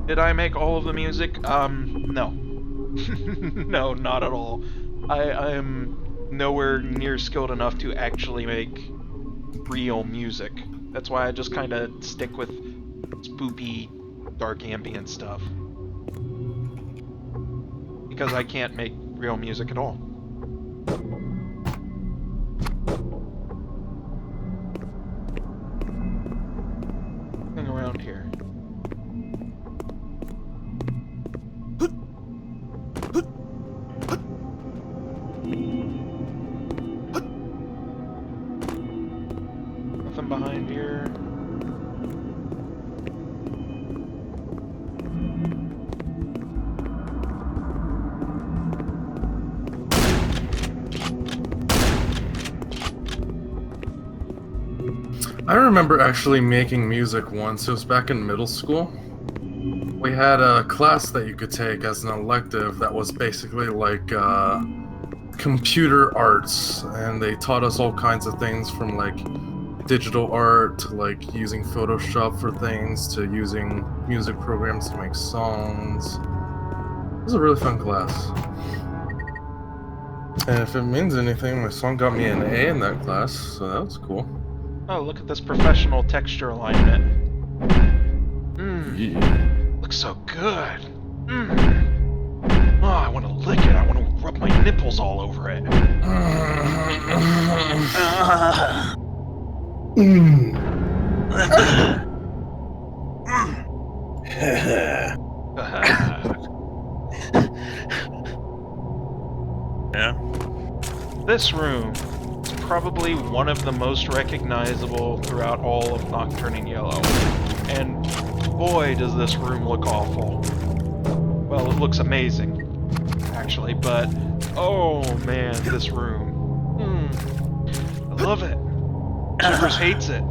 [SPEAKER 4] Did I make all of the music? No. No, not at all. I am nowhere near skilled enough to actually make real music. That's why I just kind of stick with spoopy, dark ambient stuff. Because I can't make real music at all. Nothing around here. Nothing behind here.
[SPEAKER 5] I remember actually making music once. It was back in middle school. We had a class that you could take as an elective that was basically like computer arts, and they taught us all kinds of things from like digital art to like using Photoshop for things to using music programs to make songs. It was a really fun class. And if it means anything, my song got me an A in that class, so that was cool.
[SPEAKER 4] Oh, look at this professional texture alignment.
[SPEAKER 5] Yeah.
[SPEAKER 4] Looks so good. Oh, I want to lick it. I want to rub my nipples all over it.
[SPEAKER 3] Yeah.
[SPEAKER 4] This room is probably one of the most recognizable throughout all of Nocturne in Yellow. And boy, does this room look awful. Well, it looks amazing, actually, but oh man, this room. I love it. Shivers hates it.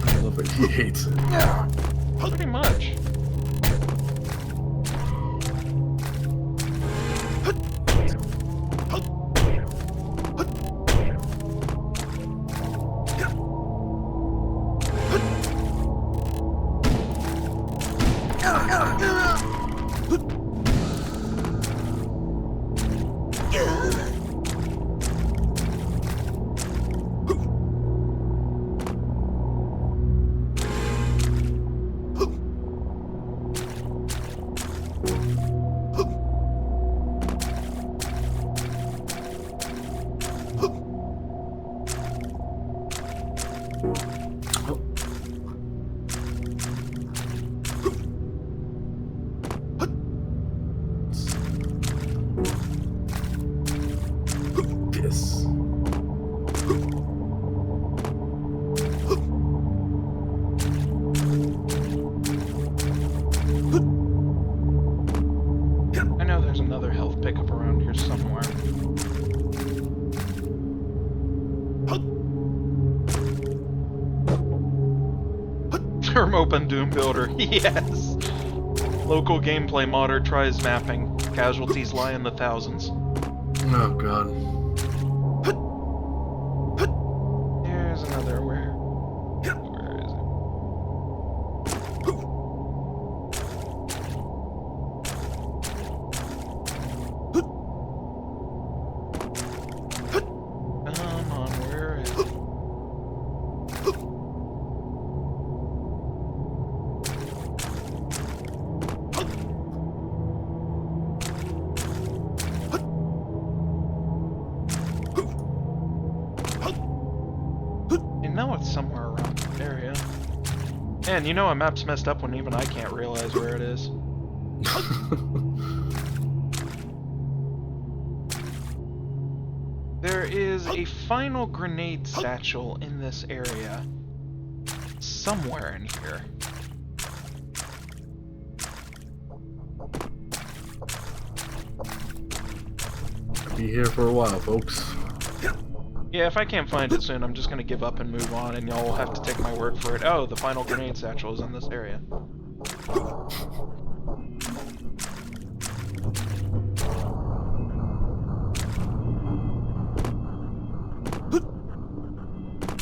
[SPEAKER 5] I love it. He hates it.
[SPEAKER 4] Yeah, pretty much. Term Open Doom Builder, yes! Local gameplay modder tries mapping. Casualties lie in the thousands.
[SPEAKER 5] Oh god.
[SPEAKER 4] Here's another where is it? Come on, where is it? You know it's somewhere around the area. Man, you know a map's messed up when even I can't realize where it is. There is a final grenade satchel in this area. Somewhere in here.
[SPEAKER 5] Be here for a while, folks.
[SPEAKER 4] Yeah, if I can't find it soon, I'm just gonna give up and move on, and y'all will have to take my word for it. Oh, the final grenade satchel is in this area.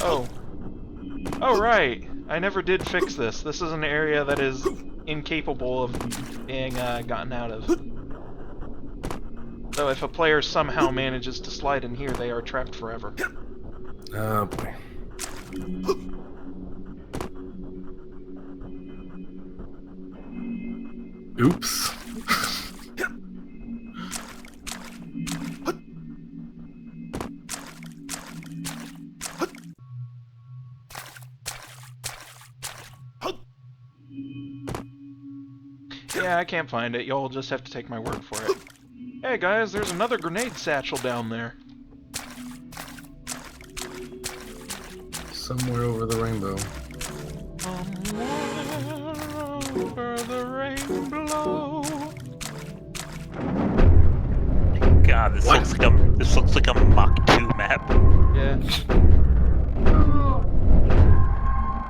[SPEAKER 4] Oh. Oh, right. I never did fix this. This is an area that is incapable of being gotten out of. So if a player somehow manages to slide in here, they are trapped forever.
[SPEAKER 5] Oh boy. Oops.
[SPEAKER 4] Yeah, I can't find it. Y'all just have to take my word for it. Hey guys, there's another grenade satchel down there.
[SPEAKER 5] Somewhere over the rainbow.
[SPEAKER 4] Over the rainbow.
[SPEAKER 3] God, this looks like a Mach 2 map.
[SPEAKER 4] Yeah.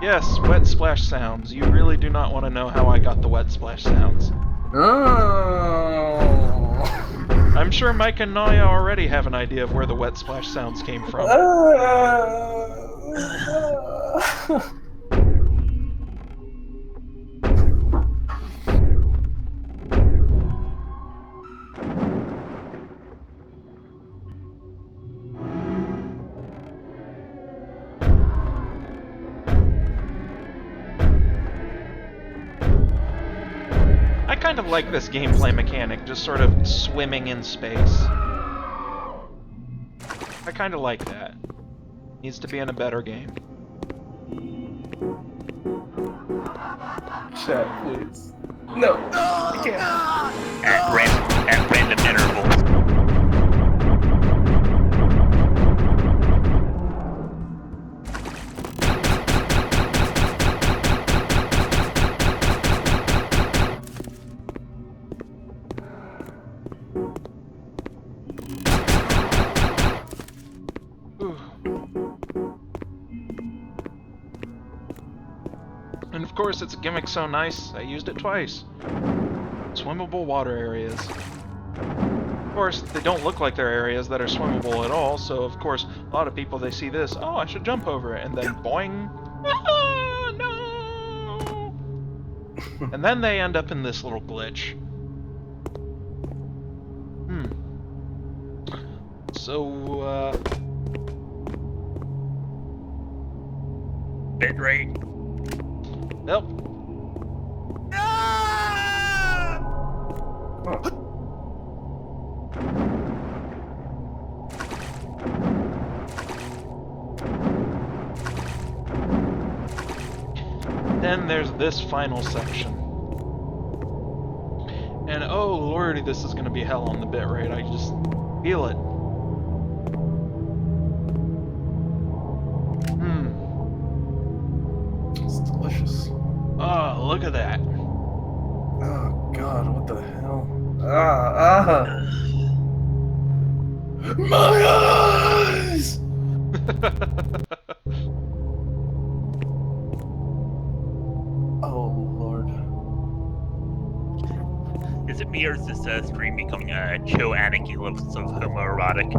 [SPEAKER 4] Yes, wet splash sounds. You really do not want to know how I got the wet splash sounds.
[SPEAKER 5] Oh.
[SPEAKER 4] I'm sure Mike and Naya already have an idea of where the wet splash sounds came from. I kind of like this gameplay mechanic, just sort of swimming in space. I kind of like that. Needs to be in a better game.
[SPEAKER 5] Chat, please. No, I can't.
[SPEAKER 3] At random intervals.
[SPEAKER 4] And of course, it's a gimmick so nice, I used it twice. Swimmable water areas. Of course, they don't look like they're areas that are swimmable at all, so of course, a lot of people, they see this, oh, I should jump over it, and then boing! Ah, no! And then they end up in this little glitch. So,
[SPEAKER 3] Bitrate.
[SPEAKER 4] Yep. Then there's this final section. And oh lordy, this is gonna be hell on the bitrate. I just feel it.
[SPEAKER 5] It's delicious.
[SPEAKER 4] Oh, look at that.
[SPEAKER 5] Oh god, what the hell? My eyes!
[SPEAKER 3] it me or is this stream becoming chill anarchy levels of homoerotic?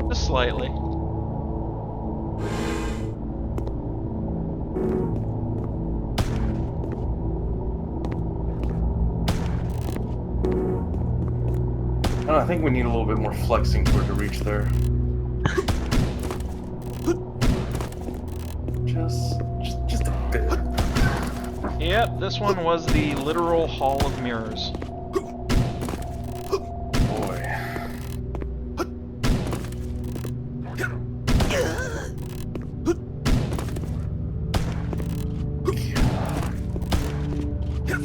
[SPEAKER 4] Just slightly.
[SPEAKER 5] I think we need a little bit more flexing for it to reach there. Just a bit.
[SPEAKER 4] Yep, this one was the literal Hall of Mirrors.
[SPEAKER 5] Boy.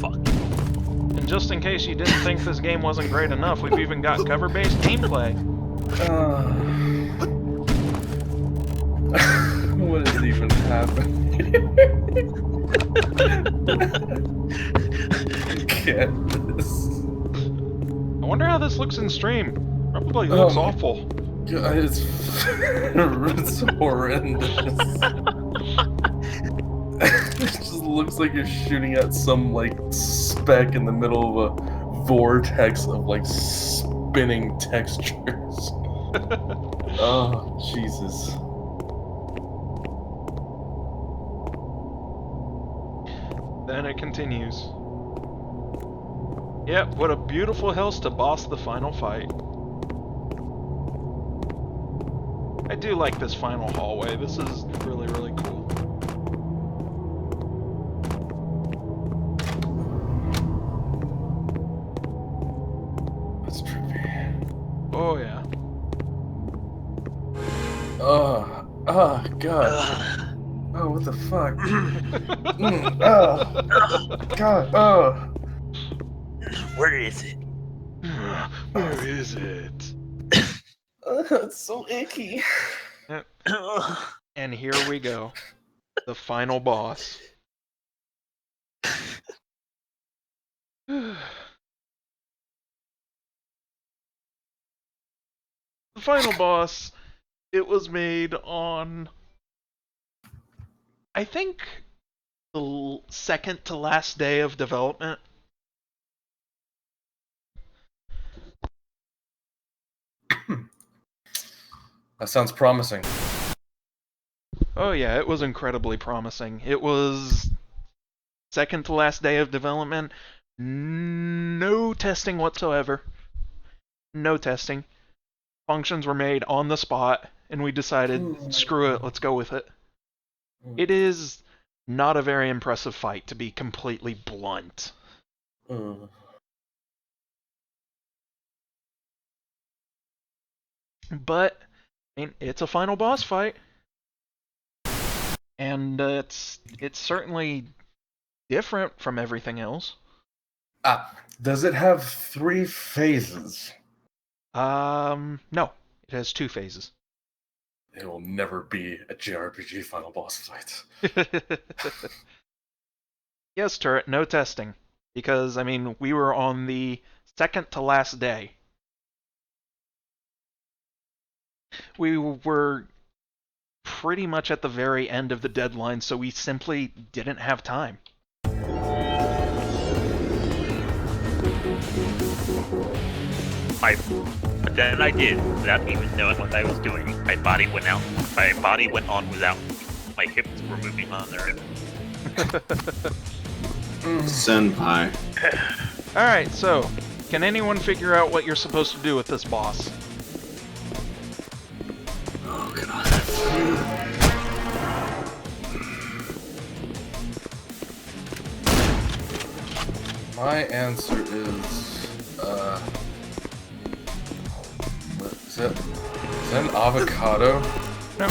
[SPEAKER 3] Fuck.
[SPEAKER 4] And just in case you didn't think this game wasn't great enough, we've even got cover-based gameplay.
[SPEAKER 5] What is even happening? Get this.
[SPEAKER 4] I wonder how this looks in stream. Probably looks awful.
[SPEAKER 5] Yeah, it's horrendous. It just looks like you're shooting at some like speck in the middle of a vortex of like spinning textures. Oh, Jesus.
[SPEAKER 4] Then it continues. Yep, what a beautiful hills to boss the final fight. I do like this final hallway. This is really, really cool.
[SPEAKER 5] That's trippy.
[SPEAKER 4] Oh yeah.
[SPEAKER 5] Oh, God. Oh, what the fuck? God,
[SPEAKER 3] Where is it?
[SPEAKER 1] Where is it?
[SPEAKER 5] it's so icky.
[SPEAKER 4] And here we go. The final boss. The final boss, it was made on, I think, the second to last day of development.
[SPEAKER 5] That sounds promising.
[SPEAKER 4] Oh yeah, it was incredibly promising. It was second to last day of development. No testing whatsoever. No testing. Functions were made on the spot, and we decided, screw it, let's go with it. It is not a very impressive fight, to be completely blunt. But, I mean, it's a final boss fight. And it's certainly different from everything else.
[SPEAKER 5] Does it have 3 phases?
[SPEAKER 4] No. It has 2 phases.
[SPEAKER 5] It will never be a JRPG final boss fight.
[SPEAKER 4] Yes, Turret, no testing. Because, I mean, we were on the second to last day. We were pretty much at the very end of the deadline, so we simply didn't have time.
[SPEAKER 3] But then I did, without even knowing what I was doing. My body went out. My body went on without. My hips were moving on their own.
[SPEAKER 6] Senpai.
[SPEAKER 4] Alright, so, can anyone figure out what you're supposed to do with this boss?
[SPEAKER 6] Oh, God.
[SPEAKER 5] My answer is, what is that an avocado?
[SPEAKER 4] No.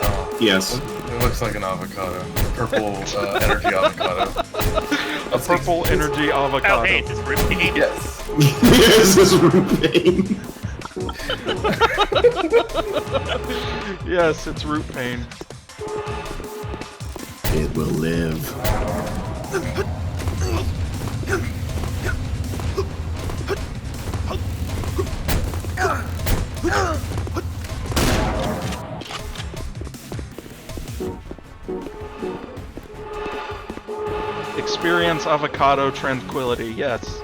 [SPEAKER 5] Oh,
[SPEAKER 6] Yes.
[SPEAKER 5] it looks like an avocado. Purple energy avocado.
[SPEAKER 4] A purple energy avocado.
[SPEAKER 3] Oh, hey, it's this routine.
[SPEAKER 5] Yes.
[SPEAKER 6] Yes, it's root pain.
[SPEAKER 4] Yes, it's root pain.
[SPEAKER 6] It will live.
[SPEAKER 4] The Experience avocado tranquility, yes.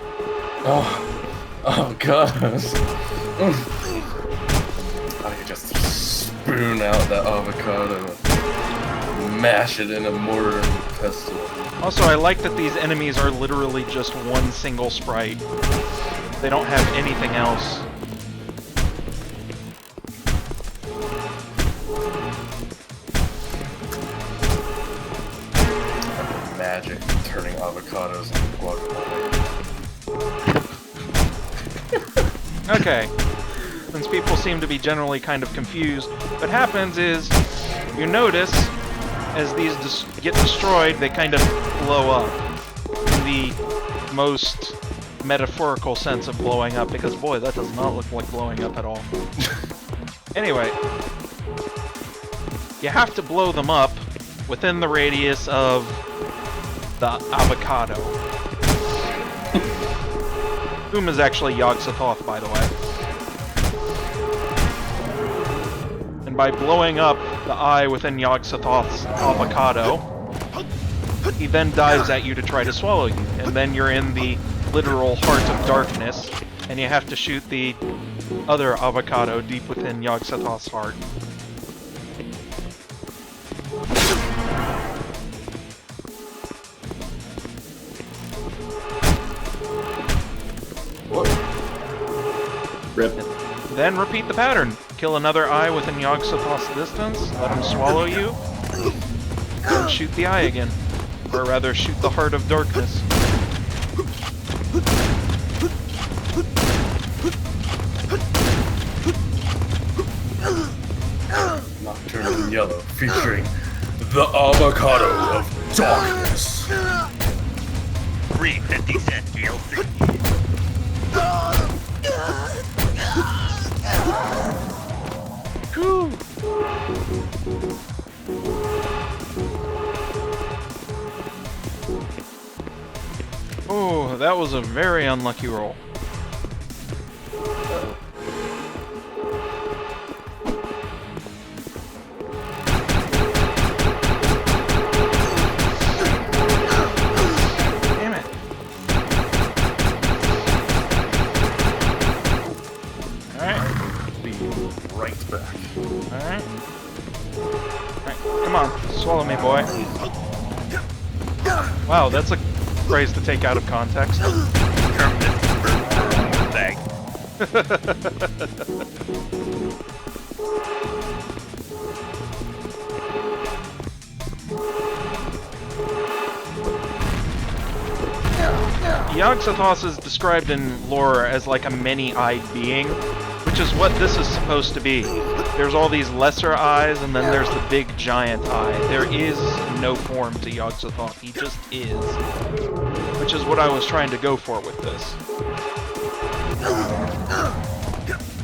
[SPEAKER 5] Oh god. I could just spoon out that avocado, mash it in a mortar and pestle.
[SPEAKER 4] Also, I like that these enemies are literally just one single sprite. They don't have anything else.
[SPEAKER 5] Magic turning avocados into guacamole.
[SPEAKER 4] Okay. Since people seem to be generally kind of confused, what happens is, you notice, as these get destroyed, they kind of blow up. In the most metaphorical sense of blowing up, because boy, that does not look like blowing up at all. Anyway, you have to blow them up within the radius of the avocado. Whom is actually Yog-Sothoth, by the way. And by blowing up the eye within Yog-Sothoth's avocado, he then dives at you to try to swallow you, and then you're in the literal heart of darkness, and you have to shoot the other avocado deep within Yog-Sothoth's heart.
[SPEAKER 6] Rip.
[SPEAKER 4] Then repeat the pattern. Kill another eye within Yog-Sothoth's distance, let him swallow you, and shoot the eye again. Or rather, shoot the heart of darkness.
[SPEAKER 5] Nocturne in yellow, featuring the avocado of darkness.
[SPEAKER 3] Free 50-cent DLC.
[SPEAKER 4] Whew. Oh, that was a very unlucky roll. Damn it. Alright.
[SPEAKER 5] Be right back.
[SPEAKER 4] Alright. Alright, come on. Swallow me, boy. Wow, that's a phrase to take out of context.
[SPEAKER 3] Bag.
[SPEAKER 4] Yog-Sothoth is described in lore as like a many-eyed being, which is what this is supposed to be. There's all these lesser eyes, and then there's the big giant eye. There is no form to Yog-Sothoth, he just is. Which is what I was trying to go for with this.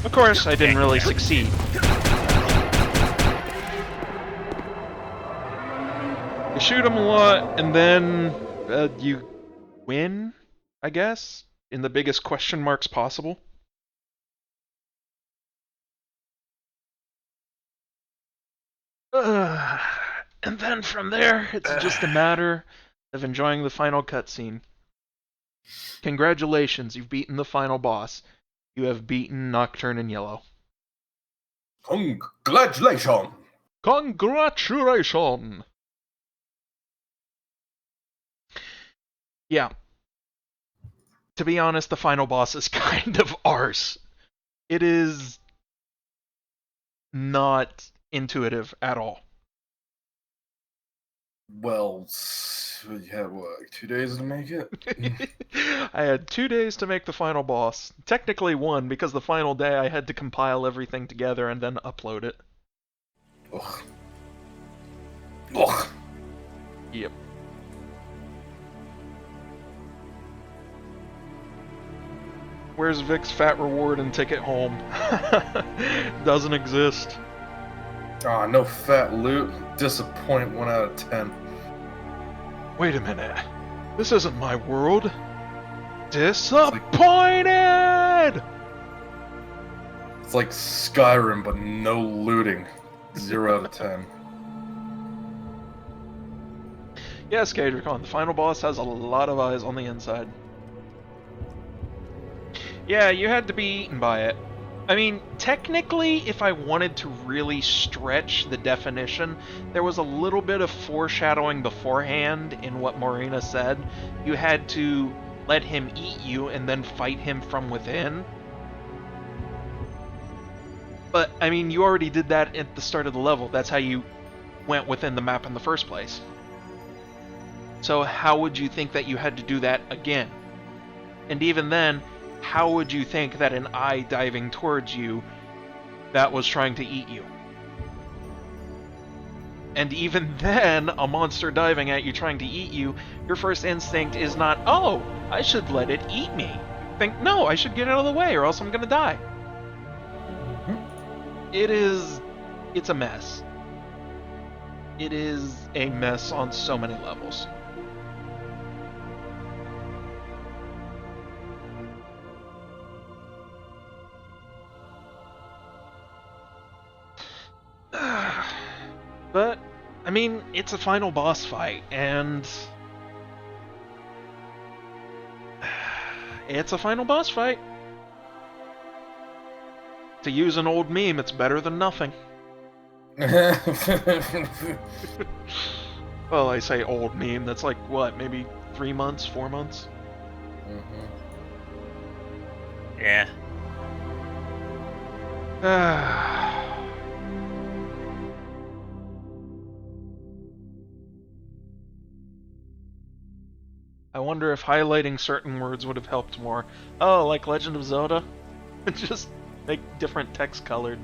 [SPEAKER 4] Of course, I didn't really succeed. You shoot him a lot, and then you win, I guess, in the biggest question marks possible. And then from there, it's just a matter of enjoying the final cutscene. Congratulations, you've beaten the final boss. You have beaten Nocturne in Yellow.
[SPEAKER 5] Congratulations!
[SPEAKER 4] Congratulations! Yeah. To be honest, the final boss is kind of arse. It is not intuitive at all.
[SPEAKER 5] Well, you had what, like 2 days to make it?
[SPEAKER 4] I had 2 days to make the final boss. Technically 1, because the final day I had to compile everything together and then upload it.
[SPEAKER 5] Ugh. Ugh.
[SPEAKER 4] Yep. Where's Vic's fat reward and ticket home? Doesn't exist.
[SPEAKER 5] Ah, no fat loot. Disappoint 1 out of 10.
[SPEAKER 4] Wait a minute. This isn't my world. Disappointed!
[SPEAKER 5] It's like Skyrim, but no looting. 0 out of 10.
[SPEAKER 4] Yes, Cadricon, the final boss has a lot of eyes on the inside. Yeah, you had to be eaten by it. I mean, technically, if I wanted to really stretch the definition, there was a little bit of foreshadowing beforehand in what Morena said. You had to let him eat you and then fight him from within. But, I mean, you already did that at the start of the level. That's how you went within the map in the first place. So how would you think that you had to do that again? And even then, how would you think that an eye diving towards you that was trying to eat you? And even then, a monster diving at you trying to eat you, your first instinct is not, oh, I should let it eat me. You think, no, I should get out of the way or else I'm gonna die. It's a mess. It is a mess on so many levels. But, I mean, it's a final boss fight, and... it's a final boss fight. To use an old meme, it's better than nothing. Well, I say old meme, that's like, what, maybe 3 months, 4 months?
[SPEAKER 3] Yeah.
[SPEAKER 4] I wonder if highlighting certain words would have helped more. Oh, like Legend of Zelda? Just make different text colored.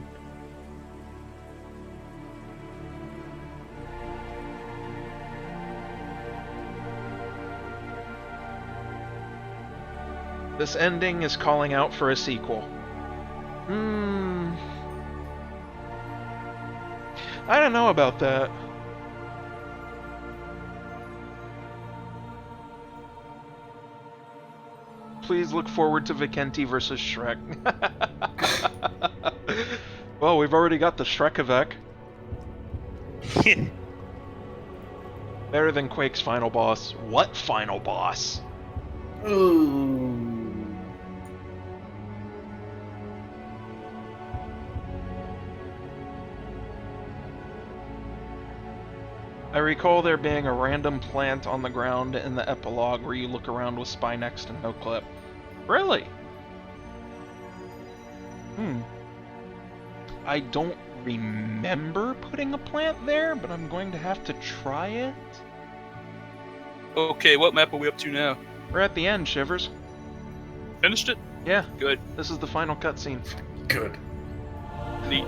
[SPEAKER 4] This ending is calling out for a sequel. I don't know about that. Please look forward to Vikenti versus Shrek. Well, we've already got the Shrekavek. Better than Quake's final boss. What final boss?
[SPEAKER 5] Ooh.
[SPEAKER 4] I recall there being a random plant on the ground in the epilogue where you look around with Spy next and no clip. Really? I don't remember putting a plant there, but I'm going to have to try it.
[SPEAKER 2] Okay, what map are we up to now?
[SPEAKER 4] We're at the end, Shivers.
[SPEAKER 2] Finished it?
[SPEAKER 4] Yeah,
[SPEAKER 2] Good.
[SPEAKER 4] this is the final cutscene.
[SPEAKER 5] Good.
[SPEAKER 2] Neat.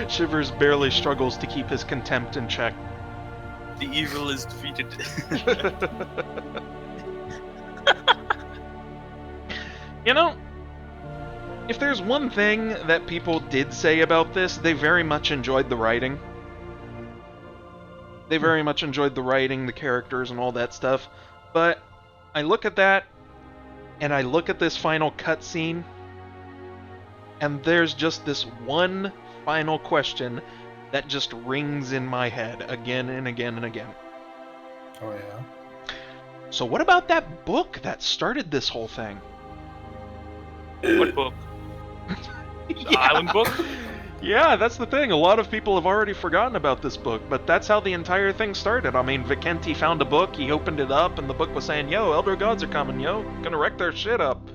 [SPEAKER 4] Shivers barely struggles to keep his contempt in check.
[SPEAKER 2] The evil is defeated.
[SPEAKER 4] You know, if there's one thing that people did say about this, they very much enjoyed the writing. They very much enjoyed the writing, the characters, and all that stuff. But I look at that, and I look at this final cutscene, and there's just this one final question that just rings in my head again and again and again.
[SPEAKER 5] Oh yeah.
[SPEAKER 4] So what about that book that started this whole thing?
[SPEAKER 2] What book? The Island book?
[SPEAKER 4] Yeah, that's the thing. A lot of people have already forgotten about this book, but that's how the entire thing started. I mean, Vikenti found a book, he opened it up, and the book was saying, yo, Elder Gods are coming, yo, gonna wreck their shit up.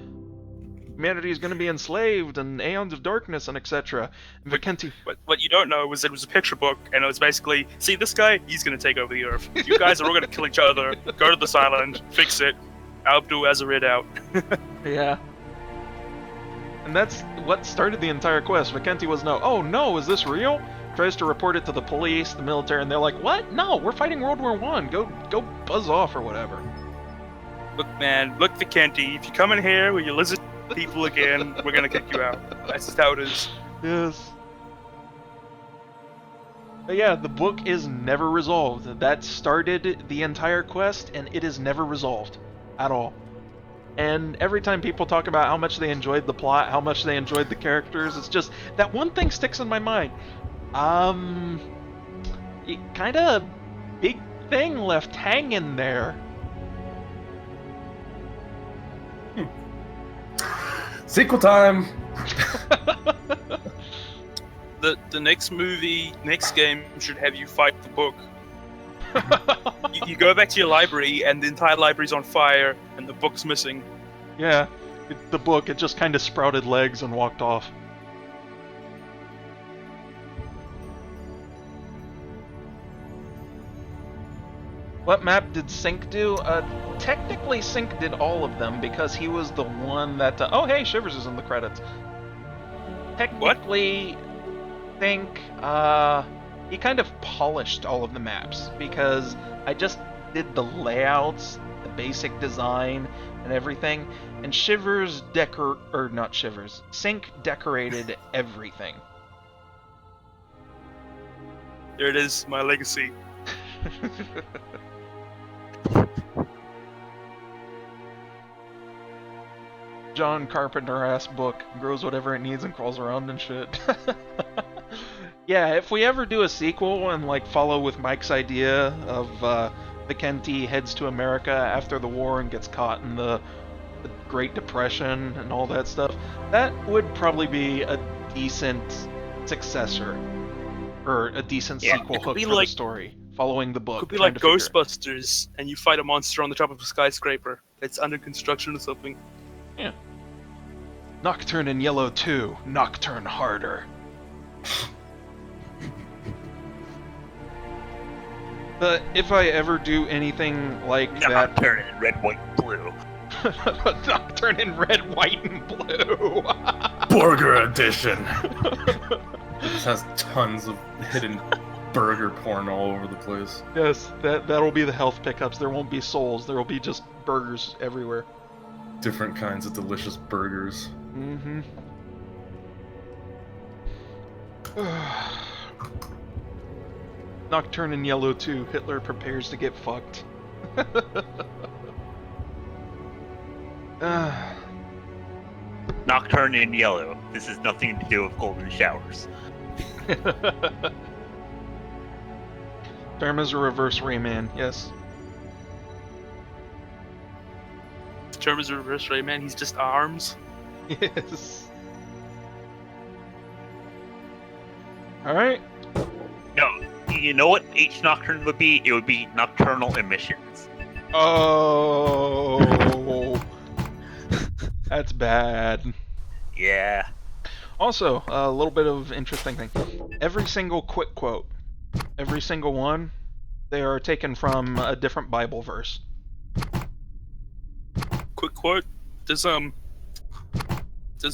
[SPEAKER 4] Humanity is gonna be enslaved, and aeons of darkness, and etc. Vikenti...
[SPEAKER 2] What you don't know was it was a picture book, and it was basically, see this guy, he's gonna take over the Earth. You guys are all gonna kill each other, go to this island, fix it, I'll do as a rid out.
[SPEAKER 4] Yeah. And that's what started the entire quest. Vikenti was oh no, is this real? Tries to report it to the police, the military, and they're like, what? No, we're fighting World War I. Go buzz off or whatever.
[SPEAKER 2] Look, man, look, Vikenti, if you come in here with your lizard people again, we're gonna kick you out. That's just how it is.
[SPEAKER 4] Yes. But yeah, the book is never resolved. That started the entire quest, and it is never resolved. At all. And every time people talk about how much they enjoyed the plot, how much they enjoyed the characters, it's just, that one thing sticks in my mind. Kind of big thing left hanging there.
[SPEAKER 5] Sequel time.
[SPEAKER 2] The next game should have you fight the book. You go back to your library, and the entire library's on fire, and the book's missing.
[SPEAKER 4] Yeah, the book, it just kind of sprouted legs and walked off. What map did Sync do? Technically Sync did all of them because he was the one that... oh hey, Shivers is in the credits. Technically, Sync, he kind of polished all of the maps because I just did the layouts, the basic design, and everything, and Sync decorated everything.
[SPEAKER 2] There it is, my legacy.
[SPEAKER 4] John Carpenter ass book, grows whatever it needs and crawls around and shit. Yeah, if we ever do a sequel and like follow with Mike's idea of Vicente heads to America after the war and gets caught in the Great Depression and all that stuff, that would probably be a decent successor or a decent sequel hook for the story, following the book.
[SPEAKER 2] Could be like Ghostbusters, and you fight a monster on the top of a skyscraper that's under construction or something.
[SPEAKER 4] Yeah. Nocturne in Yellow 2, Nocturne harder. But if I ever do anything like that...
[SPEAKER 3] Nocturne in red, white, blue.
[SPEAKER 4] Nocturne in red, white, and blue!
[SPEAKER 5] Burger edition! This has tons of hidden burger porn all over the place.
[SPEAKER 4] Yes, that'll be the health pickups. There won't be souls, there will be just burgers everywhere.
[SPEAKER 5] Different kinds of delicious burgers.
[SPEAKER 4] Mm-hmm. Nocturne in Yellow 2, Hitler prepares to get fucked.
[SPEAKER 3] Nocturne in yellow. This has nothing to do with golden showers.
[SPEAKER 4] Term is a reverse Rayman, yes.
[SPEAKER 2] Term is a reverse Rayman, he's just arms.
[SPEAKER 4] Yes. Alright.
[SPEAKER 3] No, you know what H Nocturne would be? It would be nocturnal emissions.
[SPEAKER 4] Oh. That's bad.
[SPEAKER 3] Yeah.
[SPEAKER 4] Also, a little bit of interesting thing. Every single quick quote, every single one, they are taken from a different Bible verse.
[SPEAKER 2] Quick quote: Does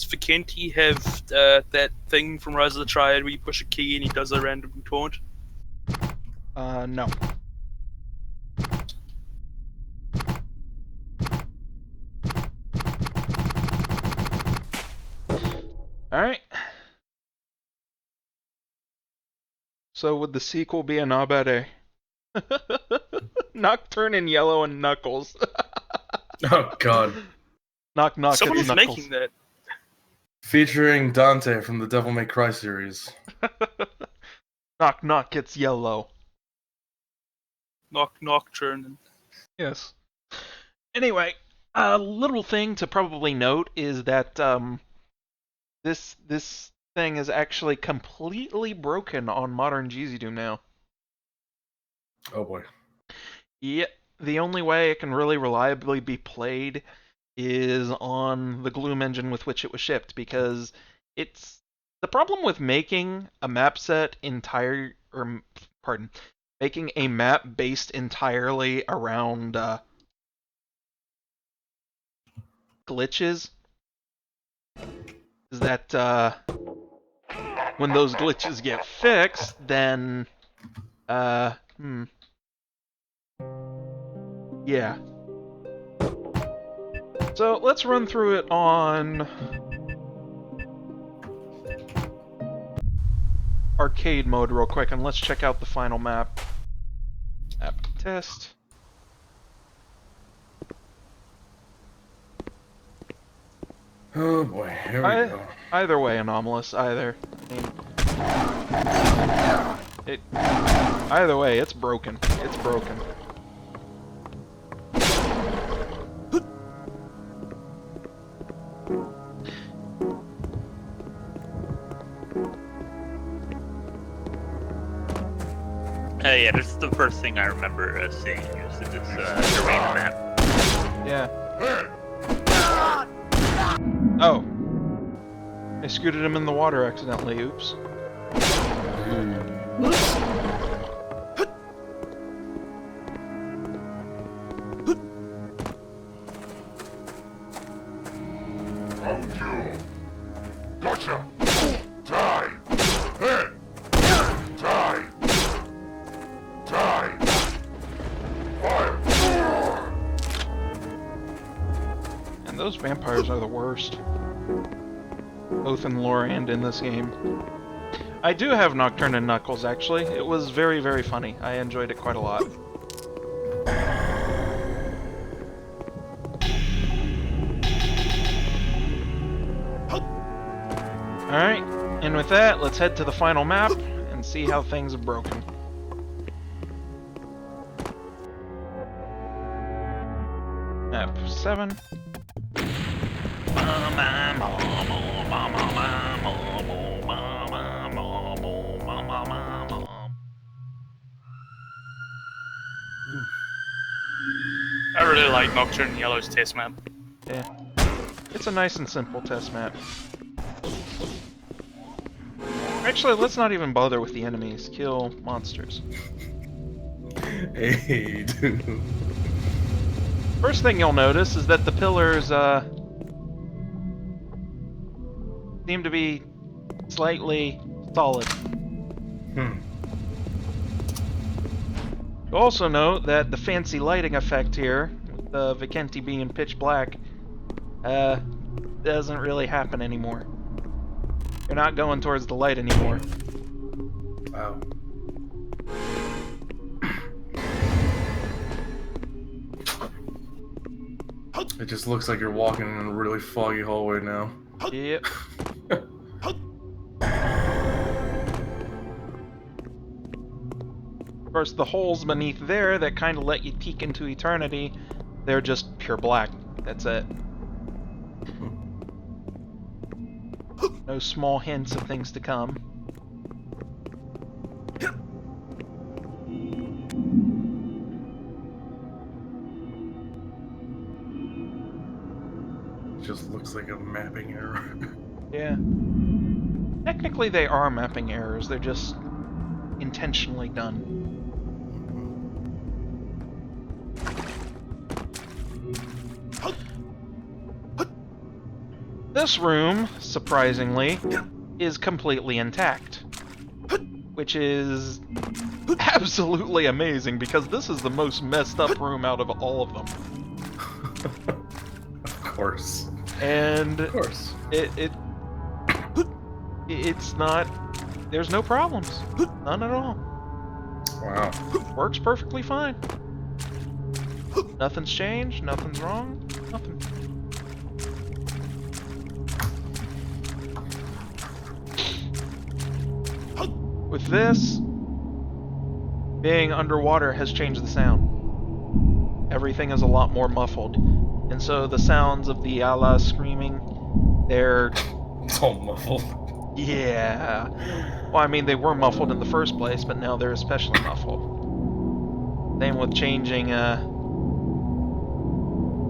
[SPEAKER 2] Vicente have that thing from Rise of the Triad where you push a key and he does a random taunt?
[SPEAKER 4] No. Alright. So would the sequel be an Abade? Nocturne in Yellow and Knuckles.
[SPEAKER 5] Oh god.
[SPEAKER 4] Knock knock,
[SPEAKER 2] Someone
[SPEAKER 4] it's
[SPEAKER 2] is
[SPEAKER 4] Knuckles.
[SPEAKER 2] making that.
[SPEAKER 5] Featuring Dante from the Devil May Cry series.
[SPEAKER 4] Knock knock, it's yellow.
[SPEAKER 2] Nocturne.
[SPEAKER 4] Yes. Anyway, a little thing to probably note is that this thing is actually completely broken on modern GZDoom now.
[SPEAKER 5] Oh boy.
[SPEAKER 4] Yeah, the only way it can really reliably be played is on the Gloom engine with which it was shipped, because it's the problem with making a map set making a map based entirely around glitches is that when those glitches get fixed, then yeah. So let's run through it on arcade mode real quick, and let's check out the final map. Map test.
[SPEAKER 5] Oh boy, here we go.
[SPEAKER 4] Either way, anomalous. Either. I mean, Either way, it's broken. It's broken.
[SPEAKER 3] Yeah, this is the first thing I remember seeing is this arena map.
[SPEAKER 4] Yeah. Oh. I scooted him in the water accidentally, oops.
[SPEAKER 7] Gotcha! Die! Hey! Die! Die! Fire!
[SPEAKER 4] And those vampires are the worst. Both in lore and in this game. I do have Nocturne and Knuckles, actually. It was very, very funny. I enjoyed it quite a lot. Alright, and with that, let's head to the final map and see how things have broken. Map 7.
[SPEAKER 2] I really like Nocturne Yellow's test map.
[SPEAKER 4] Yeah. It's a nice and simple test map. Actually, let's not even bother with the enemies. Kill monsters.
[SPEAKER 5] Hey, dude.
[SPEAKER 4] First thing you'll notice is that the pillars, seem to be slightly solid. You'll also note that the fancy lighting effect here, with the Vikendi being pitch black, doesn't really happen anymore. You're not going towards the light anymore.
[SPEAKER 5] Wow. It just looks like you're walking in a really foggy hallway now.
[SPEAKER 4] Yep. Of course, the holes beneath there that kind of let you peek into eternity, they're just pure black. That's it. No small hints of things to come.
[SPEAKER 5] It just looks like a mapping error.
[SPEAKER 4] Yeah. Technically they are mapping errors, they're just intentionally done. This room, surprisingly, is completely intact. Which is absolutely amazing because this is the most messed up room out of all of them.
[SPEAKER 5] Of course.
[SPEAKER 4] And
[SPEAKER 5] Of course.
[SPEAKER 4] it's not, there's no problems. None at all.
[SPEAKER 5] Wow.
[SPEAKER 4] Works perfectly fine. Nothing's changed, nothing's wrong, nothing. With this, being underwater has changed the sound. Everything is a lot more muffled. And so the sounds of the Allah screaming, they're...
[SPEAKER 5] It's all muffled.
[SPEAKER 4] Yeah. Well, I mean, they were muffled in the first place, but now they're especially muffled. Same with changing,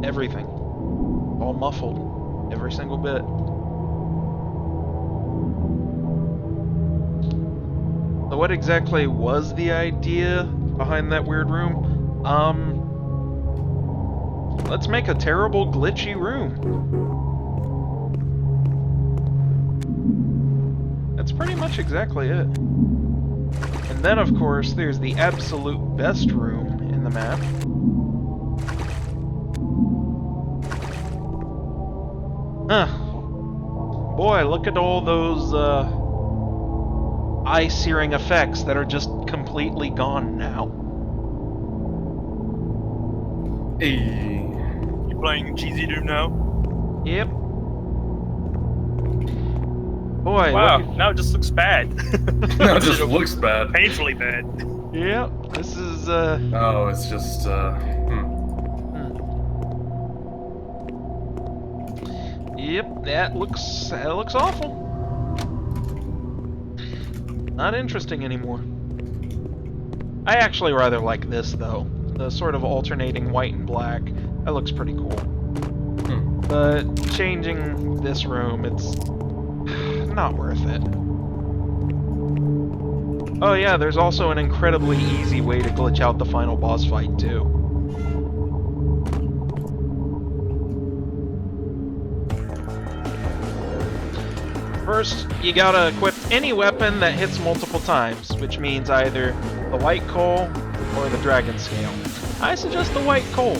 [SPEAKER 4] everything. All muffled. Every single bit. So what exactly was the idea behind that weird room? Let's make a terrible, glitchy room. That's pretty much exactly it. And then, of course, there's the absolute best room in the map. Huh. Boy, look at all those, eye-searing effects that are just completely gone now.
[SPEAKER 5] Hey.
[SPEAKER 2] You playing Cheesy Doom now?
[SPEAKER 4] Yep. Boy,
[SPEAKER 2] Wow,
[SPEAKER 4] look
[SPEAKER 2] now it just looks bad.
[SPEAKER 5] No, it just looks bad.
[SPEAKER 2] Painfully bad.
[SPEAKER 4] at... Yep, this is,
[SPEAKER 5] Oh, it's just,
[SPEAKER 4] Yep, that looks awful. Not interesting anymore. I actually rather like this, though. The sort of alternating white and black. That looks pretty cool. But changing this room, it's not worth it. Oh yeah, there's also an incredibly easy way to glitch out the final boss fight, too. First, you gotta equip any weapon that hits multiple times, which means either the white coal or the dragon scale. I suggest the white coal.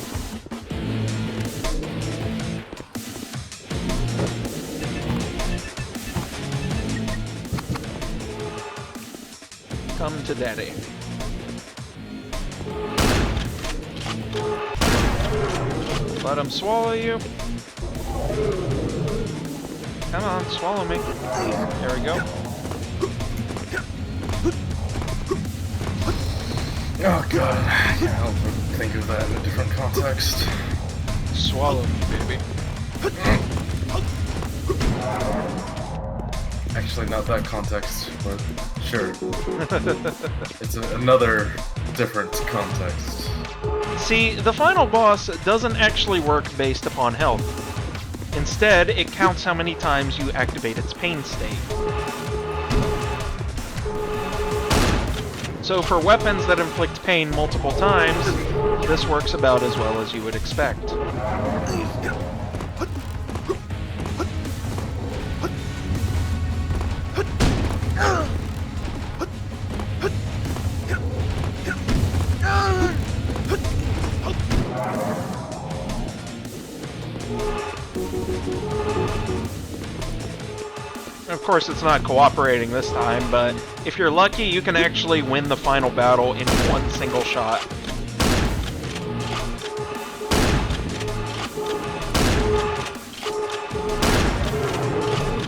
[SPEAKER 4] Come to daddy. Let him swallow you. Come on, swallow me. There we go.
[SPEAKER 5] oh god, I can't help but think of that in a different context.
[SPEAKER 4] Swallow me, baby.
[SPEAKER 5] Actually, not that context, but sure. It's another different context.
[SPEAKER 4] See, the final boss doesn't actually work based upon health. Instead, it counts how many times you activate its pain state. So for weapons that inflict pain multiple times, this works about as well as you would expect. Of course, it's not cooperating this time, but if you're lucky, you can actually win the final battle in one single shot.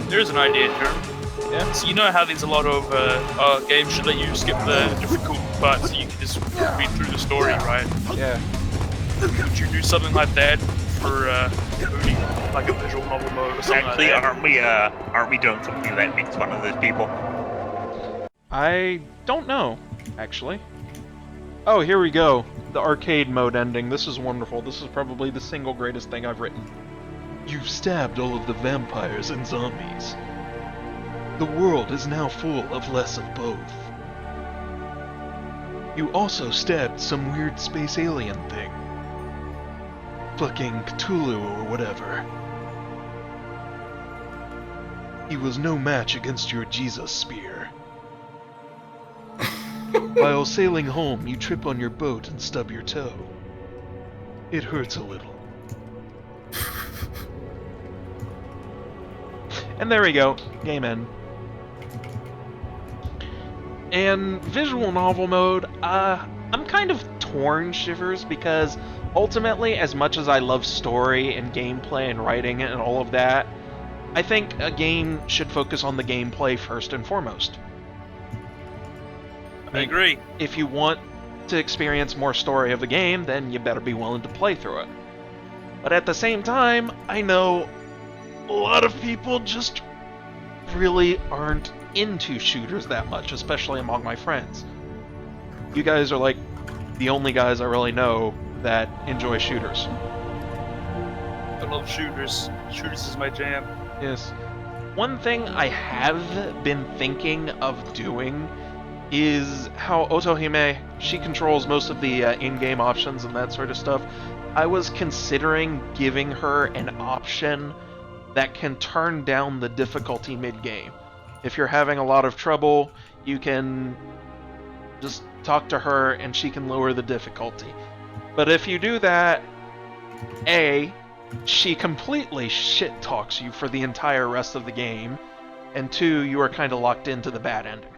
[SPEAKER 2] There's an idea, Jerm.
[SPEAKER 4] Yeah?
[SPEAKER 2] So you know how there's a lot of games should let you skip the difficult parts so you can just read through the story, right?
[SPEAKER 4] Yeah.
[SPEAKER 2] Would you do something like that for Moody, like a visual novel mode or something
[SPEAKER 3] Actually,
[SPEAKER 2] like that?
[SPEAKER 3] aren't we doing something that makes fun of those people?
[SPEAKER 4] I don't know, actually. Oh, here we go. The arcade mode ending. This is wonderful. This is probably the single greatest thing I've written.
[SPEAKER 1] You've stabbed all of the vampires and zombies. The world is now full of less of both. You also stabbed some weird space alien thing. Fucking Cthulhu or whatever. He was no match against your Jesus spear. While sailing home, you trip on your boat and stub your toe. It hurts a little.
[SPEAKER 4] And there we go. Game end. And visual novel mode, I'm kind of torn, Shivers, because ultimately, as much as I love story and gameplay and writing and all of that, I think a game should focus on the gameplay first and foremost.
[SPEAKER 2] I agree.
[SPEAKER 4] If you want to experience more story of a game, then you better be willing to play through it. But at the same time, I know a lot of people just really aren't into shooters that much, especially among my friends. You guys are like the only guys I really know that enjoy shooters.
[SPEAKER 2] I love shooters. Shooters is my jam.
[SPEAKER 4] Yes. One thing I have been thinking of doing is how Otohime, she controls most of the in-game options and that sort of stuff. I was considering giving her an option that can turn down the difficulty mid-game. If you're having a lot of trouble, you can just talk to her and she can lower the difficulty. But if you do that, A, she completely shit-talks you for the entire rest of the game, and 2, you are kind of locked into the bad ending.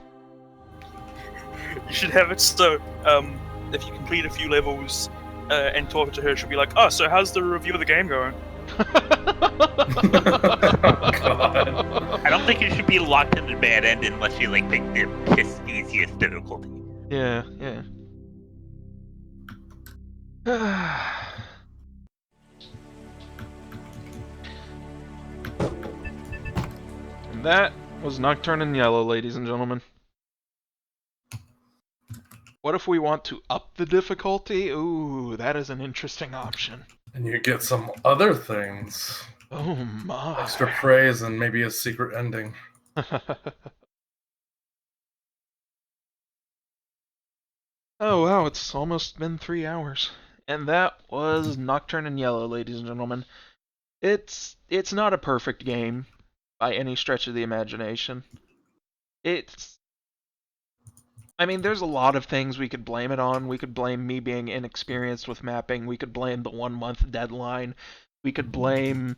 [SPEAKER 2] You should have it so, if you complete a few levels and talk to her, she'll be like, "Oh, so how's the review of the game going?"
[SPEAKER 5] God.
[SPEAKER 3] I don't think you should be locked in the bad end unless you like pick the piss easiest difficulty.
[SPEAKER 4] Yeah, yeah. And that was Nocturne in Yellow, ladies and gentlemen. What if we want to up the difficulty? Ooh, that is an interesting option.
[SPEAKER 5] And you get some other things.
[SPEAKER 4] Oh my.
[SPEAKER 5] Extra praise and maybe a secret ending.
[SPEAKER 4] Oh wow, it's almost been 3 hours. And that was Nocturne in Yellow, ladies and gentlemen. It's not a perfect game by any stretch of the imagination. I mean, there's a lot of things we could blame it on. We could blame me being inexperienced with mapping. We could blame the 1 month deadline. We could blame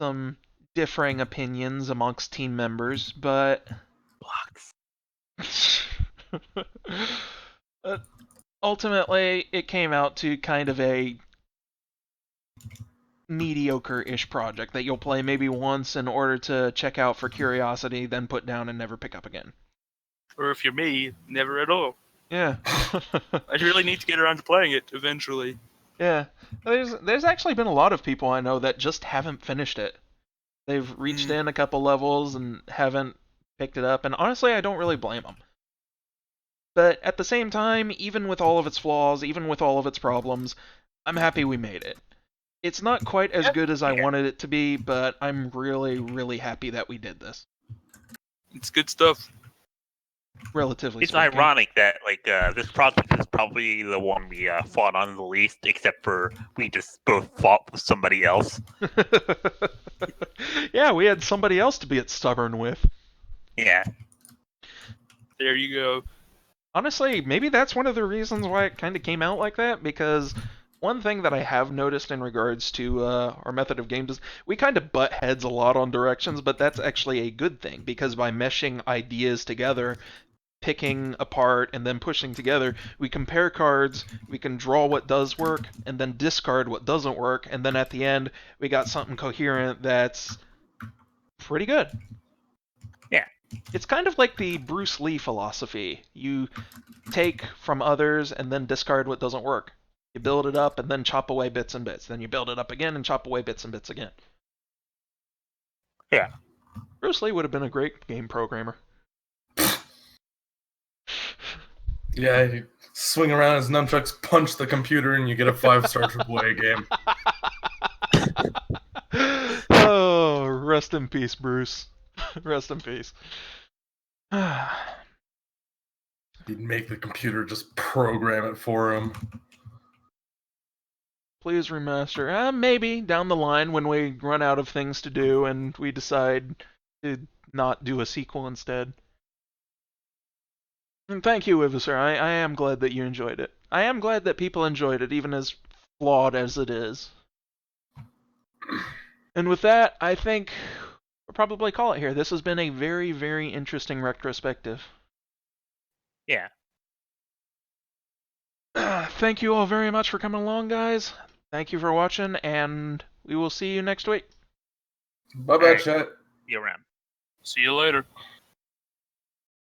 [SPEAKER 4] some differing opinions amongst team members, but
[SPEAKER 3] Blocks.
[SPEAKER 4] ultimately, it came out to kind of a mediocre-ish project that you'll play maybe once in order to check out for curiosity, then put down and never pick up again.
[SPEAKER 2] Or if you're me, never at all.
[SPEAKER 4] Yeah.
[SPEAKER 2] I really need to get around to playing it eventually.
[SPEAKER 4] Yeah. There's actually been a lot of people I know that just haven't finished it. They've reached in a couple levels and haven't picked it up, and honestly, I don't really blame them. But at the same time, even with all of its flaws, even with all of its problems, I'm happy we made it. It's not quite as good as I wanted it to be, but I'm really, really happy that we did this.
[SPEAKER 2] It's good stuff.
[SPEAKER 4] Relatively
[SPEAKER 3] It's
[SPEAKER 4] speaking.
[SPEAKER 3] ironic that like this project is probably the one we fought on the least, except for we just both fought with somebody else.
[SPEAKER 4] Yeah, we had somebody else to be stubborn with.
[SPEAKER 3] Yeah.
[SPEAKER 2] There you go.
[SPEAKER 4] Honestly, maybe that's one of the reasons why it kind of came out like that, because one thing that I have noticed in regards to our method of game is we kind of butt heads a lot on directions, but that's actually a good thing, because by meshing ideas together, picking apart and then pushing together, we compare cards, we can draw what does work, and then discard what doesn't work, and then at the end, we got something coherent that's pretty good.
[SPEAKER 3] Yeah.
[SPEAKER 4] It's kind of like the Bruce Lee philosophy. You take from others and then discard what doesn't work. You build it up and then chop away bits and bits. Then you build it up again and chop away bits and bits again.
[SPEAKER 3] Yeah.
[SPEAKER 4] Bruce Lee would have been a great game programmer.
[SPEAKER 5] Yeah, you swing around his nunchucks, punch the computer, and you get a 5-star AAA game.
[SPEAKER 4] Oh, rest in peace, Bruce. Rest in peace.
[SPEAKER 5] He'd make the computer just program it for him.
[SPEAKER 4] Please remaster. Maybe down the line when we run out of things to do and we decide to not do a sequel instead. And thank you, Ivisor. I am glad that you enjoyed it. I am glad that people enjoyed it, even as flawed as it is. And with that, I think we'll probably call it here. This has been a very, very interesting retrospective.
[SPEAKER 3] Yeah.
[SPEAKER 4] Thank you all very much for coming along, guys. Thank you for watching, and we will see you next week.
[SPEAKER 5] Bye-bye,
[SPEAKER 3] Alright.
[SPEAKER 5] chat.
[SPEAKER 3] Be around.
[SPEAKER 2] See you later.